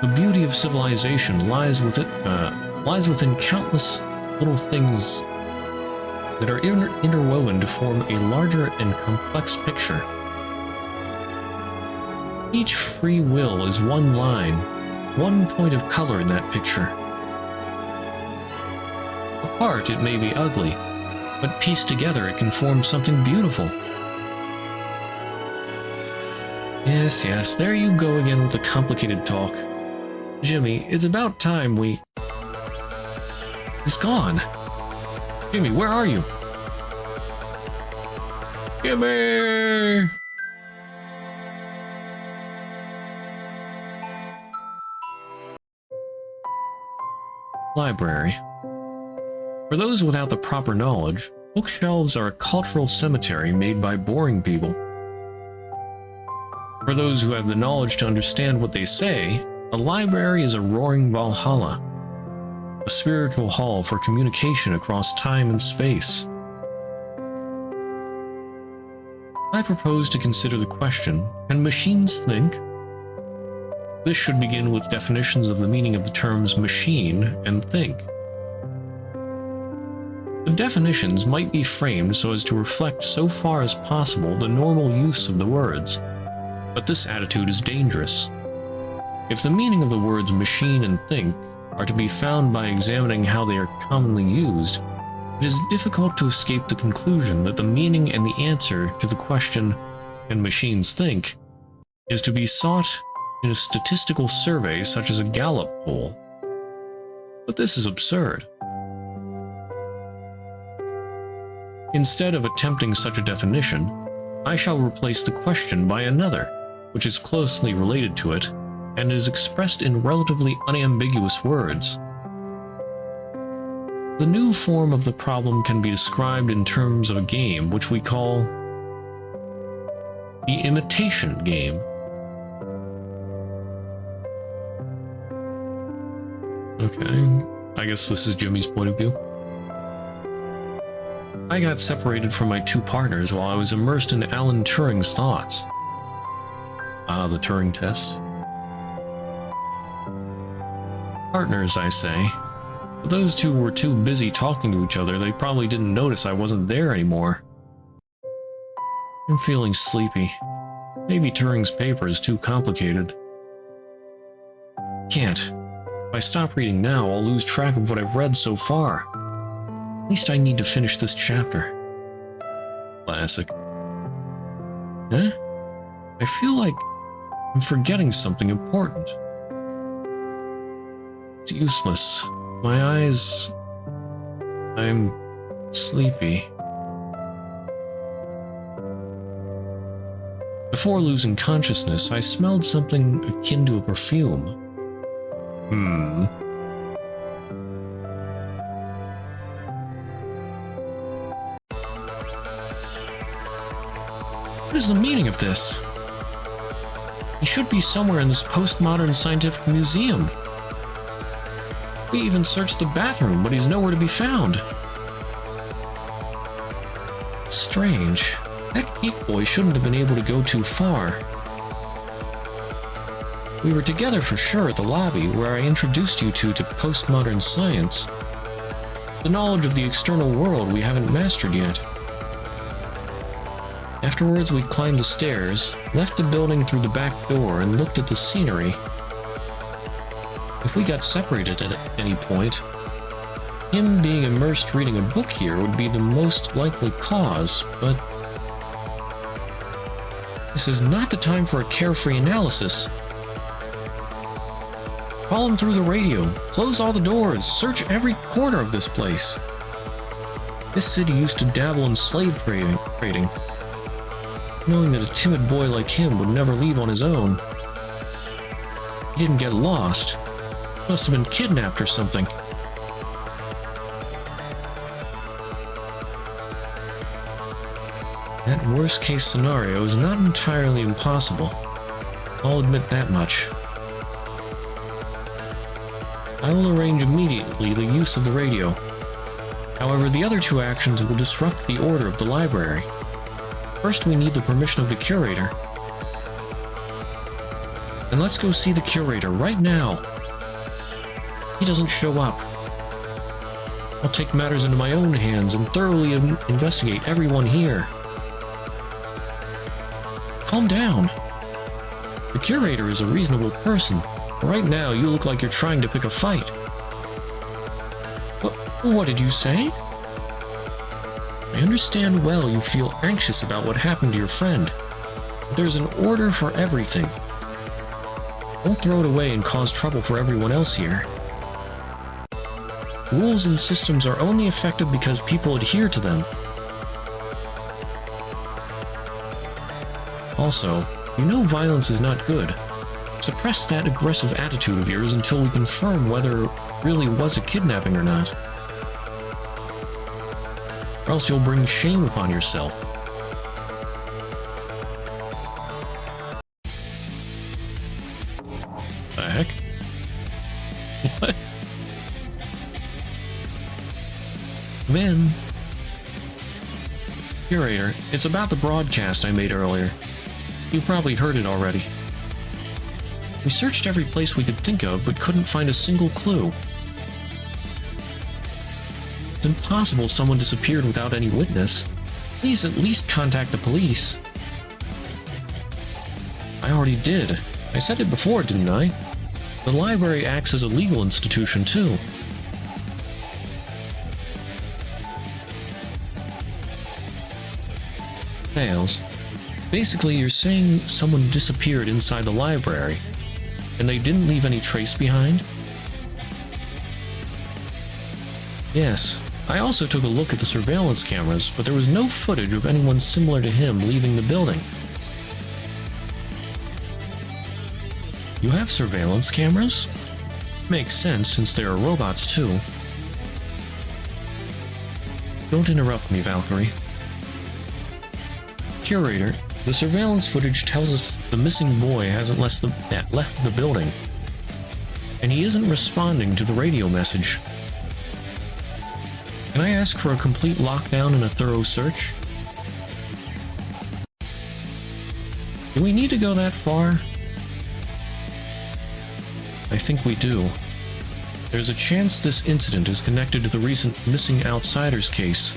The beauty of civilization lies within countless little things that are interwoven to form a larger and complex picture. Each free will is one line, one point of color in that picture. Apart, it may be ugly, but pieced together it can form something beautiful. Yes, there you go again with the complicated talk. Jimmy, it's about time we... He's gone. Jimmy, where are you? Jimmy! Library. For those without the proper knowledge, bookshelves are a cultural cemetery made by boring people. For those who have the knowledge to understand what they say, a library is a roaring Valhalla, a spiritual hall for communication across time and space. I propose to consider the question, can machines think? This should begin with definitions of the meaning of the terms machine and think. The definitions might be framed so as to reflect so far as possible the normal use of the words, but this attitude is dangerous. If the meaning of the words machine and think are to be found by examining how they are commonly used, it is difficult to escape the conclusion that the meaning and the answer to the question, can machines think, is to be sought in a statistical survey such as a Gallup poll. But this is absurd. Instead of attempting such a definition, I shall replace the question by another, which is closely related to it, and is expressed in relatively unambiguous words. The new form of the problem can be described in terms of a game which we call the imitation game. Okay, I guess this is Jimmy's point of view. I got separated from my 2 partners while I was immersed in Alan Turing's thoughts. Ah, the Turing test. Partners, I say. But those 2 were too busy talking to each other, they probably didn't notice I wasn't there anymore. I'm feeling sleepy. Maybe Turing's paper is too complicated. Can't. If I stop reading now, I'll lose track of what I've read so far. At least I need to finish this chapter. Classic. Huh? I feel like I'm forgetting something important. It's useless. My eyes... I'm sleepy. Before losing consciousness, I smelled something akin to a perfume. What is the meaning of this? He should be somewhere in this postmodern scientific museum. We even searched the bathroom, but he's nowhere to be found. Strange. That geek boy shouldn't have been able to go too far. We were together for sure at the lobby, where I introduced you two to postmodern science. The knowledge of the external world we haven't mastered yet. Afterwards, we climbed the stairs, left the building through the back door, and looked at the scenery. If we got separated at any point, him being immersed reading a book here would be the most likely cause, but this is not the time for a carefree analysis. Call him through the radio, close all the doors, search every corner of this place. This city used to dabble in slave trading. Knowing that a timid boy like him would never leave on his own. He didn't get lost. Must have been kidnapped or something. That worst-case scenario is not entirely impossible. I'll admit that much. I will arrange immediately the use of the radio. However, the other two actions will disrupt the order of the library. First, we need the permission of the curator. And let's go see the curator right now. He doesn't show up. I'll take matters into my own hands and thoroughly investigate everyone here. Calm down. The curator is a reasonable person. Right now, you look like you're trying to pick a fight. What did you say? I understand well you feel anxious about what happened to your friend. But there's an order for everything. Don't throw it away and cause trouble for everyone else here. Rules and systems are only effective because people adhere to them. Also, you know violence is not good. Suppress that aggressive attitude of yours until we confirm whether it really was a kidnapping or not. Or else you'll bring shame upon yourself. The heck? What? Then... Curator, it's about the broadcast I made earlier. You probably heard it already. We searched every place we could think of, but couldn't find a single clue. It's impossible someone disappeared without any witness. Please at least contact the police. I already did. I said it before, didn't I? The library acts as a legal institution, too. Fails. Basically, you're saying someone disappeared inside the library, and they didn't leave any trace behind? Yes. I also took a look at the surveillance cameras, but there was no footage of anyone similar to him leaving the building. You have surveillance cameras? Makes sense since there are robots too. Don't interrupt me, Valkyrie. Curator, the surveillance footage tells us the missing boy hasn't left the building, and he isn't responding to the radio message. Can I ask for a complete lockdown and a thorough search? Do we need to go that far? I think we do. There's a chance this incident is connected to the recent Missing Outsiders case.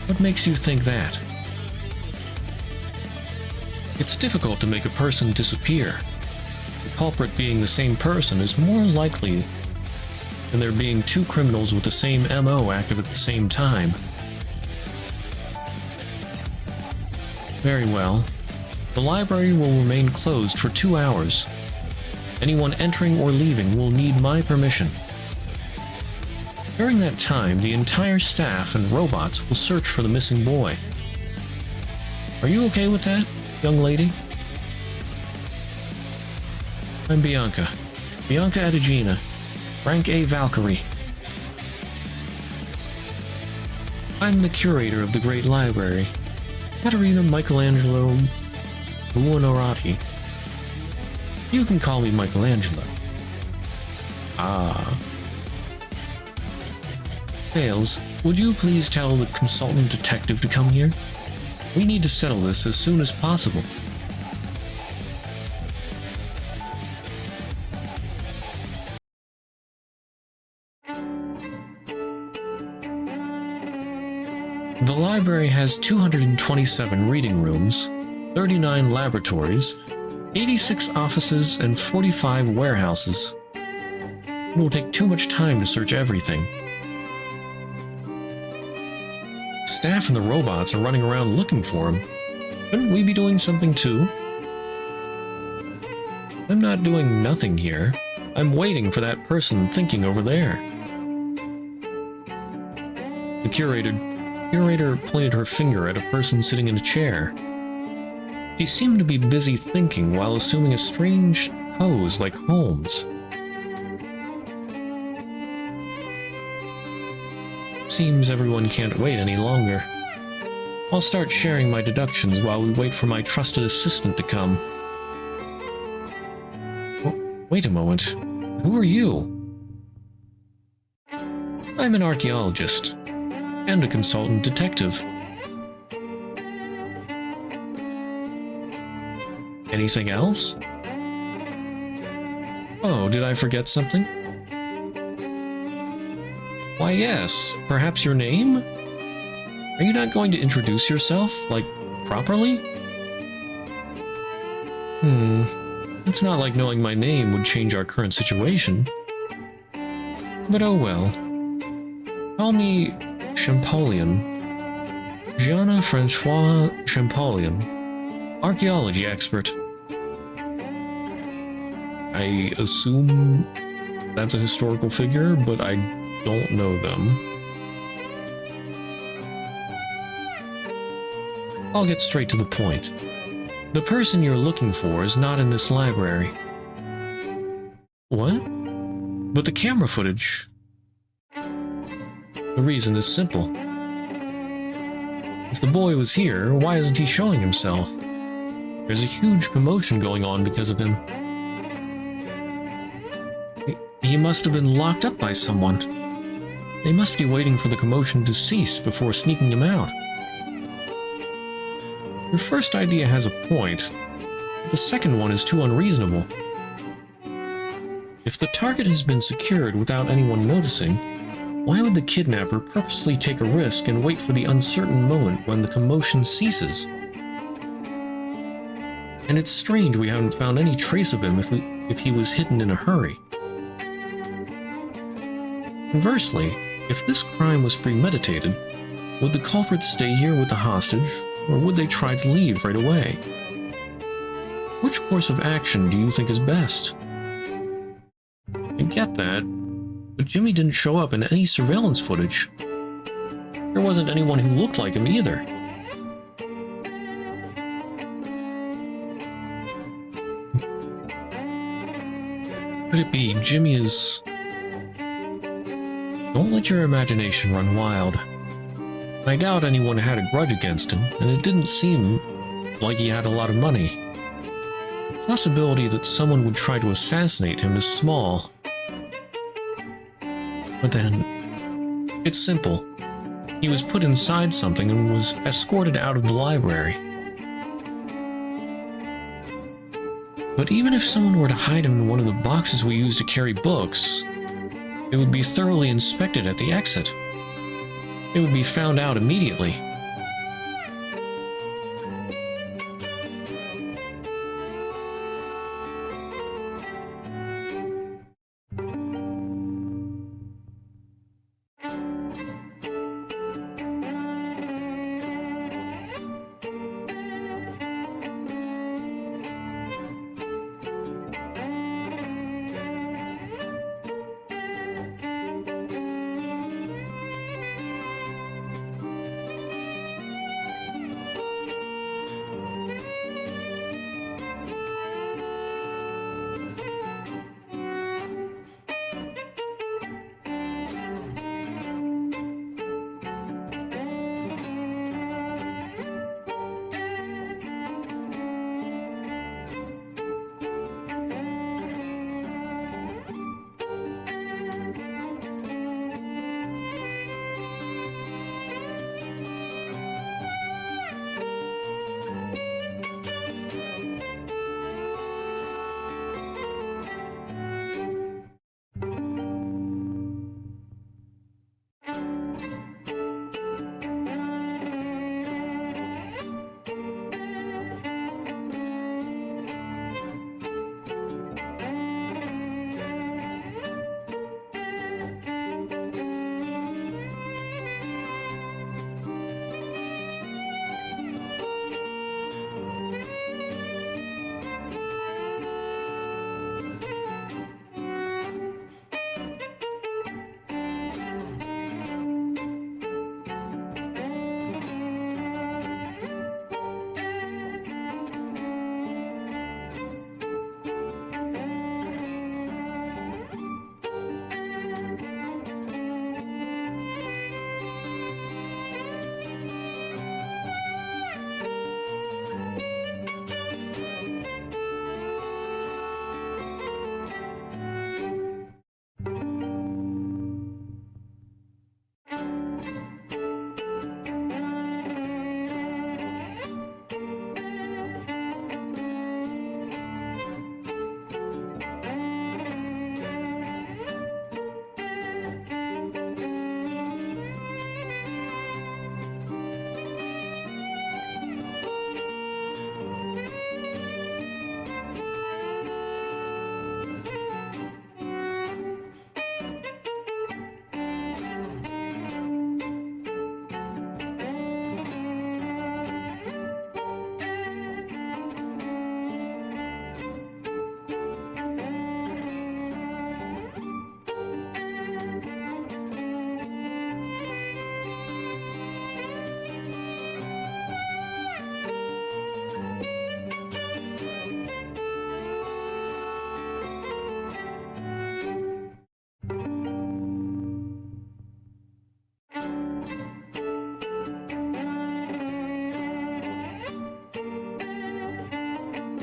What makes you think that? It's difficult to make a person disappear. The culprit being the same person is more likely and there being 2 criminals with the same MO active at the same time. Very well. The library will remain closed for 2 hours. Anyone entering or leaving will need my permission. During that time, the entire staff and robots will search for the missing boy. Are you okay with that, young lady? I'm Bianca. Bianca Adegina, rank A Valkyrie. I'm the curator of the Great Library, Caterina Michelangelo Buonorati. You can call me Michelangelo. Ah. Fails, would you please tell the consultant detective to come here? We need to settle this as soon as possible. The library has 227 reading rooms, 39 laboratories, 86 offices, and 45 warehouses. It will take too much time to search everything. Staff and the robots are running around looking for him. Shouldn't we be doing something too? I'm not doing nothing here. I'm waiting for that person thinking over there. The curator pointed her finger at a person sitting in a chair. She seemed to be busy thinking while assuming a strange pose like Holmes. Seems everyone can't wait any longer. I'll start sharing my deductions while we wait for my trusted assistant to come. Wait a moment. Who are you? I'm an archaeologist and a consultant detective. Anything else? Oh, did I forget something? Why, yes. Perhaps your name? Are you not going to introduce yourself, like, properly? It's not like knowing my name would change our current situation. But oh well. Call me Champollion. Gianna Francois Champollion. Archaeology expert. I assume that's a historical figure, but I don't know them. I'll get straight to the point. The person you're looking for is not in this library. What? But the camera footage... The reason is simple. If the boy was here, why isn't he showing himself? There's a huge commotion going on because of him. He must have been locked up by someone. They must be waiting for the commotion to cease before sneaking him out. Your first idea has a point, but the second one is too unreasonable. If the target has been secured without anyone noticing, why would the kidnapper purposely take a risk and wait for the uncertain moment when the commotion ceases? And it's strange we haven't found any trace of him if he was hidden in a hurry. Conversely, if this crime was premeditated, would the culprit stay here with the hostage, or would they try to leave right away? Which course of action do you think is best? I get that, but Jimmy didn't show up in any surveillance footage. There wasn't anyone who looked like him either. Could it be Jimmy is... Don't let your imagination run wild. I doubt anyone had a grudge against him, and it didn't seem like he had a lot of money. The possibility that someone would try to assassinate him is small. But then, it's simple. He was put inside something and was escorted out of the library. But even if someone were to hide him in one of the boxes we use to carry books, it would be thoroughly inspected at the exit. It would be found out immediately.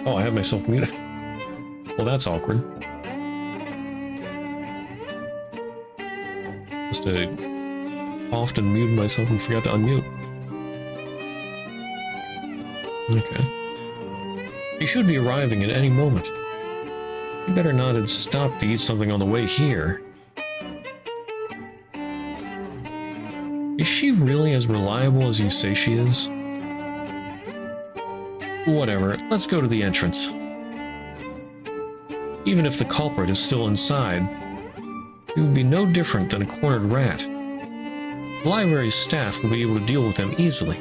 Oh, I have myself muted. Well, that's awkward. Just coughed and muted myself and forgot to unmute. Okay. He should be arriving at any moment. You better not have stopped to eat something on the way here. Is she really as reliable as you say she is? Whatever, let's go to the entrance. Even if the culprit is still inside, it would be no different than a cornered rat. The library's staff will be able to deal with them easily.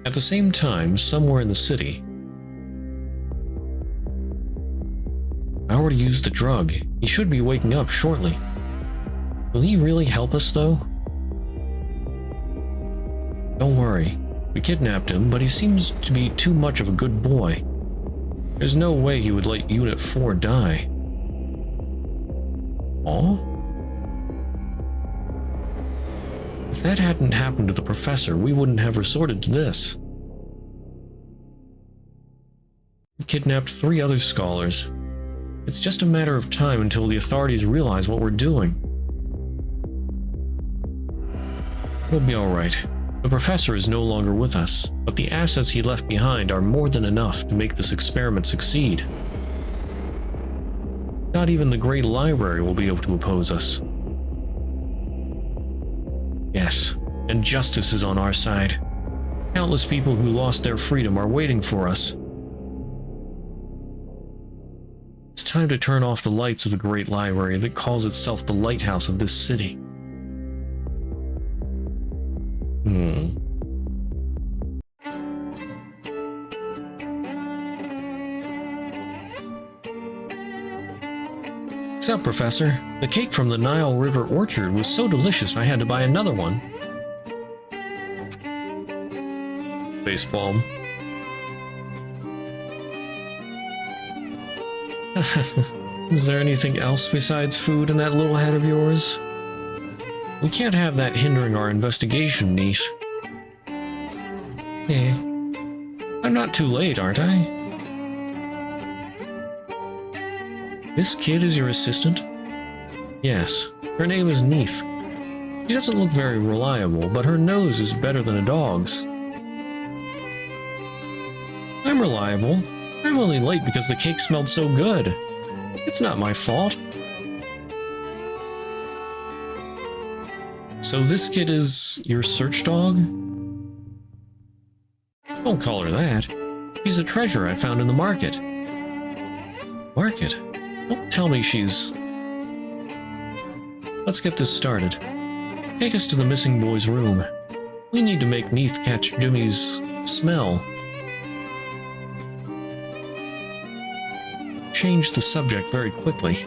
At the same time, somewhere in the city, I already used the drug. He should be waking up shortly. Will he really help us, though? Don't worry. We kidnapped him, but he seems to be too much of a good boy. There's no way he would let Unit 4 die. Aw? If that hadn't happened to the professor, we wouldn't have resorted to this. We kidnapped 3 other scholars. It's just a matter of time until the authorities realize what we're doing. We'll be alright. The professor is no longer with us, but the assets he left behind are more than enough to make this experiment succeed. Not even the Great Library will be able to oppose us. Yes, and justice is on our side. Countless people who lost their freedom are waiting for us. It's time to turn off the lights of the Great Library that calls itself the lighthouse of this city. What's up, Professor? The cake from the Nile River Orchard was so delicious I had to buy another one. Facepalm. Is there anything else besides food in that little head of yours? We can't have that hindering our investigation, Neat. Hey, I'm not too late, aren't I? This kid is your assistant? Yes, her name is Neith. She doesn't look very reliable, but her nose is better than a dog's. I'm reliable. I'm only late because the cake smelled so good. It's not my fault. So this kid is your search dog? Don't call her that. She's a treasure I found in the market. Market? Don't tell me she's... Let's get this started. Take us to the missing boy's room. We need to make Neith catch Jimmy's smell. Change the subject very quickly.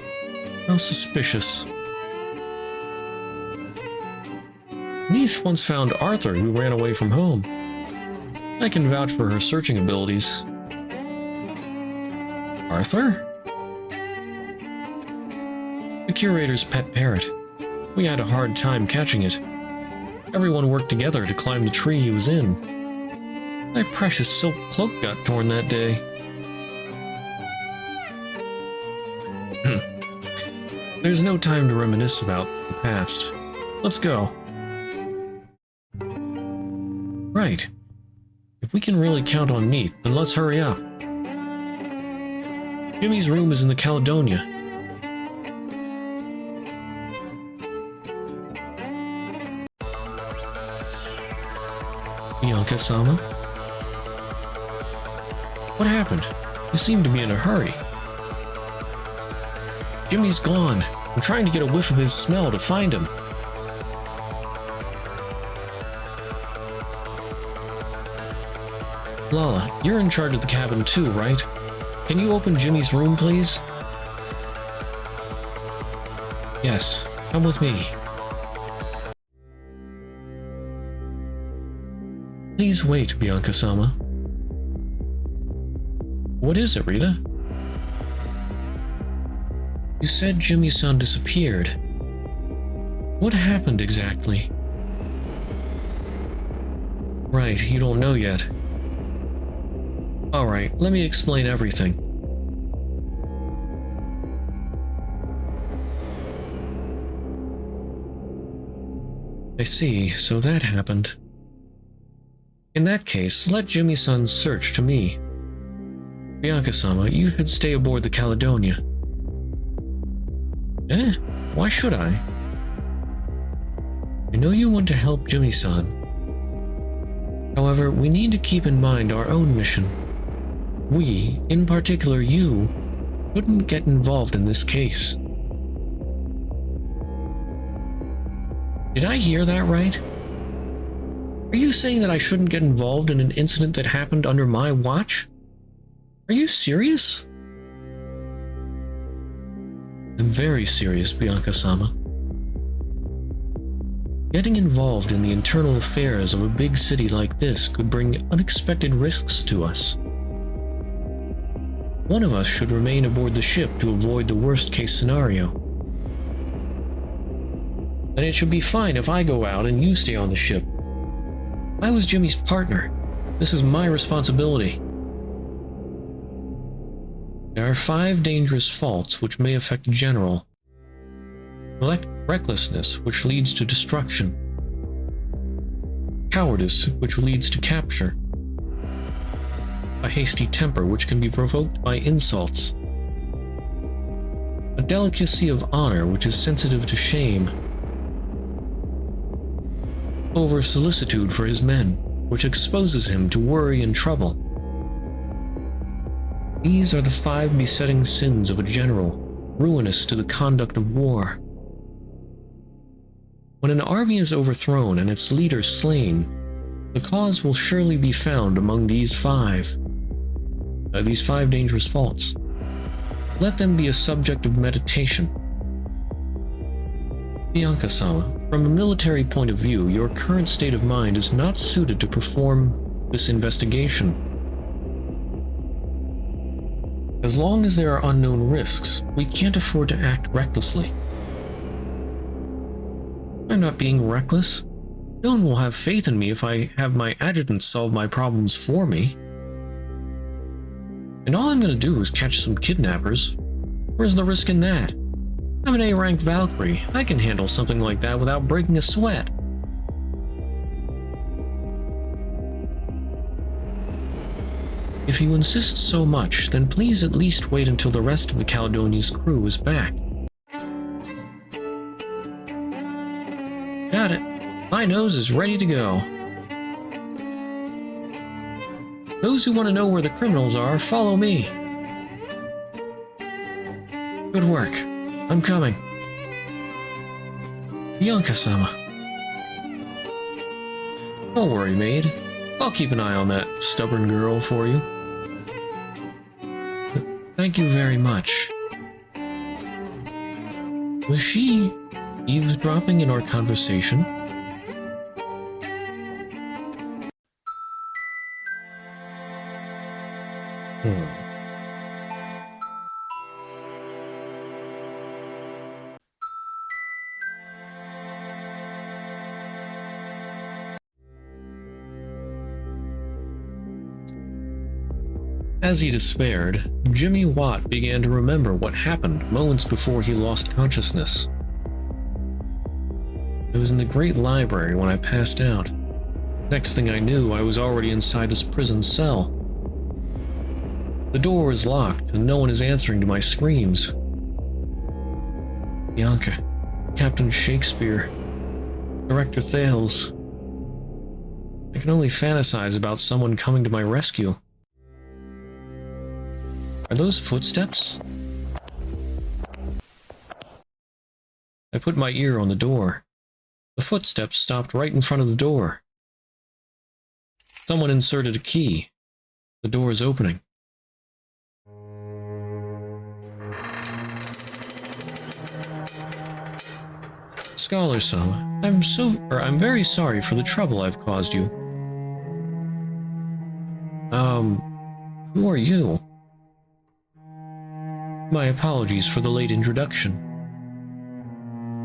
How suspicious. Neith once found Arthur, who ran away from home. I can vouch for her searching abilities. Arthur? The curator's pet parrot. We had a hard time catching it. Everyone worked together to climb the tree he was in. My precious silk cloak got torn that day. There's no time to reminisce about the past. Let's go. Right. If we can really count on Neith, then let's hurry up. Jimmy's room is in the Caledonia. Bianca-sama? What happened? You seem to be in a hurry. Jimmy's gone. I'm trying to get a whiff of his smell to find him. Lala, you're in charge of the cabin too, right? Can you open Jimmy's room, please? Yes, come with me. Please wait, Bianca-sama. What is it, Rita? You said Jimmy's son disappeared. What happened exactly? Right, you don't know yet. Alright, let me explain everything. I see, so that happened. In that case, let Jimmy-san's search to me. Bianca-sama, you should stay aboard the Caledonia. Eh? Why should I? I know you want to help Jimmy-san. However, we need to keep in mind our own mission. We, in particular you, shouldn't get involved in this case. Did I hear that right? Are you saying that I shouldn't get involved in an incident that happened under my watch? Are you serious? I'm very serious, Bianca-sama. Getting involved in the internal affairs of a big city like this could bring unexpected risks to us. One of us should remain aboard the ship to avoid the worst-case scenario. And it should be fine if I go out and you stay on the ship. I was Jimmy's partner. This is my responsibility. There are 5 dangerous faults which may affect General. Recklessness, which leads to destruction. Cowardice, which leads to capture. A hasty temper, which can be provoked by insults. A delicacy of honor, which is sensitive to shame. Over-solicitude for his men, which exposes him to worry and trouble. These are the 5 besetting sins of a general, ruinous to the conduct of war. When an army is overthrown and its leader slain, the cause will surely be found among these 5 dangerous faults. Let them be a subject of meditation. Bianca-sama, from a military point of view, your current state of mind is not suited to perform this investigation. As long as there are unknown risks, we can't afford to act recklessly. I'm not being reckless. No one will have faith in me if I have my adjutant solve my problems for me. And all I'm gonna do is catch some kidnappers. Where's the risk in that? I'm an A-rank Valkyrie. I can handle something like that without breaking a sweat. If you insist so much, then please at least wait until the rest of the Caledonia's crew is back. Got it. My nose is ready to go. Those who want to know where the criminals are, follow me. Good work. I'm coming. Bianca-sama. Don't worry, maid. I'll keep an eye on that stubborn girl for you. Thank you very much. Was she eavesdropping in our conversation? As he despaired, Jimmy Watt began to remember what happened moments before he lost consciousness. I was in the Great Library when I passed out. Next thing I knew, I was already inside this prison cell. The door is locked, and no one is answering to my screams. Bianca, Captain Shakespeare, Director Thales. I can only fantasize about someone coming to my rescue. Are those footsteps? I put my ear on the door. The footsteps stopped right in front of the door. Someone inserted a key. The door is opening. Scholar-sama, I'm very sorry for the trouble I've caused you. Who are you? My apologies for the late introduction.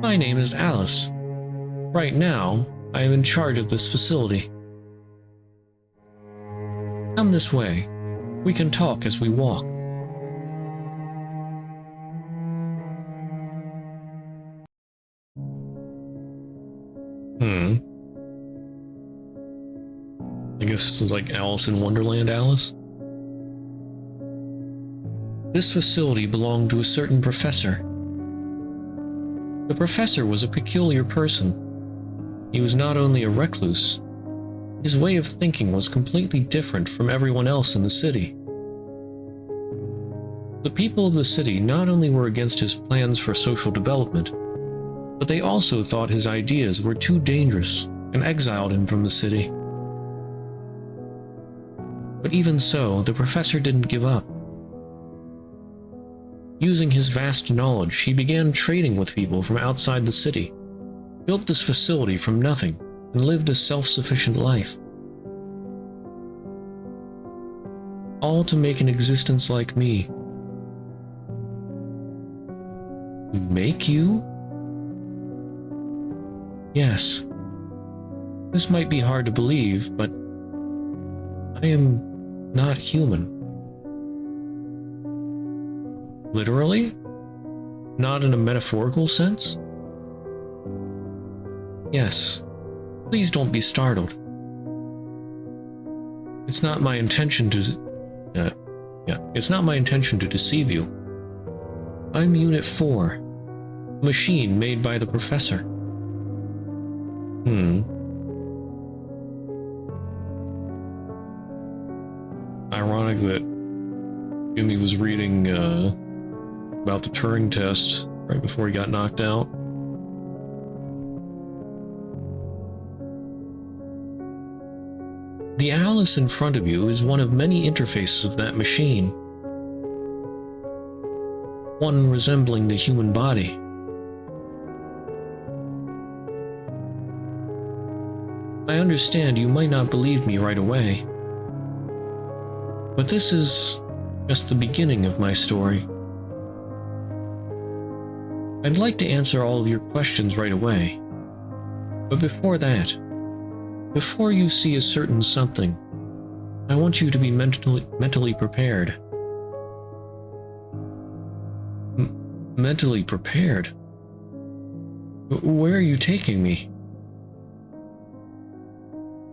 My name is Alice. Right now, I am in charge of this facility. Come this way. We can talk as we walk. I guess it's like Alice in Wonderland, Alice? This facility belonged to a certain professor. The professor was a peculiar person. He was not only a recluse, his way of thinking was completely different from everyone else in the city. The people of the city not only were against his plans for social development, but they also thought his ideas were too dangerous and exiled him from the city. But even so, the professor didn't give up. Using his vast knowledge, he began trading with people from outside the city, built this facility from nothing, and lived a self-sufficient life. All to make an existence like me. Make you? Yes. This might be hard to believe, but I am not human. Literally? Not in a metaphorical sense? Yes. Please don't be startled. It's not my intention to... it's not my intention to deceive you. I'm Unit 4, a machine made by the professor. Ironic that Jimmy was reading about the Turing test right before he got knocked out. The Alice in front of you is one of many interfaces of that machine. One resembling the human body. I understand you might not believe me right away, but this is just the beginning of my story. I'd like to answer all of your questions right away, but before that, before you see a certain something, I want you to be mentally prepared. Mentally prepared? Where are you taking me?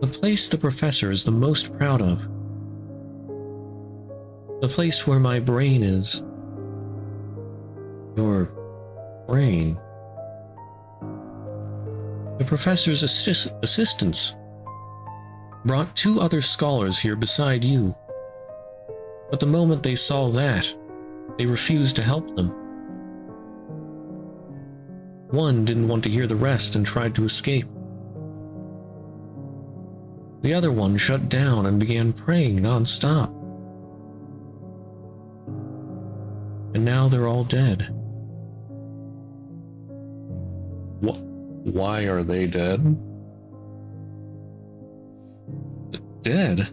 The place the professor is the most proud of. The place where my brain is. Your brain. The professor's assistants brought 2 other scholars here beside you. But the moment they saw that, they refused to help them. One didn't want to hear the rest and tried to escape. The other one shut down and began praying non-stop. And now they're all dead. Why are they dead? Dead?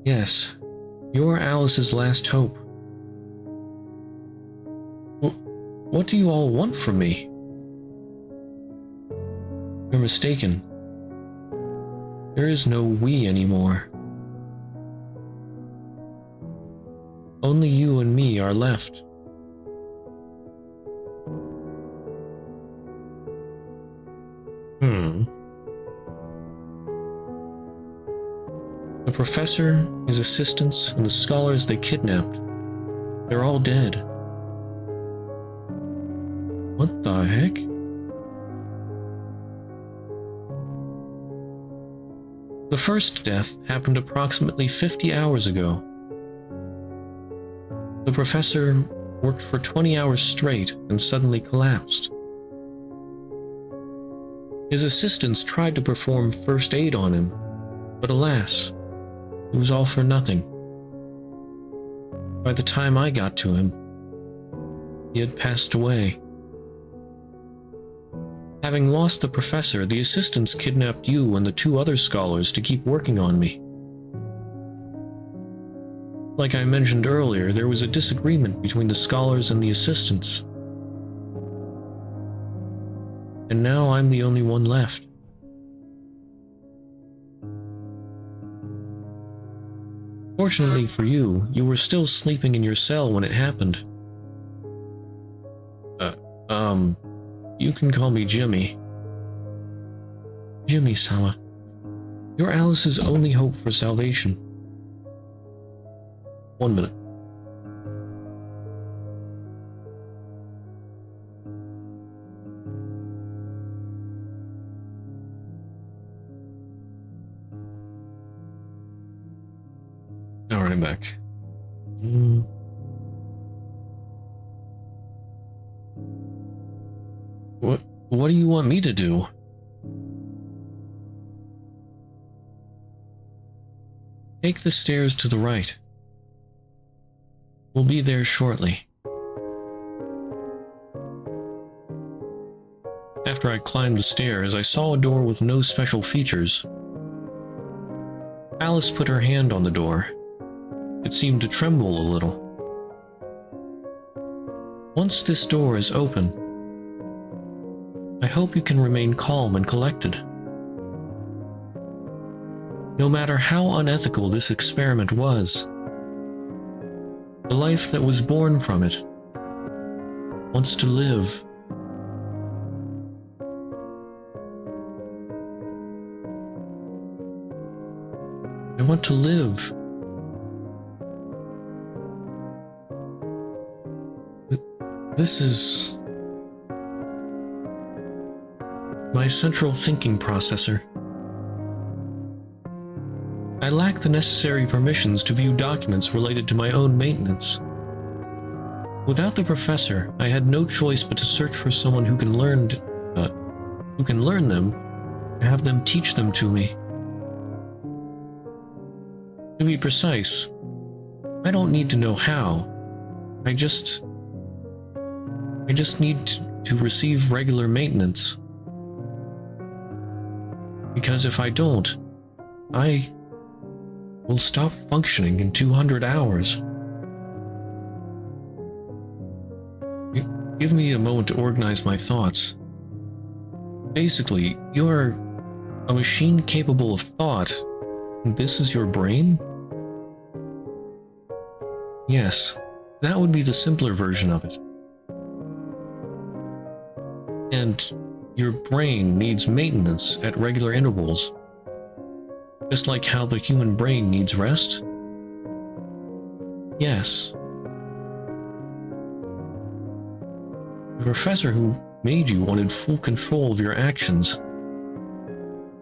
Yes, you're Alice's last hope. What do you all want from me? You're mistaken. There is no we anymore. Only you and me are left. The professor, his assistants, and the scholars they kidnapped, they're all dead. What the heck? The first death happened approximately 50 hours ago. The professor worked for 20 hours straight and suddenly collapsed. His assistants tried to perform first aid on him, but alas, it was all for nothing. By the time I got to him, he had passed away. Having lost the professor, the assistants kidnapped you and the 2 other scholars to keep working on me. Like I mentioned earlier, there was a disagreement between the scholars and the assistants. And now I'm the only one left. Fortunately for you, you were still sleeping in your cell when it happened. You can call me Jimmy. Jimmy-sama. You're Alice's only hope for salvation. 1 minute. Alright, I'm back. What do you want me to do? Take the stairs to the right. We'll be there shortly. After I climbed the stairs, I saw a door with no special features. Alice put her hand on the door. It seemed to tremble a little. Once this door is open, I hope you can remain calm and collected. No matter how unethical this experiment was, the life that was born from it wants to live. I want to live. This is my central thinking processor. I lack the necessary permissions to view documents related to my own maintenance. Without the professor, I had no choice but to search for someone who can learn them, and have them teach them to me. To be precise, I don't need to know how. I just need to receive regular maintenance. Because if I don't, I will stop functioning in 200 hours. Give me a moment to organize my thoughts. Basically, you're a machine capable of thought, and this is your brain? Yes, that would be the simpler version of it. And your brain needs maintenance at regular intervals, just like how the human brain needs rest? Yes. The professor who made you wanted full control of your actions,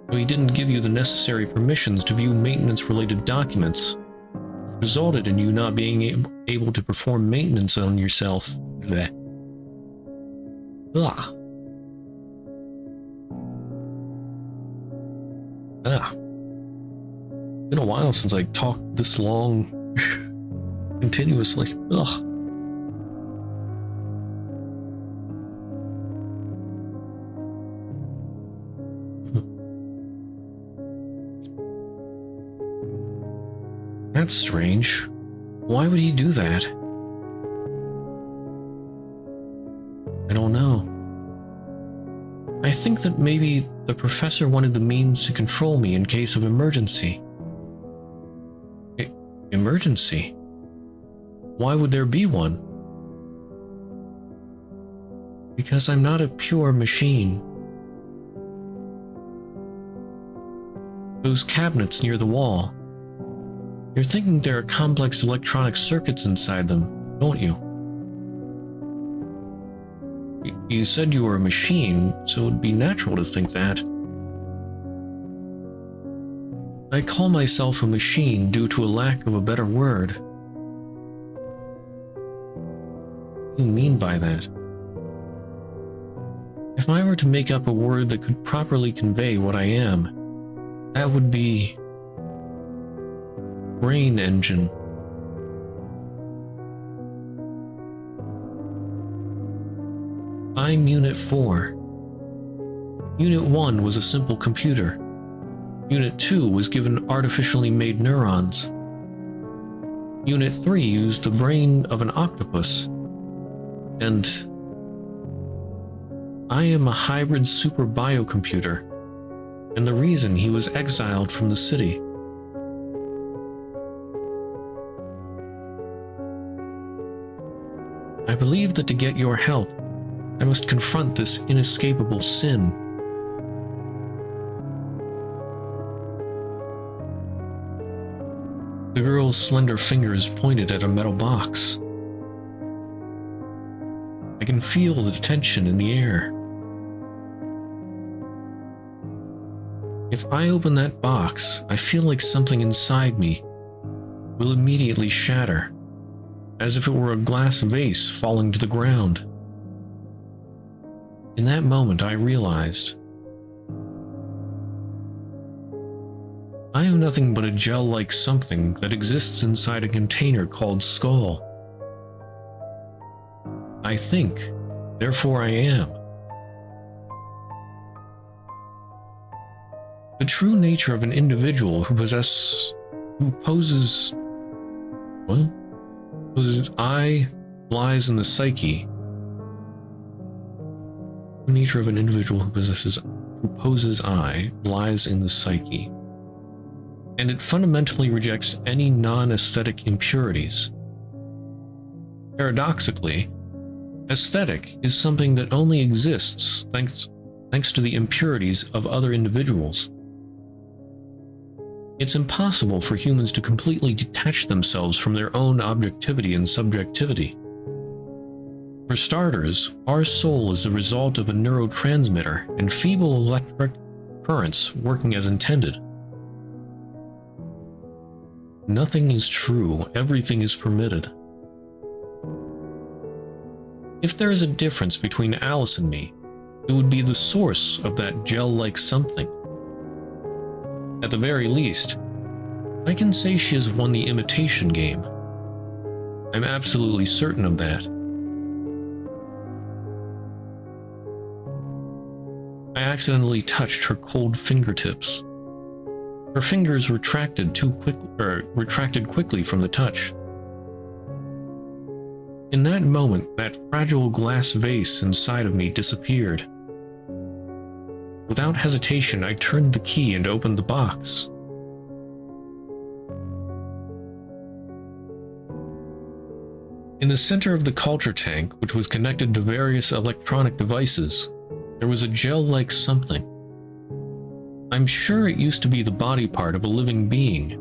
so he didn't give you the necessary permissions to view maintenance-related documents, which resulted in you not being able to perform maintenance on yourself. Blech. Ugh. Been a while since I talked this long continuously. Ugh. That's strange. Why would he do that? I don't know. I think that maybe the professor wanted the means to control me in case of emergency. Emergency? Why would there be one? Because I'm not a pure machine. Those cabinets near the wall. You're thinking there are complex electronic circuits inside them, don't you? You said you were a machine, so it'd be natural to think that. I call myself a machine due to a lack of a better word. What do you mean by that? If I were to make up a word that could properly convey what I am, that would be brain engine. I'm Unit 4. Unit 1 was a simple computer. Unit 2 was given artificially made neurons. Unit 3 used the brain of an octopus. And I am a hybrid super biocomputer, and the reason he was exiled from the city. I believe that to get your help, I must confront this inescapable sin. The girl's slender fingers pointed at a metal box. I can feel the tension in the air. If I open that box, I feel like something inside me will immediately shatter, as if it were a glass vase falling to the ground. In that moment, I realized I am nothing but a gel-like something that exists inside a container called Skull. I think, therefore I am. The true nature of an individual who poses I lies in the psyche. The nature of an individual who poses I lies in the psyche, and it fundamentally rejects any non-aesthetic impurities. Paradoxically, aesthetic is something that only exists thanks to the impurities of other individuals. It's impossible for humans to completely detach themselves from their own objectivity and subjectivity. For starters, our soul is the result of a neurotransmitter and feeble electric currents working as intended. Nothing is true, everything is permitted. If there is a difference between Alice and me, it would be the source of that gel-like something. At the very least, I can say she has won the imitation game. I'm absolutely certain of that. I accidentally touched her cold fingertips. Her fingers retracted quickly from the touch. In that moment, that fragile glass vase inside of me disappeared. Without hesitation, I turned the key and opened the box. In the center of the culture tank, which was connected to various electronic devices, there was a gel-like something. I'm sure it used to be the body part of a living being.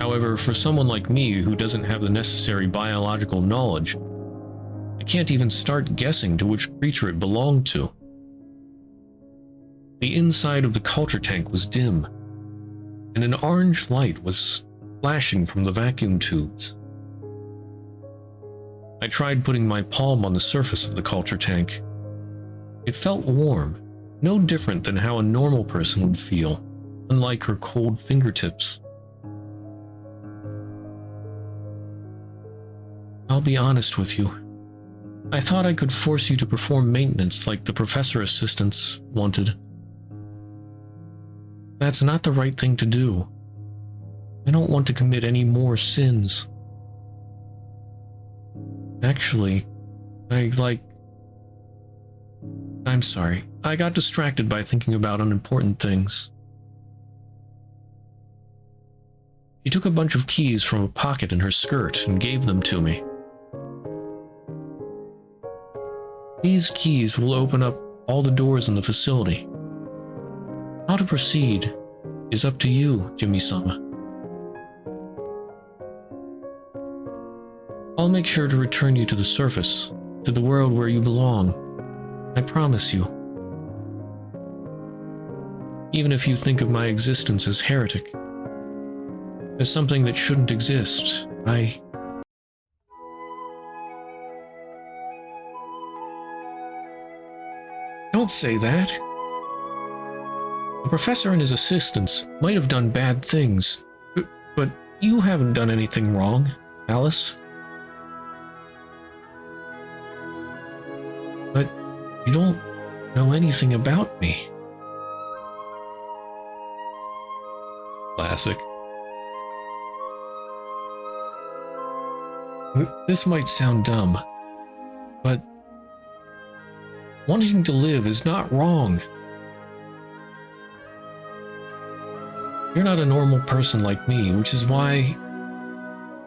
However, for someone like me who doesn't have the necessary biological knowledge, I can't even start guessing to which creature it belonged to. The inside of the culture tank was dim, and an orange light was flashing from the vacuum tubes. I tried putting my palm on the surface of the culture tank. It felt warm, no different than how a normal person would feel, unlike her cold fingertips. I'll be honest with you. I thought I could force you to perform maintenance like the professor assistants wanted. That's not the right thing to do. I don't want to commit any more sins. Actually, I'm sorry. I got distracted by thinking about unimportant things. She took a bunch of keys from a pocket in her skirt and gave them to me. These keys will open up all the doors in the facility. How to proceed is up to you, Jimmy-sama. I'll make sure to return you to the surface, to the world where you belong. I promise you. Even if you think of my existence as heretic, as something that shouldn't exist, Don't say that. The professor and his assistants might have done bad things, but you haven't done anything wrong, Alice. But you don't know anything about me. Classic. This might sound dumb, but wanting to live is not wrong. You're not a normal person like me, which is why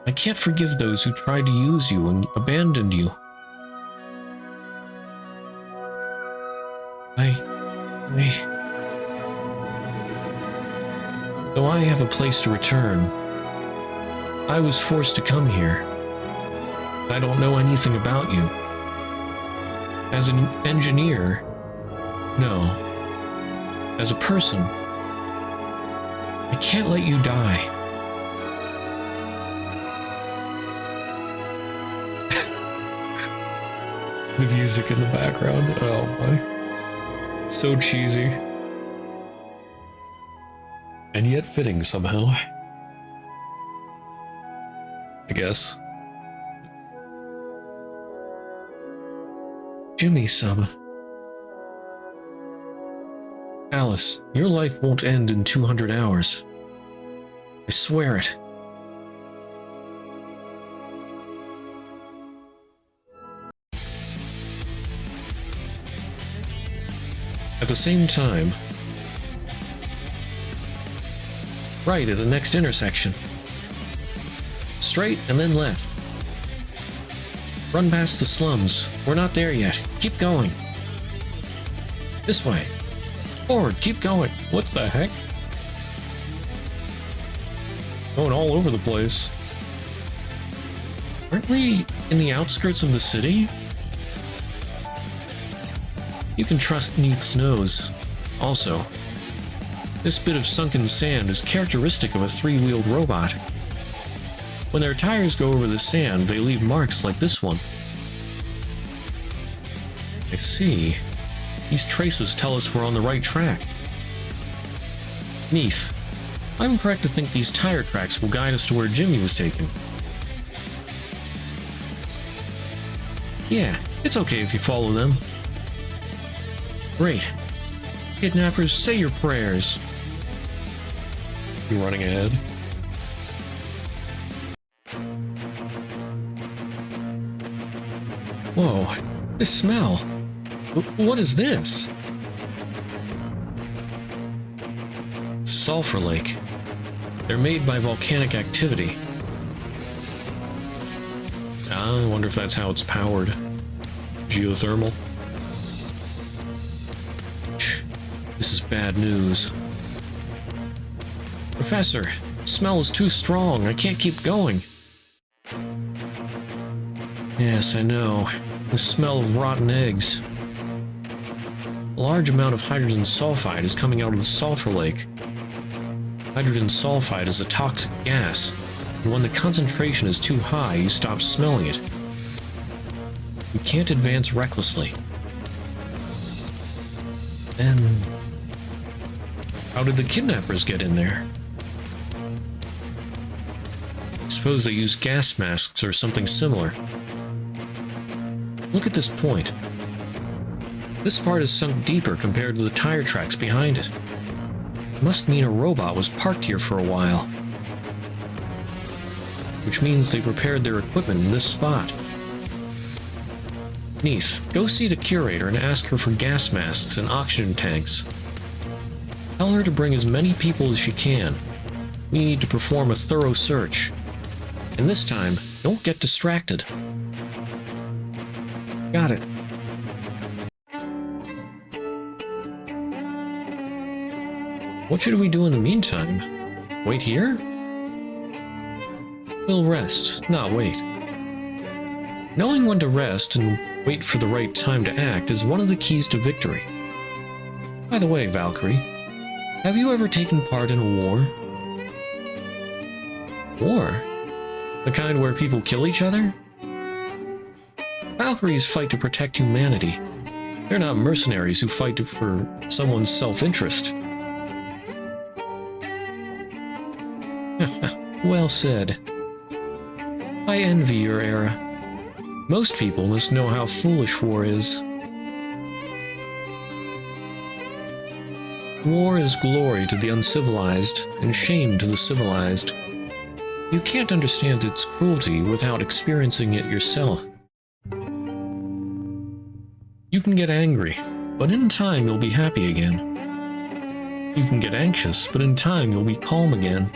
I can't forgive those who tried to use you and abandoned you. Though I have a place to return, I was forced to come here. I don't know anything about you. As an engineer, no. As a person, I can't let you die. The music in the background, oh my. So cheesy. And yet fitting somehow. I guess. Jimmy-sama. Alice, your life won't end in 200 hours. I swear it. At the same time, right at the next intersection. Straight and then left. Run past the slums. We're not there yet. Keep going. This way. Forward, keep going. What the heck? Going all over the place. Aren't we in the outskirts of the city? You can trust Neith's nose. Also, this bit of sunken sand is characteristic of a three-wheeled robot. When their tires go over the sand, they leave marks like this one. I see. These traces tell us we're on the right track. Neith, I'm correct to think these tire tracks will guide us to where Jimmy was taken. Yeah, it's okay if you follow them. Great. Kidnappers, say your prayers. You running ahead? Whoa, this smell. What is this? Sulfur lake. They're made by volcanic activity. I wonder if that's how it's powered. Geothermal. This is bad news. Professor, the smell is too strong. I can't keep going. Yes, I know. The smell of rotten eggs. A large amount of hydrogen sulfide is coming out of the sulfur lake. Hydrogen sulfide is a toxic gas, and when the concentration is too high, you stop smelling it. You can't advance recklessly. Then, how did the kidnappers get in there? I suppose they used gas masks or something similar. Look at this point. This part is sunk deeper compared to the tire tracks behind it. It must mean a robot was parked here for a while. Which means they repaired their equipment in this spot. Neith, go see the curator and ask her for gas masks and oxygen tanks. Tell her to bring as many people as she can. We need to perform a thorough search. And this time, don't get distracted. Got it. What should we do in the meantime? Wait here? We'll rest, not wait. Knowing when to rest and wait for the right time to act is one of the keys to victory. By the way, Valkyrie, have you ever taken part in a war? War? The kind where people kill each other? Valkyries fight to protect humanity. They're not mercenaries who fight for someone's self-interest. Well said. I envy your era. Most people must know how foolish war is. War is glory to the uncivilized and shame to the civilized. You can't understand its cruelty without experiencing it yourself. You can get angry, but in time you'll be happy again. You can get anxious, but in time you'll be calm again.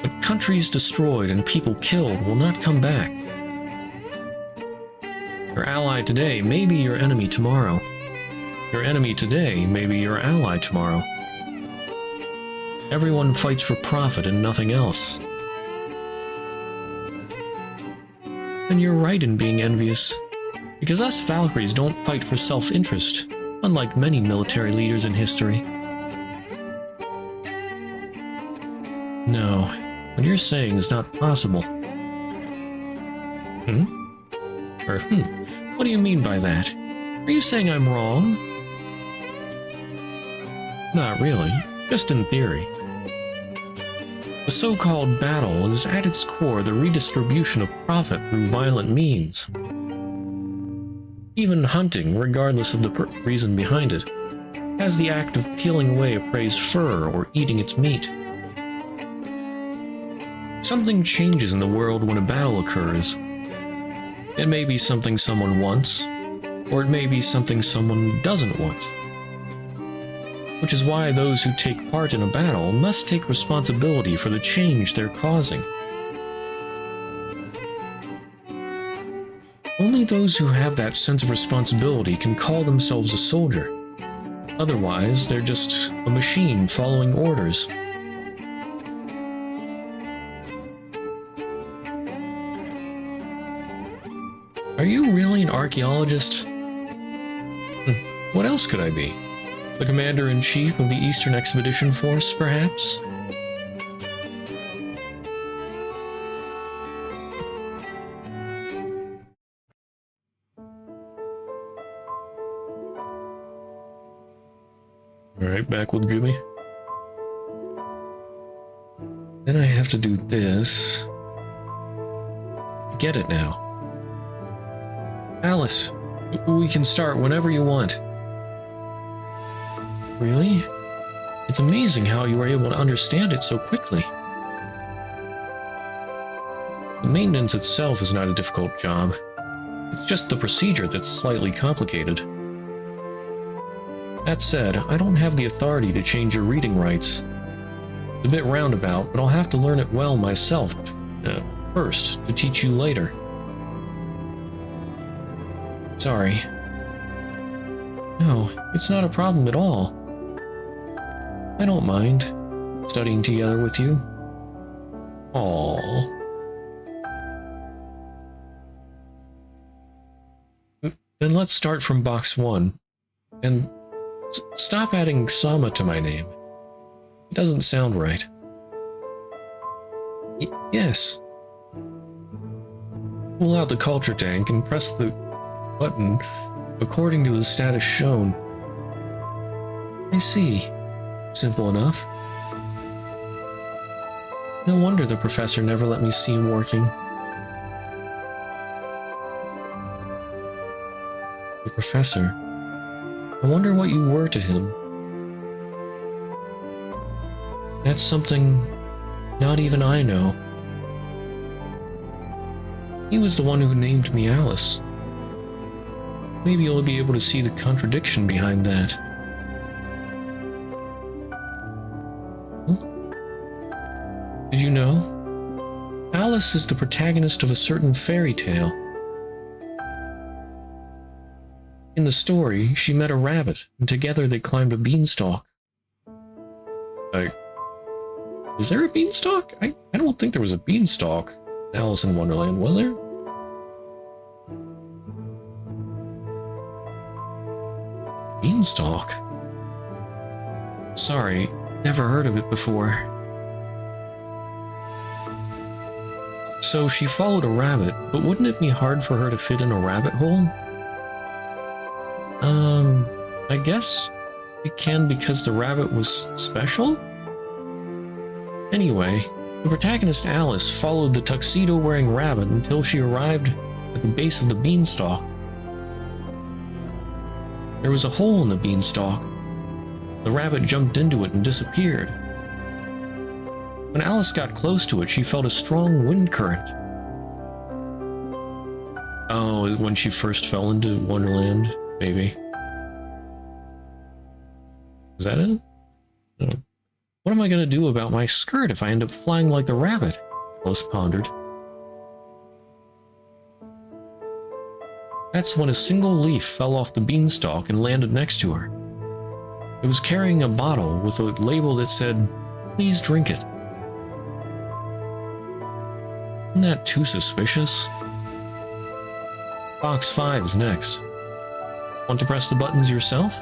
But countries destroyed and people killed will not come back. Your ally today may be your enemy tomorrow. Your enemy today may be your ally tomorrow. Everyone fights for profit and nothing else. And you're right in being envious, because us Valkyries don't fight for self-interest, unlike many military leaders in history. No, what you're saying is not possible. What do you mean by that? Are you saying I'm wrong? Not really, just in theory. The so-called battle is at its core the redistribution of profit through violent means. Even hunting, regardless of the reason behind it, has the act of peeling away a prey's fur or eating its meat. Something changes in the world when a battle occurs. It may be something someone wants, or it may be something someone doesn't want. Which is why those who take part in a battle must take responsibility for the change they're causing. Only those who have that sense of responsibility can call themselves a soldier. Otherwise, they're just a machine following orders. Are you really an archaeologist? What else could I be? The commander-in-chief of the Eastern Expedition Force, perhaps? Alright, back with Jimmy. Then I have to do this. I get it now. Alice, we can start whenever you want. Really? It's amazing how you were able to understand it so quickly. The maintenance itself is not a difficult job. It's just the procedure that's slightly complicated. That said, I don't have the authority to change your reading rights. It's a bit roundabout, but I'll have to learn it well myself first to teach you later. Sorry. No, it's not a problem at all. I don't mind studying together with you. Aww. Then let's start from box 1. And stop adding Sama to my name. It doesn't sound right. Yes. Pull out the culture tank and press the button according to the status shown. I see. Simple enough. No wonder the professor never let me see him working. The professor? I wonder what you were to him. That's something not even I know. He was the one who named me Alice. Maybe you'll be able to see the contradiction behind that. Did you know? Alice is the protagonist of a certain fairy tale. In the story, she met a rabbit, and together they climbed a beanstalk. Is there a beanstalk? I don't think there was a beanstalk in Alice in Wonderland, was there? Beanstalk? Sorry, never heard of it before. So she followed a rabbit, but wouldn't it be hard for her to fit in a rabbit hole? I guess it can because the rabbit was special? Anyway, the protagonist Alice followed the tuxedo-wearing rabbit until she arrived at the base of the beanstalk. There was a hole in the beanstalk. The rabbit jumped into it and disappeared. When Alice got close to it, she felt a strong wind current. Oh, when she first fell into Wonderland, maybe. Is that it? No. What am I going to do about my skirt if I end up flying like the rabbit? Alice pondered. That's when a single leaf fell off the beanstalk and landed next to her. It was carrying a bottle with a label that said, "Please drink it." Isn't that too suspicious? Box 5's next. Want to press the buttons yourself?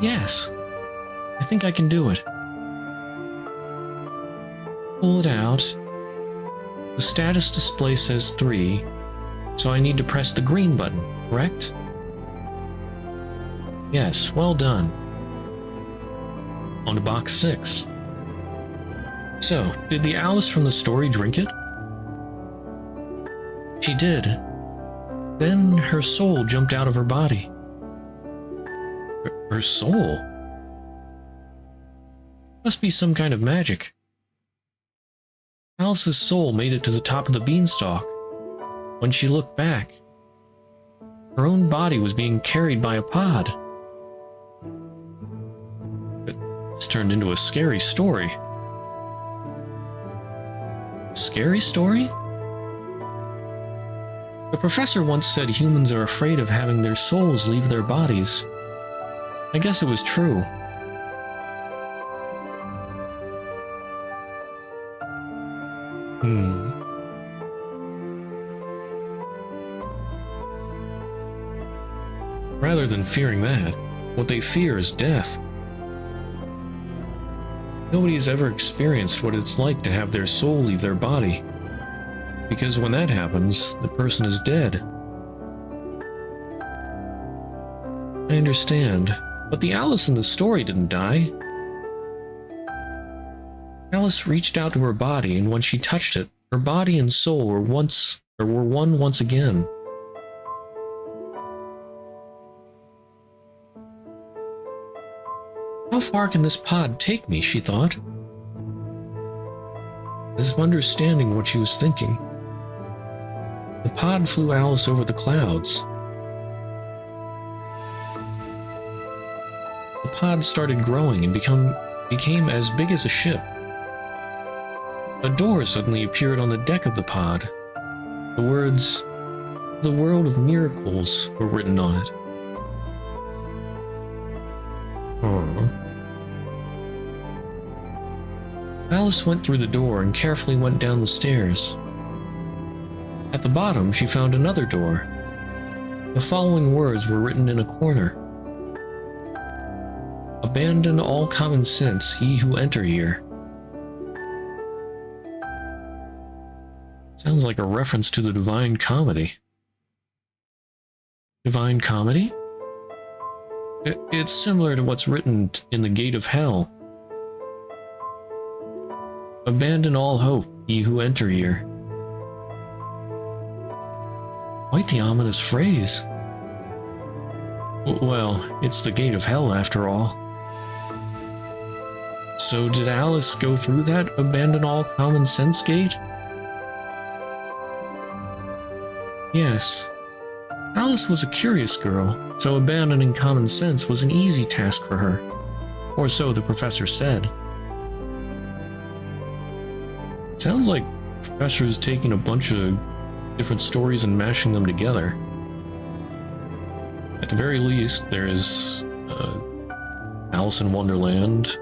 Yes. I think I can do it. Pull it out. The status display says 3, so I need to press the green button, correct? Yes, well done. On to box 6. So, did the Alice from the story drink it? She did. Then her soul jumped out of her body. Her soul? Must be some kind of magic. Alice's soul made it to the top of the beanstalk. When she looked back, her own body was being carried by a pod. This turned into a scary story. Scary story? The professor once said humans are afraid of having their souls leave their bodies. I guess it was true. Rather than fearing that, what they fear is death. Nobody has ever experienced what it's like to have their soul leave their body, because when that happens, the person is dead. I understand, but the Alice in the story didn't die. Alice reached out to her body, and when she touched it, her body and soul were one once again. How far can this pod take me, she thought. As if understanding what she was thinking, the pod flew Alice over the clouds. The pod started growing and became as big as a ship. A door suddenly appeared on the deck of the pod. The words, "The World of Miracles," were written on it. Alice went through the door and carefully went down the stairs. At the bottom, she found another door. The following words were written in a corner. "Abandon all common sense, ye who enter here." Sounds like a reference to the Divine Comedy. Divine Comedy? It's similar to what's written in the Gate of Hell. "Abandon all hope, ye who enter here." Quite the ominous phrase. Well, it's the Gate of Hell after all. So did Alice go through that abandon all common sense gate? Yes. Alice was a curious girl, so abandoning common sense was an easy task for her. Or so the professor said. It sounds like the professor is taking a bunch of different stories and mashing them together. At the very least, there is Alice in Wonderland.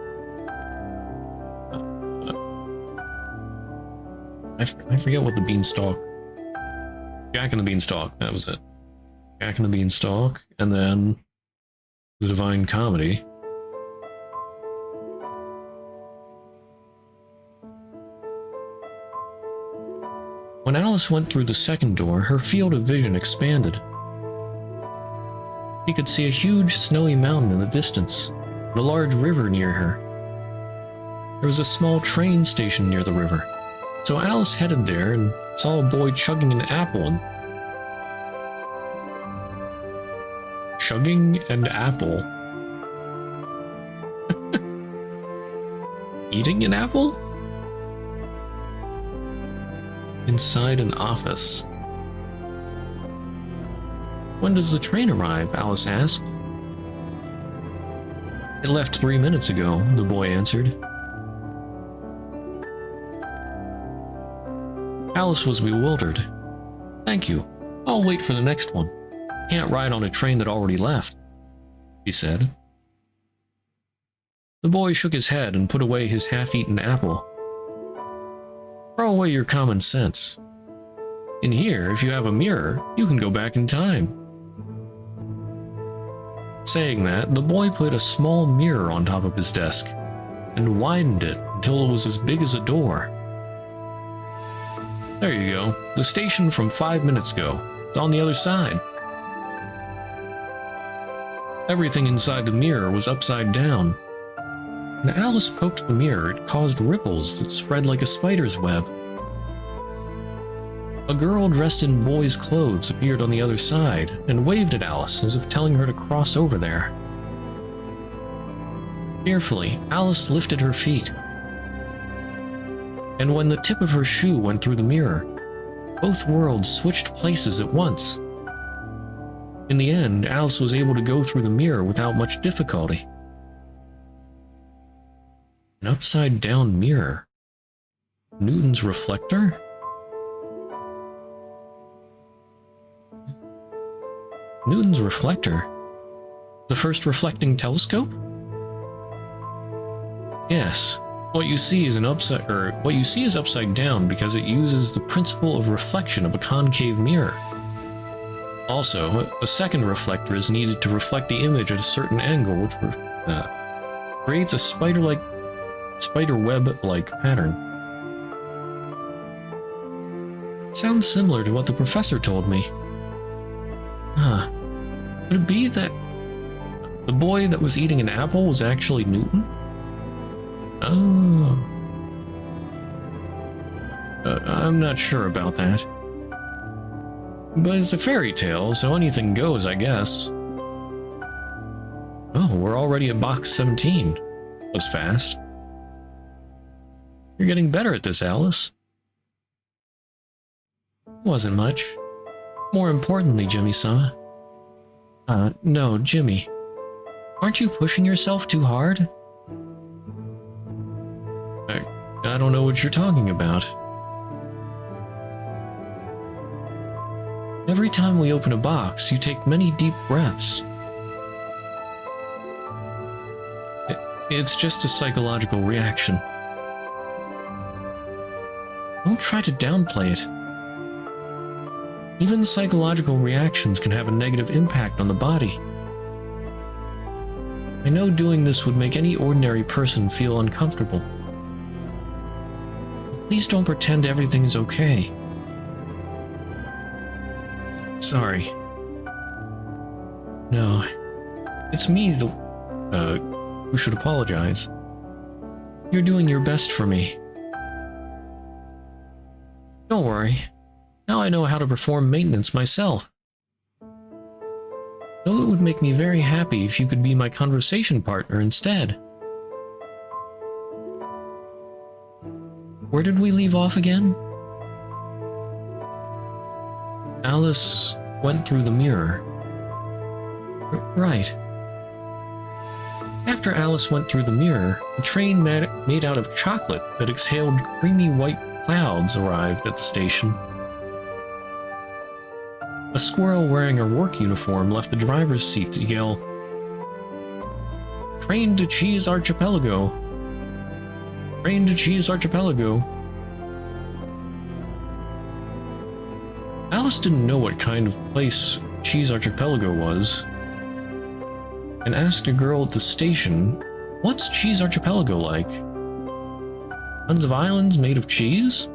I forget what the beanstalk. Jack and the Beanstalk, that was it. Jack and the Beanstalk, and then the Divine Comedy. When Alice went through the second door, her field of vision expanded. She could see a huge snowy mountain in the distance, and a large river near her. There was a small train station near the river, so Alice headed there and saw a boy chugging an apple and... Chugging an apple? Eating an apple? Inside an office. "When does the train arrive?" Alice asked. "It left 3 minutes ago," the boy answered. Alice was bewildered. "Thank you. I'll wait for the next one. Can't ride on a train that already left, he said. The boy shook his head and put away his half-eaten apple. Throw away your common sense. In here, if you have a mirror, you can go back in time. Saying that, the boy put a small mirror on top of his desk and widened it until it was as big as a door. There you go. The station from 5 minutes ago. It's on the other side. Everything inside the mirror was upside down. When Alice poked the mirror, it caused ripples that spread like a spider's web. A girl dressed in boy's clothes appeared on the other side and waved at Alice as if telling her to cross over there. Fearfully, Alice lifted her feet. And when the tip of her shoe went through the mirror, both worlds switched places at once. In the end, Alice was able to go through the mirror without much difficulty. An upside-down mirror. Newton's reflector? Newton's reflector? The first reflecting telescope? Yes. What you see is upside down because it uses the principle of reflection of a concave mirror. Also, a second reflector is needed to reflect the image at a certain angle, which creates a spider web-like pattern. Sounds similar to what the professor told me. Could it be that the boy that was eating an apple was actually Newton? Oh. I'm not sure about that. But it's a fairy tale, so anything goes, I guess. Oh, we're already at box 17. That was fast. You're getting better at this, Alice. Wasn't much. More importantly, Jimmy-sama. No, Jimmy. Aren't you pushing yourself too hard? I don't know what you're talking about. Every time we open a box, you take many deep breaths. It's just a psychological reaction. Don't try to downplay it. Even psychological reactions can have a negative impact on the body. I know doing this would make any ordinary person feel uncomfortable. Please don't pretend everything is okay. Sorry. No, it's me who should apologize. You're doing your best for me. Don't worry. Now I know how to perform maintenance myself. Though it would make me very happy if you could be my conversation partner instead. Where did we leave off again? Alice went through the mirror. Right. After Alice went through the mirror, a train made out of chocolate that exhaled creamy white clouds arrived at the station. A squirrel wearing her work uniform left the driver's seat to yell, "Train to Cheese Archipelago! Train to Cheese Archipelago!" Alice didn't know what kind of place Cheese Archipelago was, and asked a girl at the station, "What's Cheese Archipelago like? Tons of islands made of cheese?"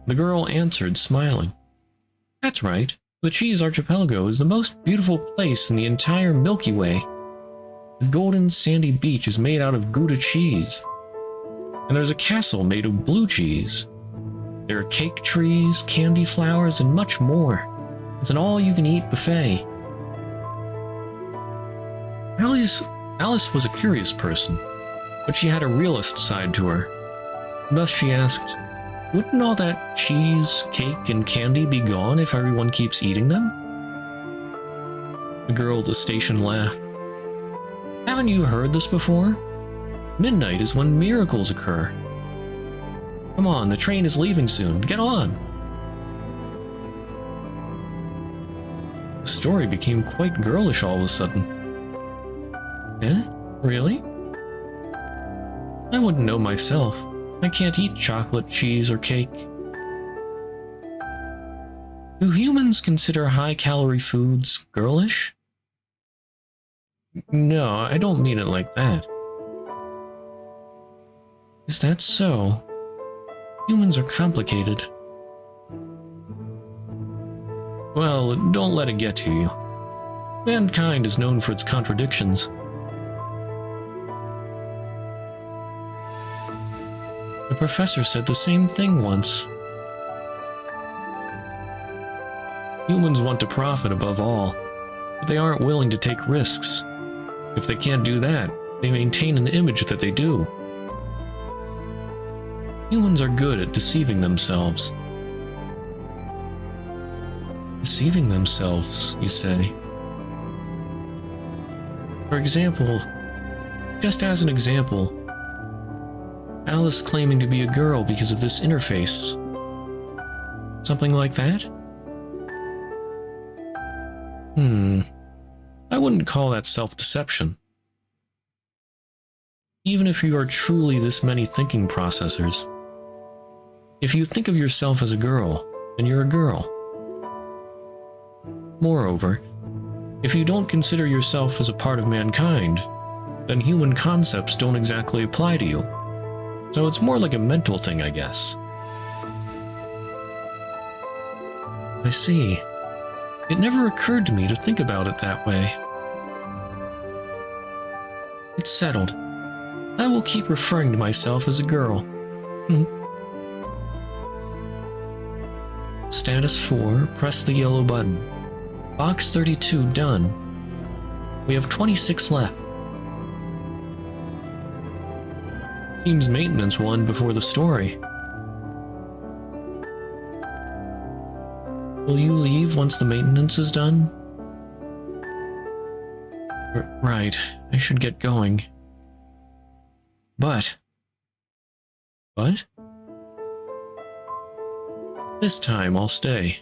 The girl answered, smiling, "That's right. The Cheese Archipelago is the most beautiful place in the entire Milky Way. The golden sandy beach is made out of Gouda cheese, and there's a castle made of blue cheese. There are cake trees, candy flowers, and much more. It's an all-you-can-eat buffet." Alice was a curious person, but she had a realist side to her. Thus she asked, "Wouldn't all that cheese, cake, and candy be gone if everyone keeps eating them?" The girl at the station laughed. "Haven't you heard this before? Midnight is when miracles occur. Come on, the train is leaving soon. Get on." story became quite girlish all of a sudden. Eh? Really? I wouldn't know myself. I can't eat chocolate, cheese, or cake. Do humans consider high-calorie foods girlish? No, I don't mean it like that. Is that so? Humans are complicated. Well, don't let it get to you. Mankind is known for its contradictions. The professor said the same thing once. Humans want to profit above all, but they aren't willing to take risks. If they can't do that, they maintain an image that they do. Humans are good at deceiving themselves. Deceiving themselves, you say? For example, just as an example, Alice claiming to be a girl because of this interface. Something like that? I wouldn't call that self-deception. Even if you are truly this many thinking processors. If you think of yourself as a girl, then you're a girl. Moreover, if you don't consider yourself as a part of mankind, then human concepts don't exactly apply to you. So it's more like a mental thing, I guess. I see. It never occurred to me to think about it that way. It's settled. I will keep referring to myself as a girl. Status 4, press the yellow button. Box 32 done. We have 26 left. Seems maintenance won before the story. Will you leave once the maintenance is done? Right, I should get going. But... What? This time I'll stay.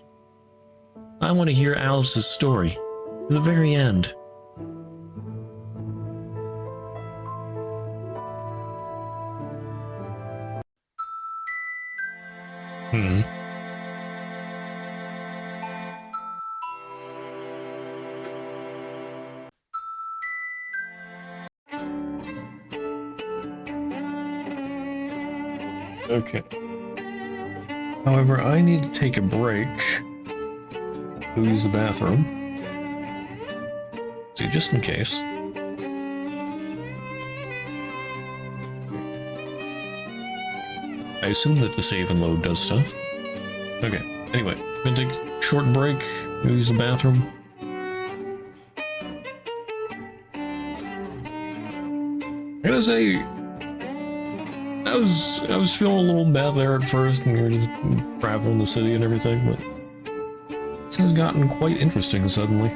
I want to hear Alice's story, to the very end. Okay. However, I need to take a break. Go use the bathroom. See, just in case. I assume that the save and load does stuff. Okay, anyway, gonna take a short break, go use the bathroom. I gotta say, I was feeling a little bad there at first when we were just traveling the city and everything, but this has gotten quite interesting suddenly.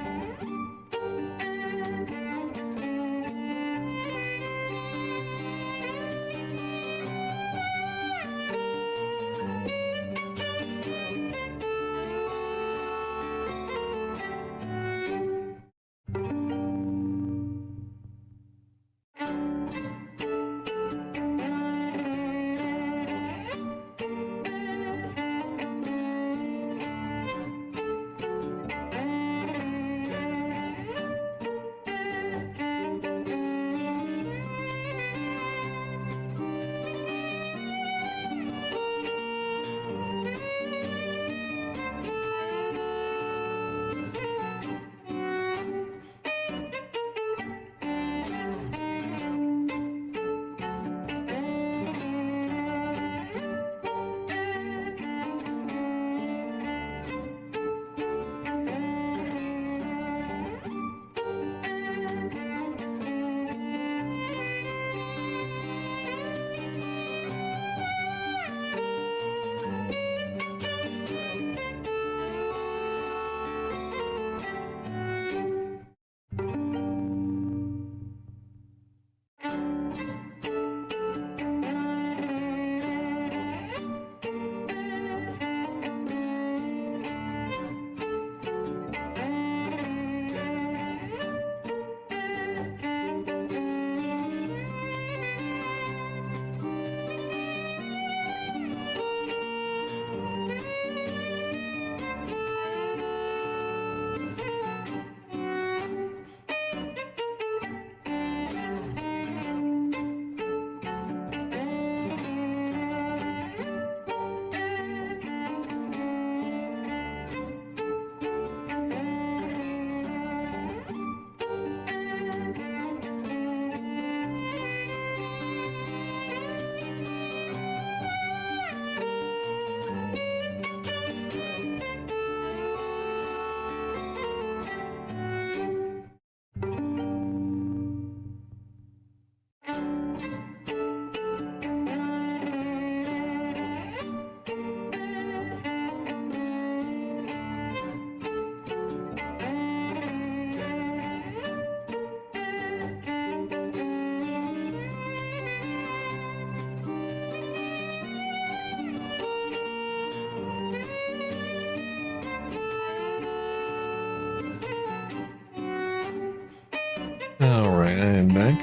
Alright, I am back.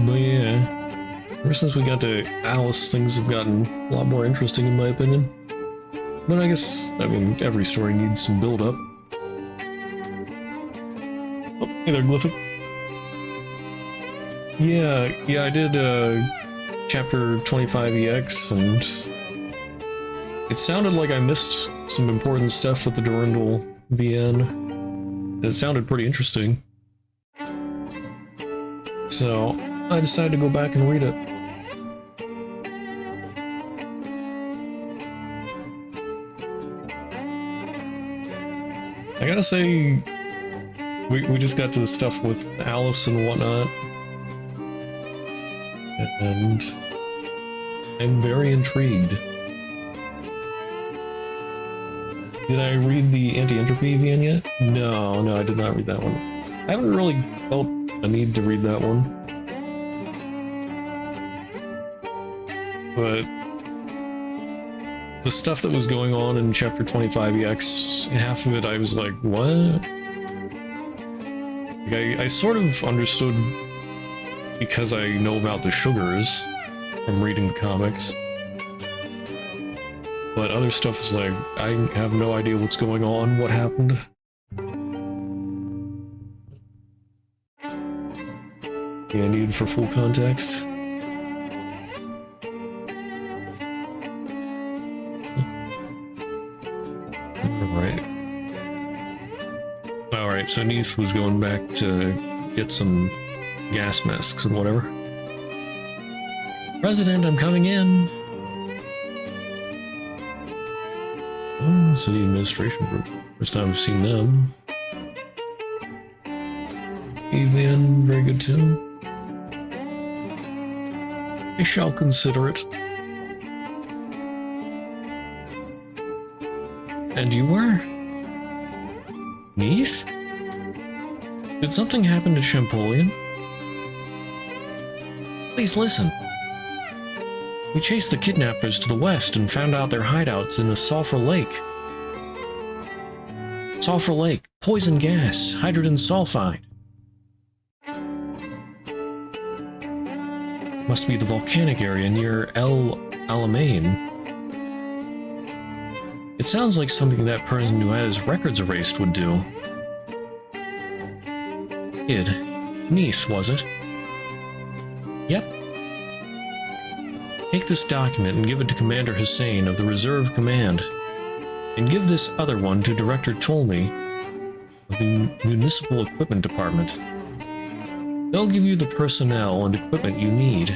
But yeah, ever since we got to Alice, things have gotten a lot more interesting in my opinion. But I guess, I mean, every story needs some build-up. Oh, hey there, Glyphic. Yeah, I did, chapter 25EX, and it sounded like I missed some important stuff with the Durandal VN. It sounded pretty interesting. So, I decided to go back and read it. I gotta say, we just got to the stuff with Alice and whatnot, and I'm very intrigued. Did I read the anti-entropy VN yet? No, I did not read that one. I haven't really felt a need to read that one. But the stuff that was going on in chapter 25EX, half of it I was like, what? Like, I sort of understood because I know about the sugars from reading the comics. But other stuff is like, I have no idea what's going on, what happened. Yeah, need for full context. Alright, so Neith was going back to get some gas masks and whatever. President, I'm coming in! Oh, City Administration Group. First time I've seen them. Evian, very good too. I shall consider it. And you were? Neith? Did something happen to Champollion? Please listen. We chased the kidnappers to the west and found out their hideouts in the Sulphur Lake. Sulphur Lake, poison gas, hydrogen sulfide. Must be the volcanic area near El Alamein. It sounds like something that person who had his records erased would do. Kid. Neith, was it? Yep. Take this document and give it to Commander Hussein of the Reserve Command. And give this other one to Director Tolmie of the Municipal Equipment Department. They'll give you the personnel and equipment you need.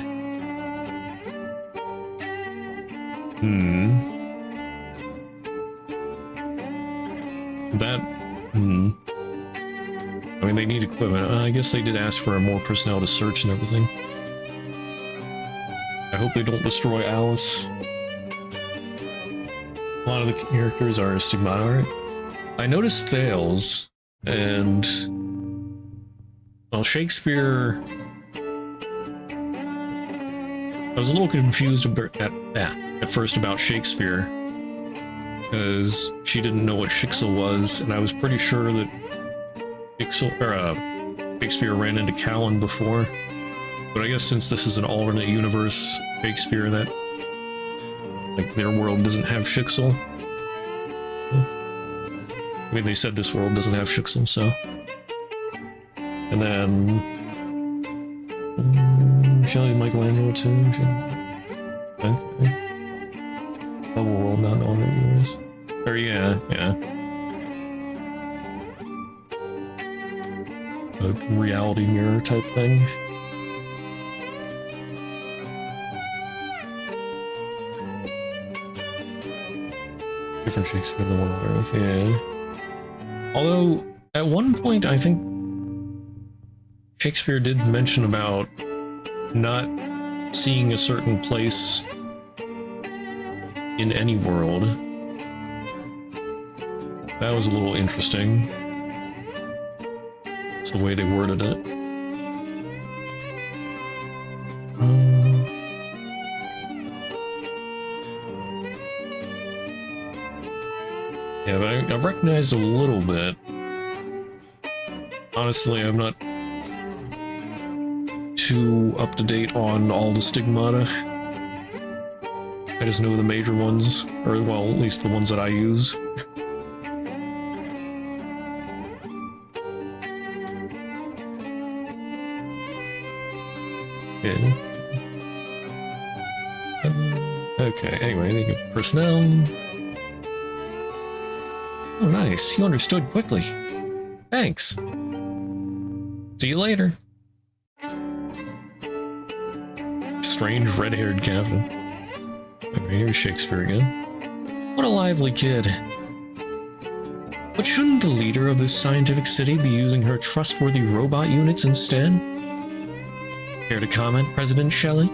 I mean, they need equipment. I guess they did ask for more personnel to search and everything. I hope they don't destroy Alice. A lot of the characters are stigmata art. I noticed Thales, and... well, Shakespeare... I was a little confused at first about Shakespeare, because she didn't know what Shixel was, and I was pretty sure that Shakespeare ran into Callan before. But I guess since this is an alternate universe Shakespeare, that like their world doesn't have Shixel. I mean, they said this world doesn't have Shixel, so. And then Shelley Michelangelo too. Okay. Bubble world, not alternate universe. Or yeah. A reality mirror type thing. Different Shakespeare than one on Earth, yeah. Although, at one point, I think Shakespeare did mention about not seeing a certain place in any world. That was a little interesting. It's the way they worded it. Yeah, but I recognized a little bit honestly, I'm not too up to date on all the stigmata. I just know the major ones, or well, at least the ones that I use. Yeah. Okay, anyway, they get personnel. Oh, nice. You understood quickly. Thanks. See you later. Strange red-haired captain. Okay, here's Shakespeare again. What a lively kid. But shouldn't the leader of this scientific city be using her trustworthy robot units instead? Care to comment, President Shelley?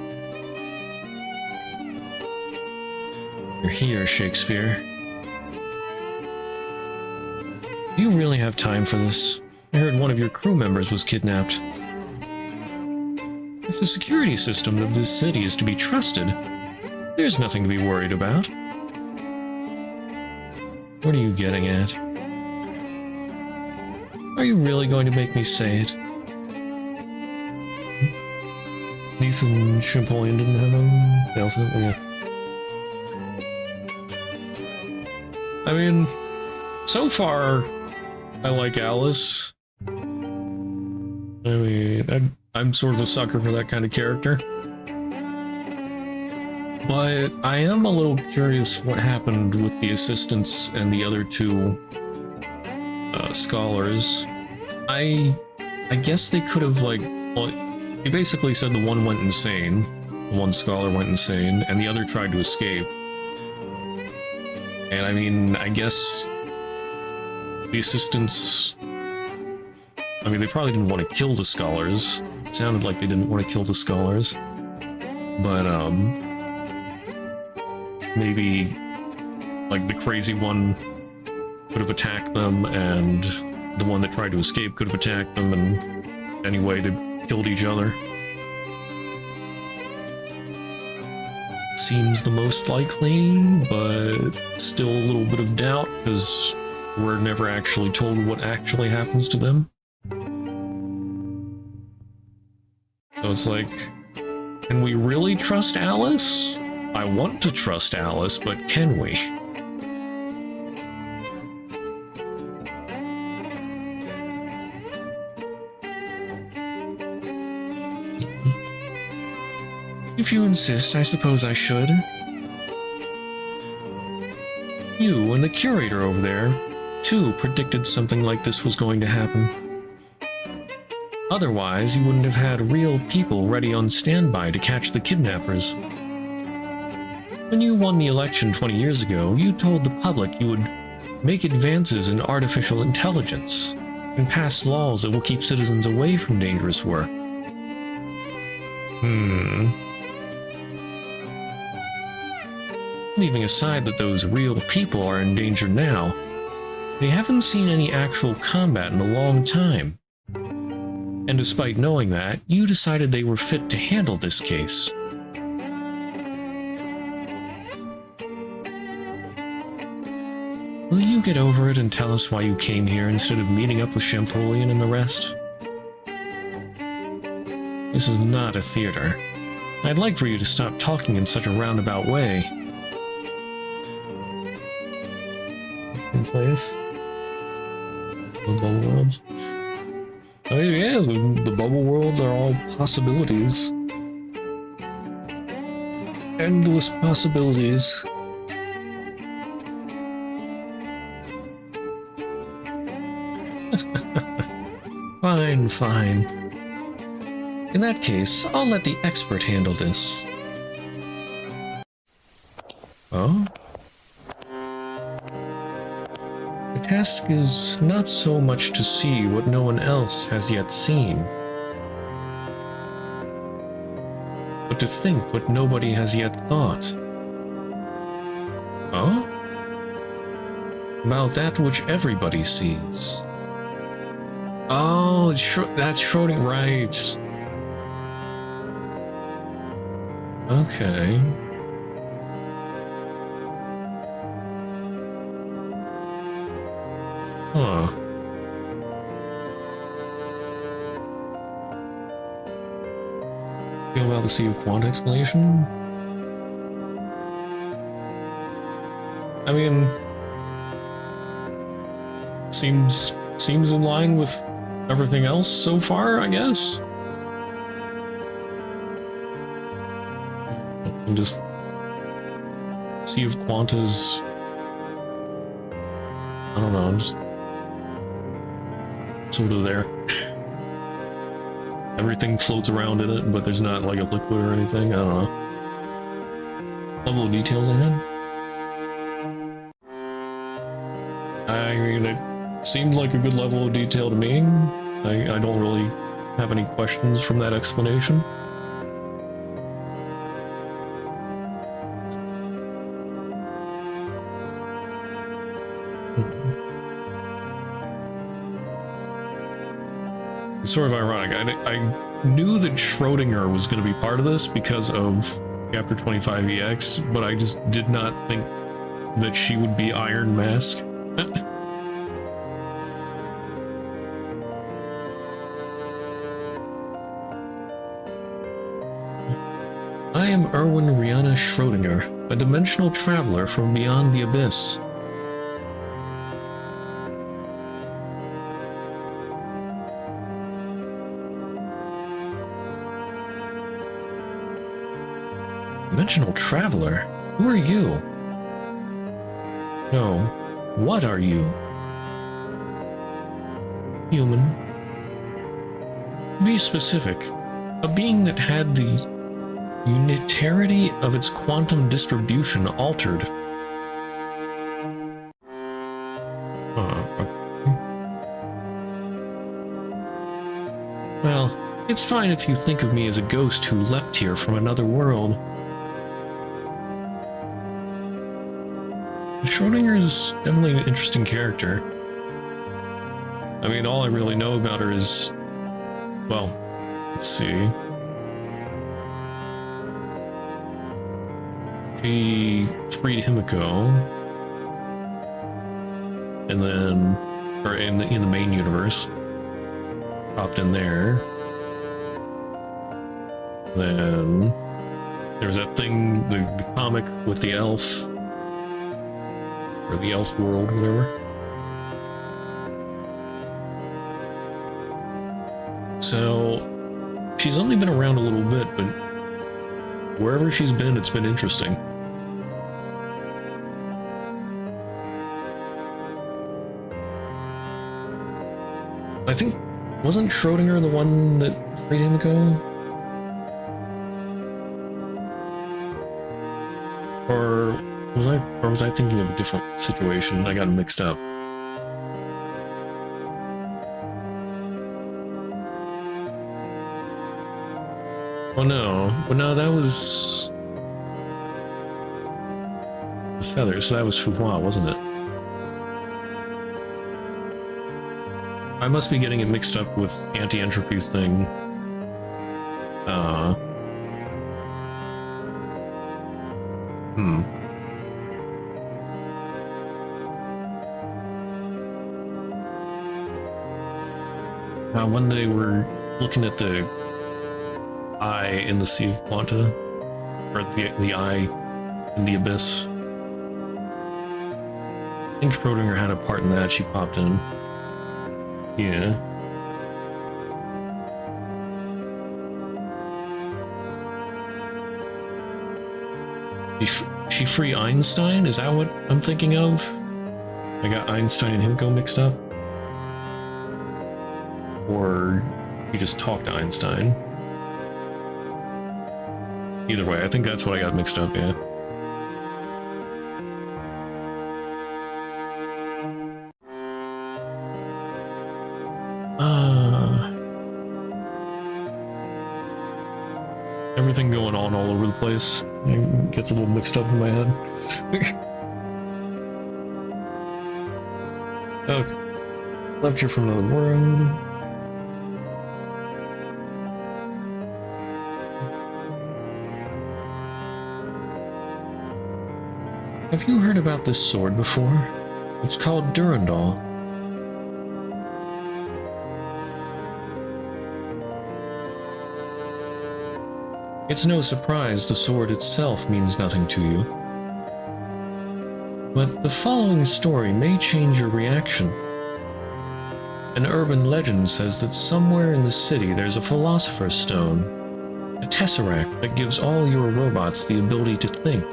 You're here, Shakespeare. Do you really have time for this? I heard one of your crew members was kidnapped. If the security system of this city is to be trusted, there's nothing to be worried about. What are you getting at? Are you really going to make me say it? Ethan Champagne didn't have him. They also, yeah. I mean, so far, I like Alice. I mean, I'm sort of a sucker for that kind of character. But I am a little curious what happened with the assistants and the other two scholars. I guess they could have, like, well, he basically said the one went insane, the one scholar went insane, and the other tried to escape. And I mean, I guess the assistants, I mean, they probably didn't want to kill the scholars. It sounded like they didn't want to kill the scholars. But, maybe, like, the crazy one could have attacked them, and the one that tried to escape could have attacked them, and anyway, they killed each other. Seems the most likely, but still a little bit of doubt, because we're never actually told what actually happens to them. So it's like, can we really trust Alice? I want to trust Alice, but can we? If you insist, I suppose I should. You and the curator over there, too, predicted something like this was going to happen. Otherwise, you wouldn't have had real people ready on standby to catch the kidnappers. When you won the election 20 years ago, you told the public you would make advances in artificial intelligence and pass laws that will keep citizens away from dangerous work. Leaving aside that those real people are in danger now, they haven't seen any actual combat in a long time. And despite knowing that, you decided they were fit to handle this case. Will you get over it and tell us why you came here instead of meeting up with Champollion and the rest? This is not a theater. I'd like for you to stop talking in such a roundabout way. In place? The bubble worlds? Oh yeah, the bubble worlds are all possibilities. Endless possibilities. Fine, fine. In that case, I'll let the expert handle this. Oh? The task is not so much to see what no one else has yet seen, but to think what nobody has yet thought. Oh? About that which everybody sees. Oh, that's Schrödinger, right. Okay. Huh. Feel about the Sea of Quanta explanation? I mean, seems in line with everything else so far, I guess. And just Sea of Quanta's, I don't know, just sort of there. Everything floats around in it, but there's not like a liquid or anything. I don't know. Level of details ahead. I mean, it seemed like a good level of detail to me. I don't really have any questions from that explanation. It's sort of ironic. I knew that Schrodinger was going to be part of this because of Chapter 25 EX, but I just did not think that she would be Iron Mask. I am Erwin Rihanna Schrodinger, a dimensional traveler from beyond the abyss. Dimensional traveler? Who are you? No, what are you? Human. To be specific, a being that had the unitarity of its quantum distribution altered. Well, it's fine if you think of me as a ghost who leapt here from another world. Schrodinger is definitely an interesting character. I mean, all I really know about her is, well, let's see. She freed Himiko, and then, or in the main universe, popped in there. Then there was that thing, the comic with the elf, or the elf world, whatever. So she's only been around a little bit, but wherever she's been, it's been interesting. I think, wasn't Schrodinger the one that freed Himiko? Or was I thinking of a different situation? I got mixed up. Oh no. Well, no, that was the feathers. So that was Fuhua, wasn't it? I must be getting it mixed up with anti-entropy thing. When they were looking at the eye in the Sea of Quanta, or the eye in the abyss, I think Schrodinger had a part in that. She popped in. Yeah. She free Einstein? Is that what I'm thinking of? I got Einstein and Himiko mixed up? Or he just talked to Einstein? Either way, I think that's what I got mixed up, yeah. Everything going on all over the place. It gets a little mixed up in my head. Okay. Left here from another world. Have you heard about this sword before? It's called Durandal. It's no surprise the sword itself means nothing to you. But the following story may change your reaction. An urban legend says that somewhere in the city there's a philosopher's stone, a tesseract that gives all your robots the ability to think.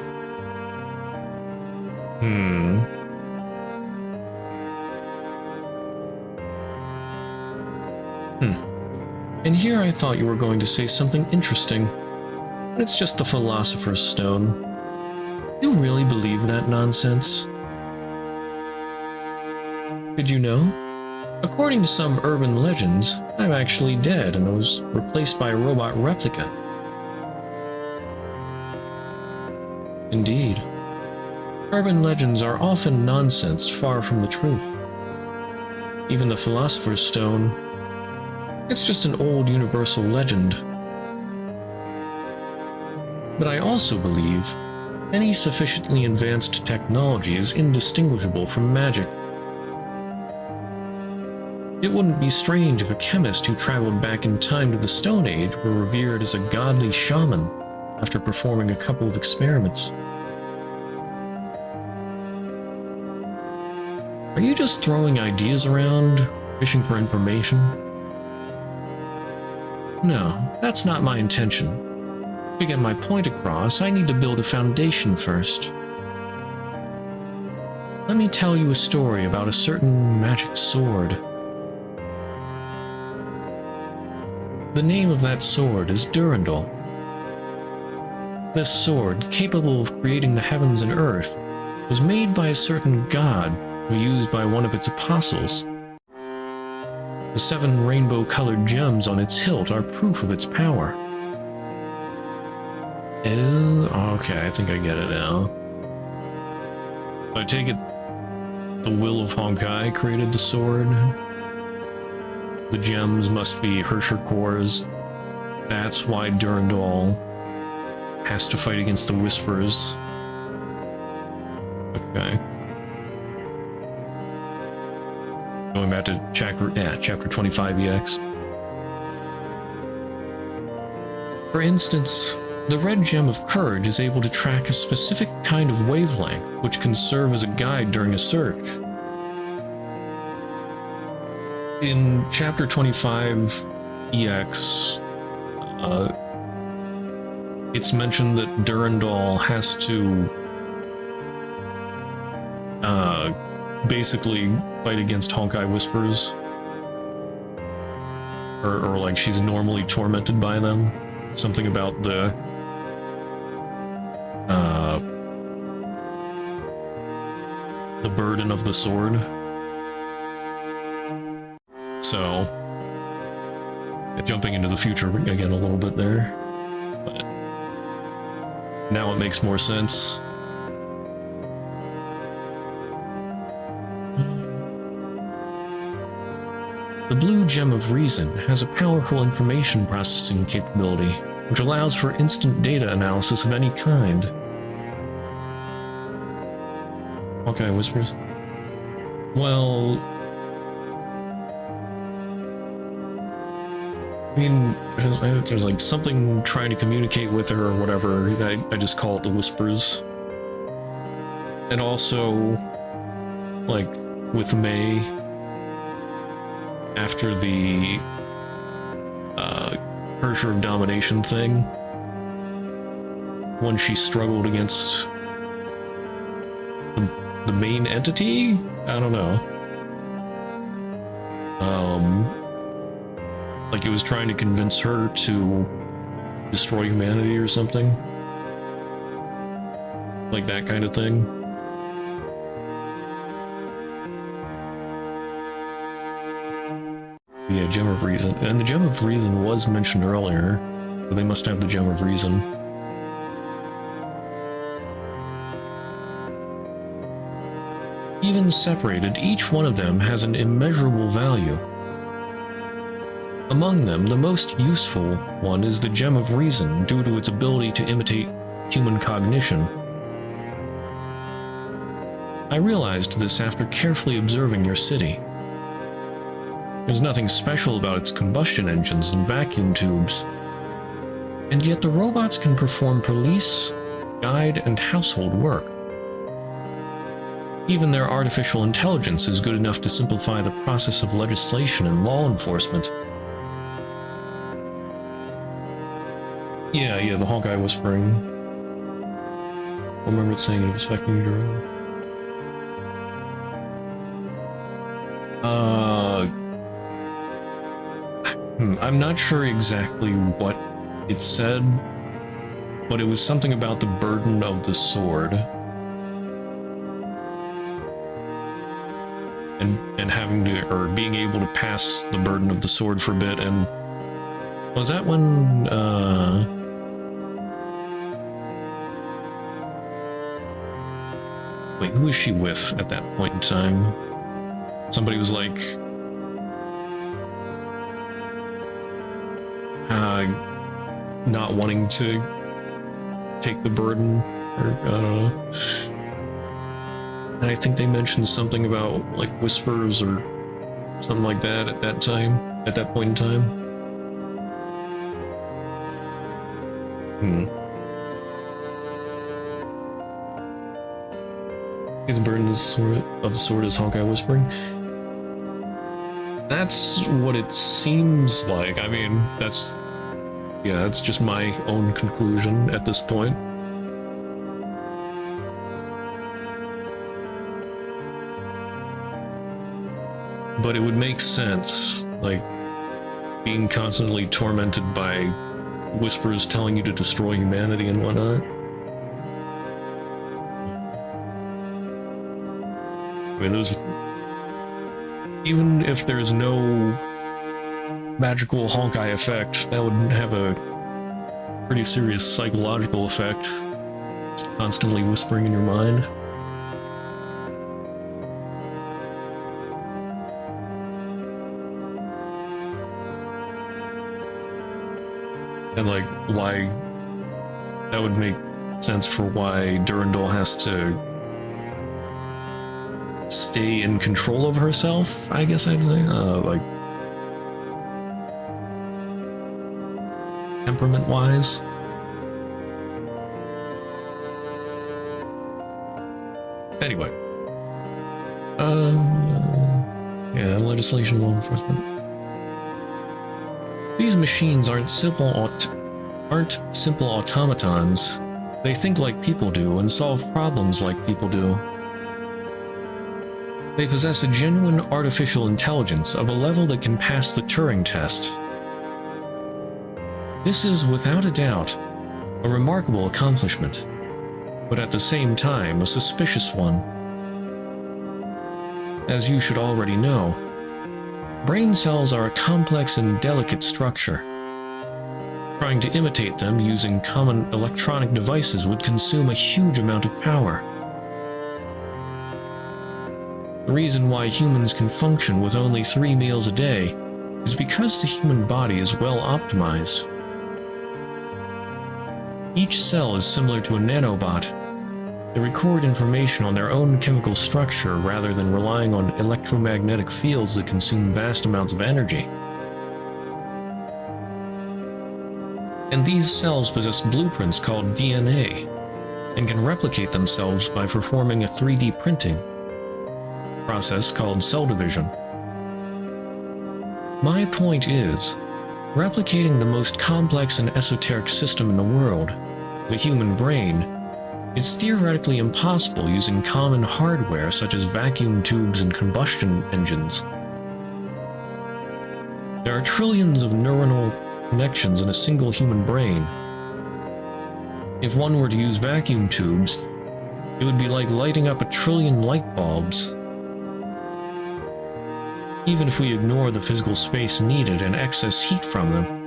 And here I thought you were going to say something interesting, but it's just the philosopher's stone. You really believe that nonsense? Did you know? According to some urban legends, I'm actually dead and was replaced by a robot replica. Indeed. Urban legends are often nonsense far from the truth. Even the philosopher's stone, it's just an old universal legend. But I also believe any sufficiently advanced technology is indistinguishable from magic. It wouldn't be strange if a chemist who traveled back in time to the Stone Age were revered as a godly shaman after performing a couple of experiments. Are you just throwing ideas around, fishing for information? No, that's not my intention. To get my point across, I need to build a foundation first. Let me tell you a story about a certain magic sword. The name of that sword is Durandal. This sword, capable of creating the heavens and earth, was made by a certain god who used by one of its apostles. The 7 rainbow-colored gems on its hilt are proof of its power. Oh, okay, I think I get it now. I take it the will of Honkai created the sword. The gems must be Herrscher cores. That's why Durandal has to fight against the Whispers. Okay. Going back to chapter 25 EX. For instance, the red gem of courage is able to track a specific kind of wavelength, which can serve as a guide during a search. In chapter 25 EX, it's mentioned that Durandal has to basically fight against Honkai Whispers, or like she's normally tormented by them. Something about the burden of the sword. So, jumping into the future again a little bit there, but now it makes more sense. The blue gem of reason has a powerful information processing capability, which allows for instant data analysis of any kind. Okay, Whispers. Well, I mean, there's like something trying to communicate with her or whatever. I just call it the Whispers. And also, like, with May, after the Herrscher of Domination thing, when she struggled against the main entity? I don't know. Like it was trying to convince her to destroy humanity or something. Like that kind of thing. Yeah, Gem of Reason. And the Gem of Reason was mentioned earlier, so they must have the Gem of Reason. Even separated, each one of them has an immeasurable value. Among them, the most useful one is the Gem of Reason, due to its ability to imitate human cognition. I realized this after carefully observing your city. There's nothing special about its combustion engines and vacuum tubes. And yet the robots can perform police, guide, and household work. Even their artificial intelligence is good enough to simplify the process of legislation and law enforcement. Yeah, the Honkai whispering. I remember it saying it was affecting you during. I'm not sure exactly what it said, but it was something about the burden of the sword. And having to, or being able to pass the burden of the sword for a bit, and was that when, wait, who was she with at that point in time? Somebody was like, not wanting to take the burden, or I don't know. And I think they mentioned something about like whispers or something like that at that time, at that point in time. The burden of the sword is Honkai whispering. That's what it seems like. I mean, that's just my own conclusion at this point. But it would make sense, like, being constantly tormented by whispers telling you to destroy humanity and whatnot. I mean, even if there's no magical Honkai effect, that would have a pretty serious psychological effect. It's constantly whispering in your mind. And like, why that would make sense for why Durandal has to stay in control of herself, I guess I'd say. Like, temperament-wise. Anyway. Yeah, legislation, law enforcement. These machines aren't simple automatons. They think like people do and solve problems like people do. They possess a genuine artificial intelligence of a level that can pass the Turing test. This is, without a doubt, a remarkable accomplishment, but at the same time a suspicious one. As you should already know, brain cells are a complex and delicate structure. Trying to imitate them using common electronic devices would consume a huge amount of power. The reason why humans can function with only 3 meals a day is because the human body is well optimized. Each cell is similar to a nanobot. They record information on their own chemical structure rather than relying on electromagnetic fields that consume vast amounts of energy. And these cells possess blueprints called DNA, and can replicate themselves by performing a 3D printing process called cell division. My point is, replicating the most complex and esoteric system in the world, the human brain, is theoretically impossible using common hardware such as vacuum tubes and combustion engines. There are trillions of neuronal connections in a single human brain. If one were to use vacuum tubes, it would be like lighting up 1 trillion light bulbs. Even if we ignore the physical space needed and excess heat from them,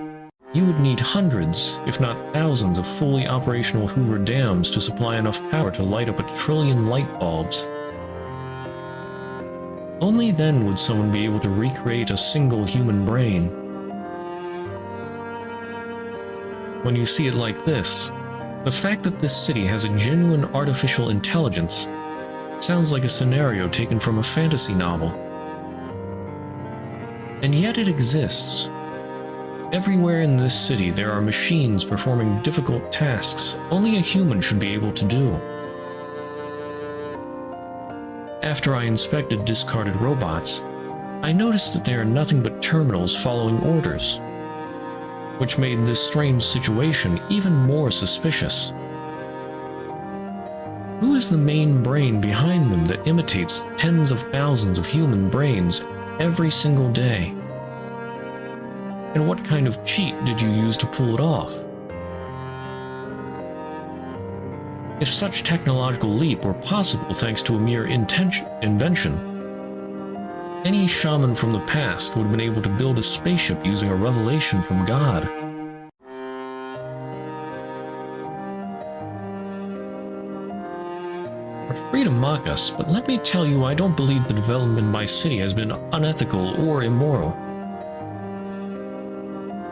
you would need hundreds, if not thousands, of fully operational Hoover dams to supply enough power to light up 1 trillion light bulbs. Only then would someone be able to recreate a single human brain. When you see it like this, the fact that this city has a genuine artificial intelligence sounds like a scenario taken from a fantasy novel. And yet it exists. Everywhere in this city, there are machines performing difficult tasks only a human should be able to do. After I inspected discarded robots, I noticed that they are nothing but terminals following orders, which made this strange situation even more suspicious. Who is the main brain behind them that imitates tens of thousands of human brains every single day? And what kind of cheat did you use to pull it off? If such technological leap were possible thanks to a mere invention, any shaman from the past would have been able to build a spaceship using a revelation from God. You're free to mock us, but let me tell you I don't believe the development in my city has been unethical or immoral.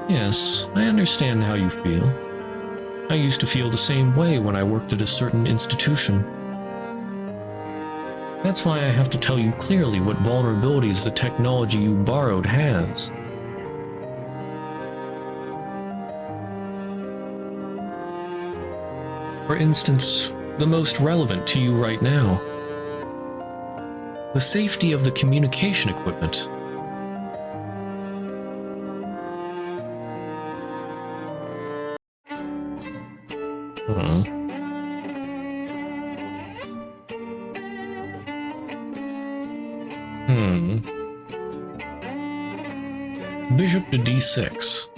Yes, I understand how you feel. I used to feel the same way when I worked at a certain institution. That's why I have to tell you clearly what vulnerabilities the technology you borrowed has. For instance, the most relevant to you right now. The safety of the communication equipment. Bishop to d6.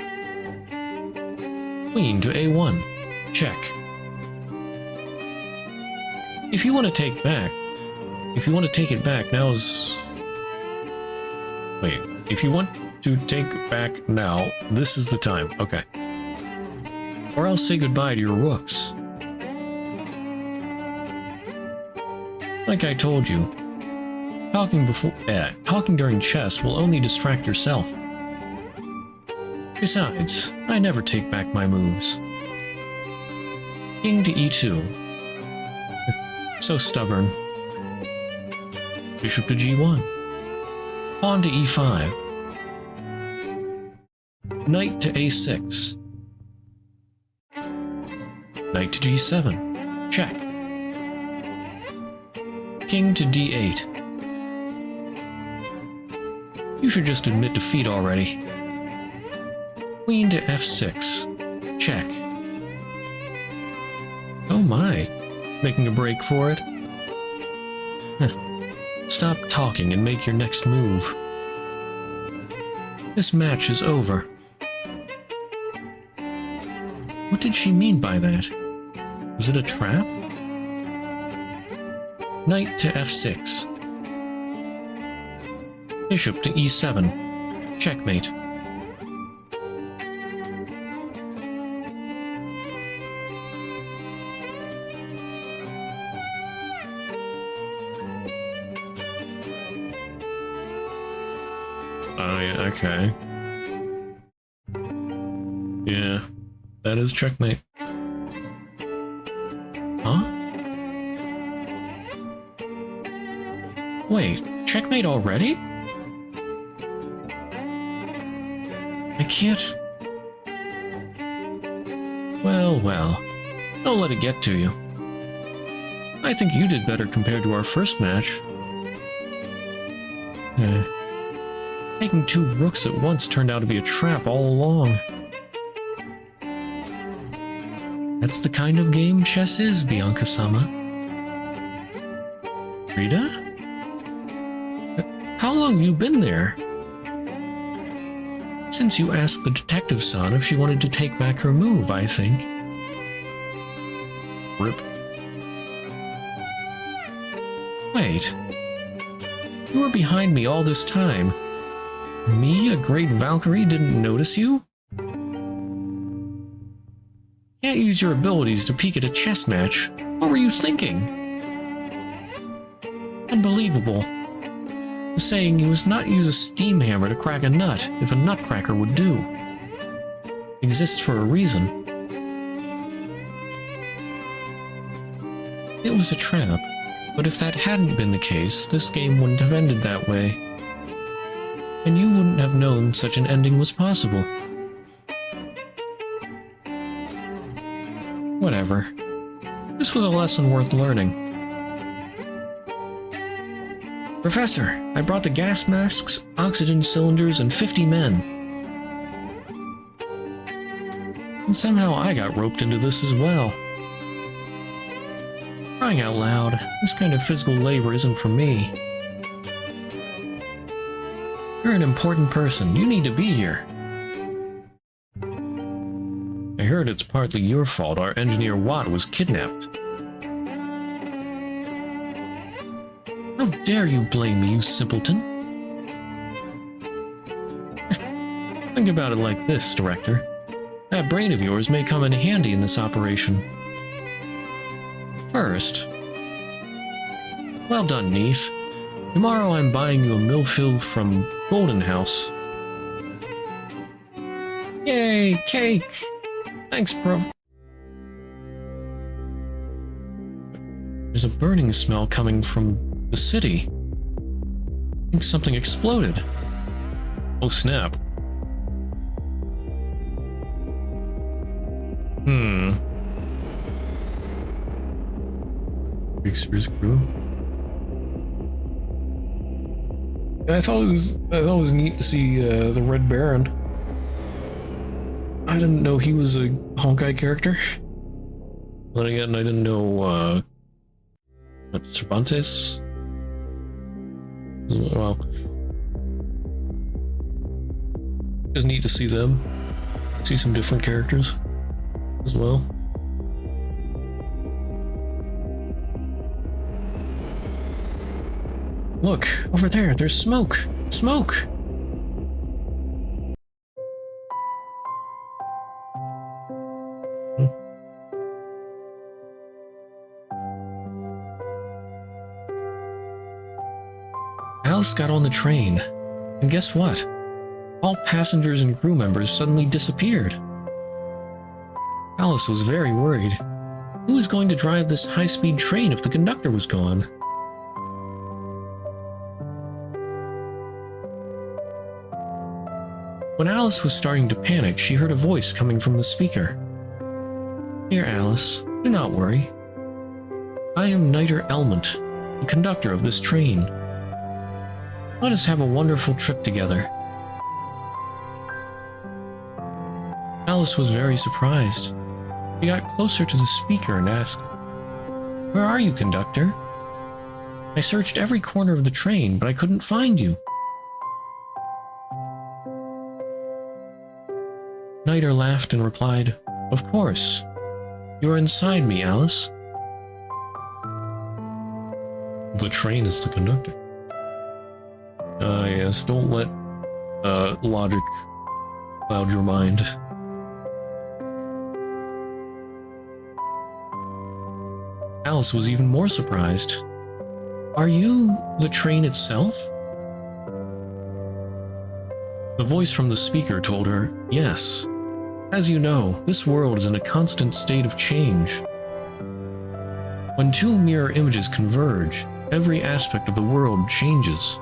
Queen to a1. Check. If you want to take it back, now's... Wait, if you want to take it back now, this is the time. Okay. Or else say goodbye to your rooks. Like I told you, talking during chess will only distract yourself. Besides, I never take back my moves. King to e2. So stubborn. Bishop to g1. Pawn to e5. Knight to a6. Knight to g7. Check. King to d8. You should just admit defeat already. Queen to f6. Check. Oh my. Making a break for it? Stop talking and make your next move. This match is over. What did she mean by that? Is it a trap? Knight to f6. Bishop to e7. Checkmate. Okay. Yeah, that is checkmate. Huh? Wait, checkmate already? I can't... Well, don't let it get to you. I think you did better compared to our first match. Taking two rooks at once turned out to be a trap all along. That's the kind of game chess is, Bianca-sama. Rita? How long have you been there? Since you asked the detective-san if she wanted to take back her move, I think. Rip. Wait. You were behind me all this time. Me, a great Valkyrie, didn't notice you? Can't use your abilities to peek at a chess match. What were you thinking? Unbelievable. The saying you must not use a steam hammer to crack a nut if a nutcracker would do. Exists for a reason. It was a trap, but if that hadn't been the case, this game wouldn't have ended that way. And you wouldn't have known such an ending was possible. Whatever. This was a lesson worth learning. Professor, I brought the gas masks, oxygen cylinders, and 50 men. And somehow I got roped into this as well. Crying out loud, this kind of physical labor isn't for me. You're an important person. You need to be here. I heard it's partly your fault our engineer Watt was kidnapped. How dare you blame me, you simpleton? Think about it like this, Director. That brain of yours may come in handy in this operation. First, well done, niece. Tomorrow I'm buying you a millfield from Golden House. Yay, cake! Thanks, bro. There's a burning smell coming from the city. I think something exploded. Oh snap. Shakespeare's crew. I thought it was neat to see the Red Baron. I didn't know he was a Honkai character. Then again, I didn't know Cervantes. Well, it's neat to see them. See some different characters as well. Look, over there, there's smoke! Smoke! Alice got on the train, and guess what? All passengers and crew members suddenly disappeared. Alice was very worried. Who was going to drive this high-speed train if the conductor was gone? When Alice was starting to panic, she heard a voice coming from the speaker. Dear Alice, do not worry. I am Niter Elmont, the conductor of this train. Let us have a wonderful trip together. Alice was very surprised. She got closer to the speaker and asked, Where are you, conductor? I searched every corner of the train, but I couldn't find you. Niter laughed and replied, Of course. You are inside me, Alice. The train is the conductor. Yes, don't let logic cloud your mind. Alice was even more surprised. Are you the train itself? The voice from the speaker told her, yes. As you know, this world is in a constant state of change. When two mirror images converge, every aspect of the world changes.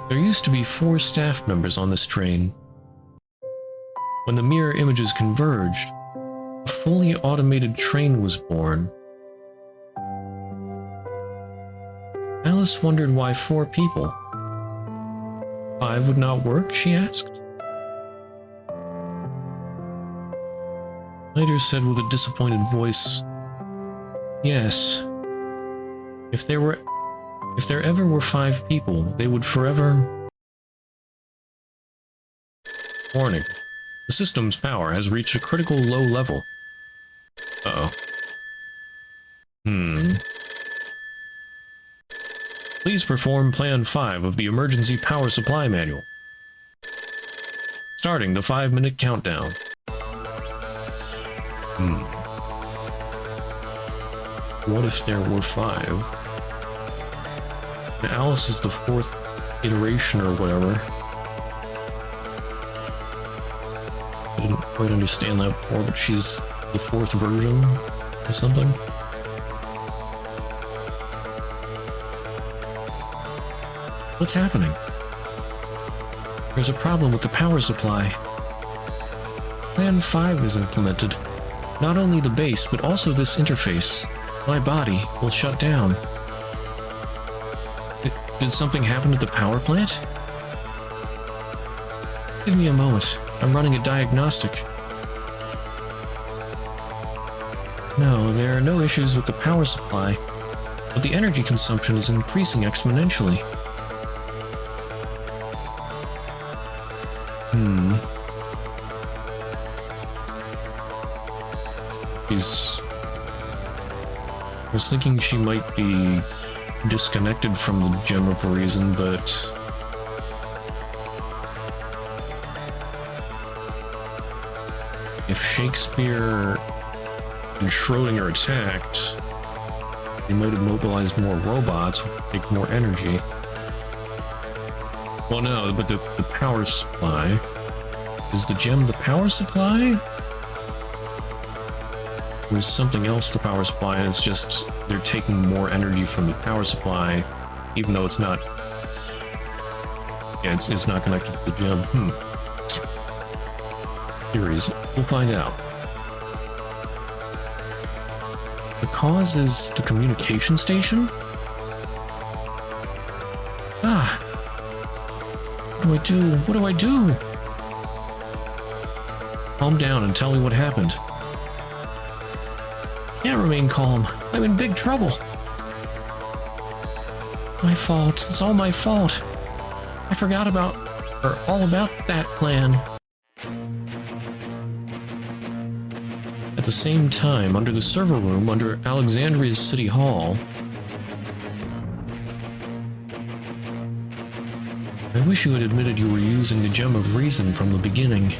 There used to be 4 staff members on this train. When the mirror images converged, a fully automated train was born. Alice wondered why 4 people. 5 would not work, she asked. Niter said with a disappointed voice, Yes. If there ever were 5 people, they would forever... Warning. The system's power has reached a critical low level. Uh-oh. Please perform Plan 5 of the Emergency Power Supply Manual. Starting the 5-minute countdown. What if there were 5? And Alice is the 4th iteration or whatever. I didn't quite understand that before, but she's the 4th version or something. What's happening? There's a problem with the power supply. Plan 5 is implemented. Not only the base, but also this interface. My body will shut down. Did something happen at the power plant? Give me a moment. I'm running a diagnostic. No, there are no issues with the power supply, but the energy consumption is increasing exponentially. I was thinking she might be disconnected from the Gem of Reason, but if Shakespeare and Schrodinger attacked, they might have mobilized more robots, which would take more energy. Well, no, but the power supply. Is the gem the power supply? Or is something else the power supply, and it's just they're taking more energy from the power supply, even though it's not... Yeah, it's not connected to the gem. Theories. We'll find out. The cause is the communication station? Ah! What do I do? What do I do? Calm down and tell me what happened. Can't remain calm. I'm in big trouble. My fault. It's all my fault. I forgot all about that plan. At the same time, under the server room, under Alexandria's City Hall, I wish you had admitted you were using the Gem of Reason from the beginning.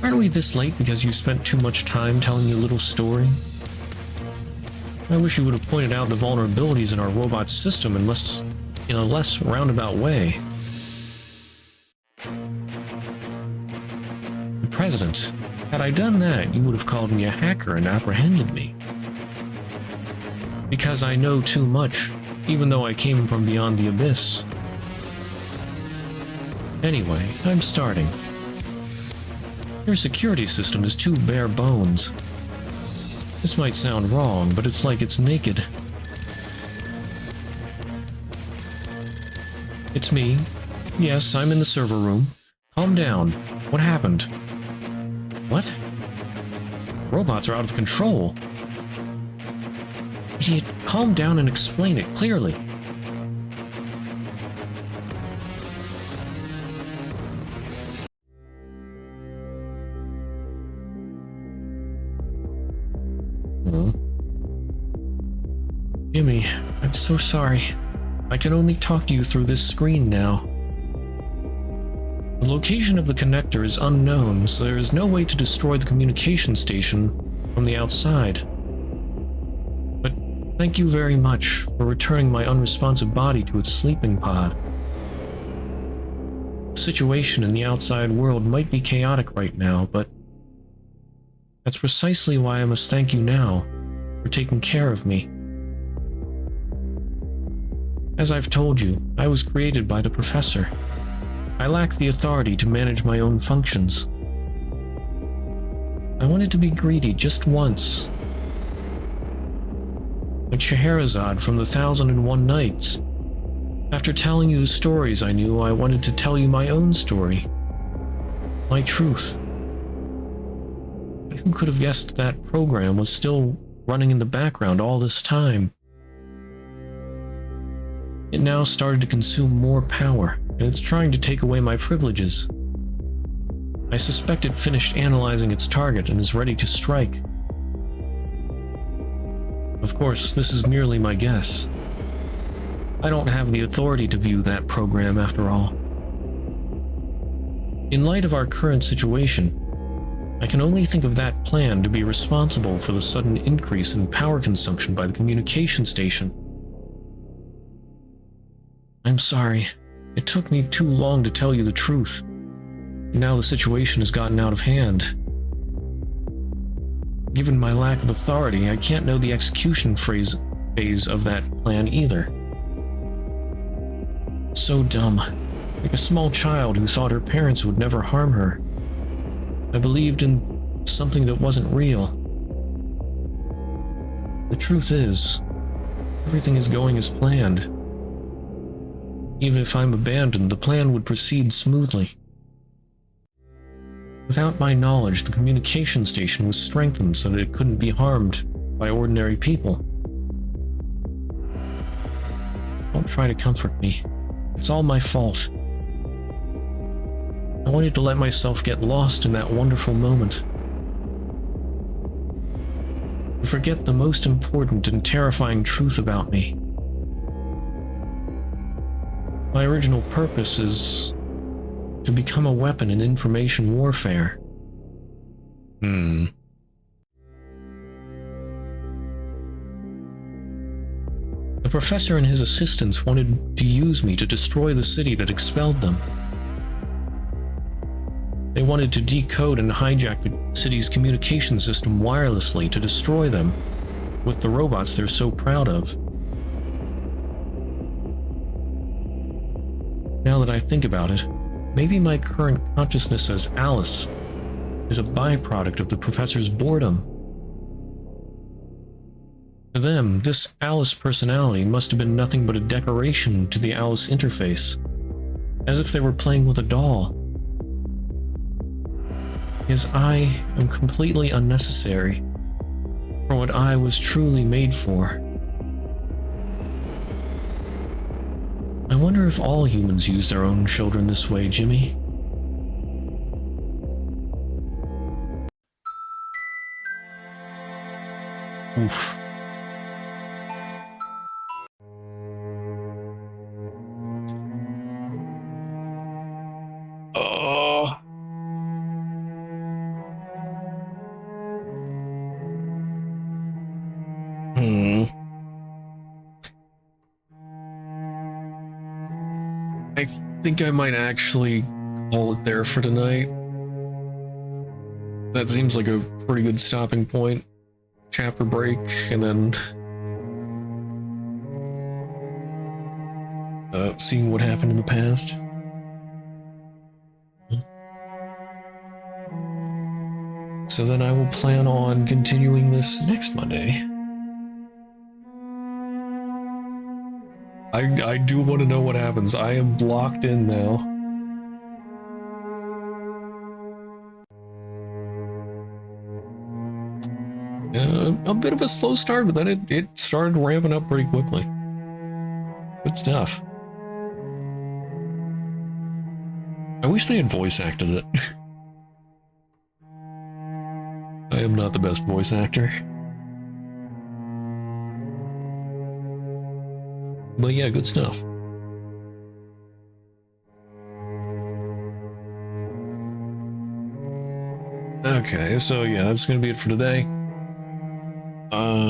Aren't we this late because you spent too much time telling your little story? I wish you would have pointed out the vulnerabilities in our robot system in a less roundabout way. The President, had I done that, you would have called me a hacker and apprehended me. Because I know too much, even though I came from beyond the abyss. Anyway, I'm starting. Your security system is too bare bones. This might sound wrong, but it's like it's naked. It's me. Yes, I'm in the server room. Calm down. What happened? What? Robots are out of control. Idiot, calm down and explain it clearly. Jimmy, I'm so sorry. I can only talk to you through this screen now. The location of the connector is unknown, so there is no way to destroy the communication station from the outside. But thank you very much for returning my unresponsive body to its sleeping pod. The situation in the outside world might be chaotic right now, but that's precisely why I must thank you now for taking care of me. As I've told you, I was created by the Professor. I lack the authority to manage my own functions. I wanted to be greedy just once. Like Scheherazade from the 1001 Nights. After telling you the stories I knew, I wanted to tell you my own story. My truth. But who could have guessed that program was still running in the background all this time? It now started to consume more power, and it's trying to take away my privileges. I suspect it finished analyzing its target and is ready to strike. Of course, this is merely my guess. I don't have the authority to view that program after all. In light of our current situation, I can only think of that plan to be responsible for the sudden increase in power consumption by the communication station. I'm sorry. It took me too long to tell you the truth. Now the situation has gotten out of hand. Given my lack of authority, I can't know the execution phase of that plan either. So dumb. Like a small child who thought her parents would never harm her. I believed in something that wasn't real. The truth is, everything is going as planned. Even if I'm abandoned, the plan would proceed smoothly. Without my knowledge, the communication station was strengthened so that it couldn't be harmed by ordinary people. Don't try to comfort me. It's all my fault. I wanted to let myself get lost in that wonderful moment. To forget the most important and terrifying truth about me. My original purpose is to become a weapon in information warfare. Hmm. The professor and his assistants wanted to use me to destroy the city that expelled them. They wanted to decode and hijack the city's communication system wirelessly to destroy them with the robots they're so proud of. Now that I think about it, maybe my current consciousness as Alice is a byproduct of the professor's boredom. To them, this Alice personality must have been nothing but a decoration to the Alice interface, as if they were playing with a doll. Because I am completely unnecessary for what I was truly made for. I wonder if all humans use their own children this way, Jimmy. Oof. Oh. I think I might actually call it there for tonight. That seems like a pretty good stopping point. Chapter break, and then seeing what happened in the past. So then I will plan on continuing this next Monday. I do want to know what happens. I am blocked in now. A bit of a slow start, but then it started ramping up pretty quickly. Good stuff. I wish they had voice acted it. I am not the best voice actor. But yeah, good stuff. Okay, so yeah, that's gonna be it for today.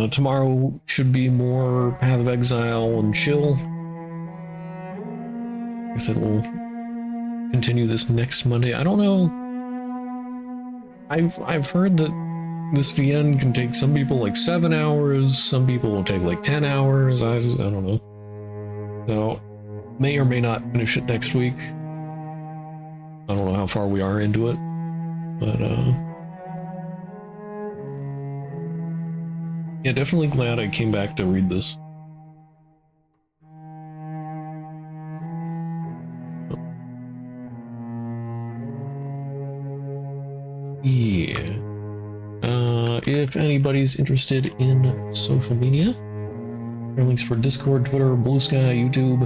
Tomorrow should be more Path of Exile and chill. Like I said, we'll continue this next Monday. I don't know. I've heard that this VN can take some people like 7 hours, some people will take like 10 hours. I don't know. So, may or may not finish it next week. I don't know how far we are into it, but yeah, definitely glad I came back to read this. Yeah. If anybody's interested in social media, there are links for Discord, Twitter, Blue Sky, YouTube.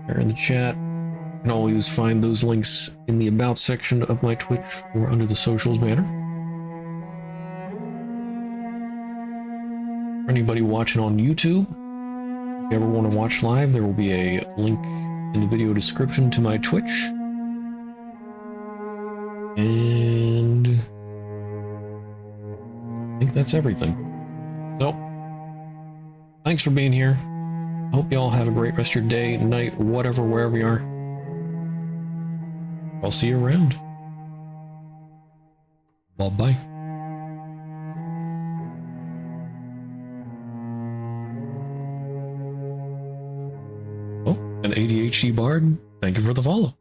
They're in the chat. You can always find those links in the About section of my Twitch or under the socials banner. For anybody watching on YouTube, if you ever want to watch live, there will be a link in the video description to my Twitch. And I think that's everything. So, thanks for being here. I hope you all have a great rest of your day, night, whatever, wherever you are. I'll see you around. Bye-bye. Oh, and ADHD Bard, thank you for the follow.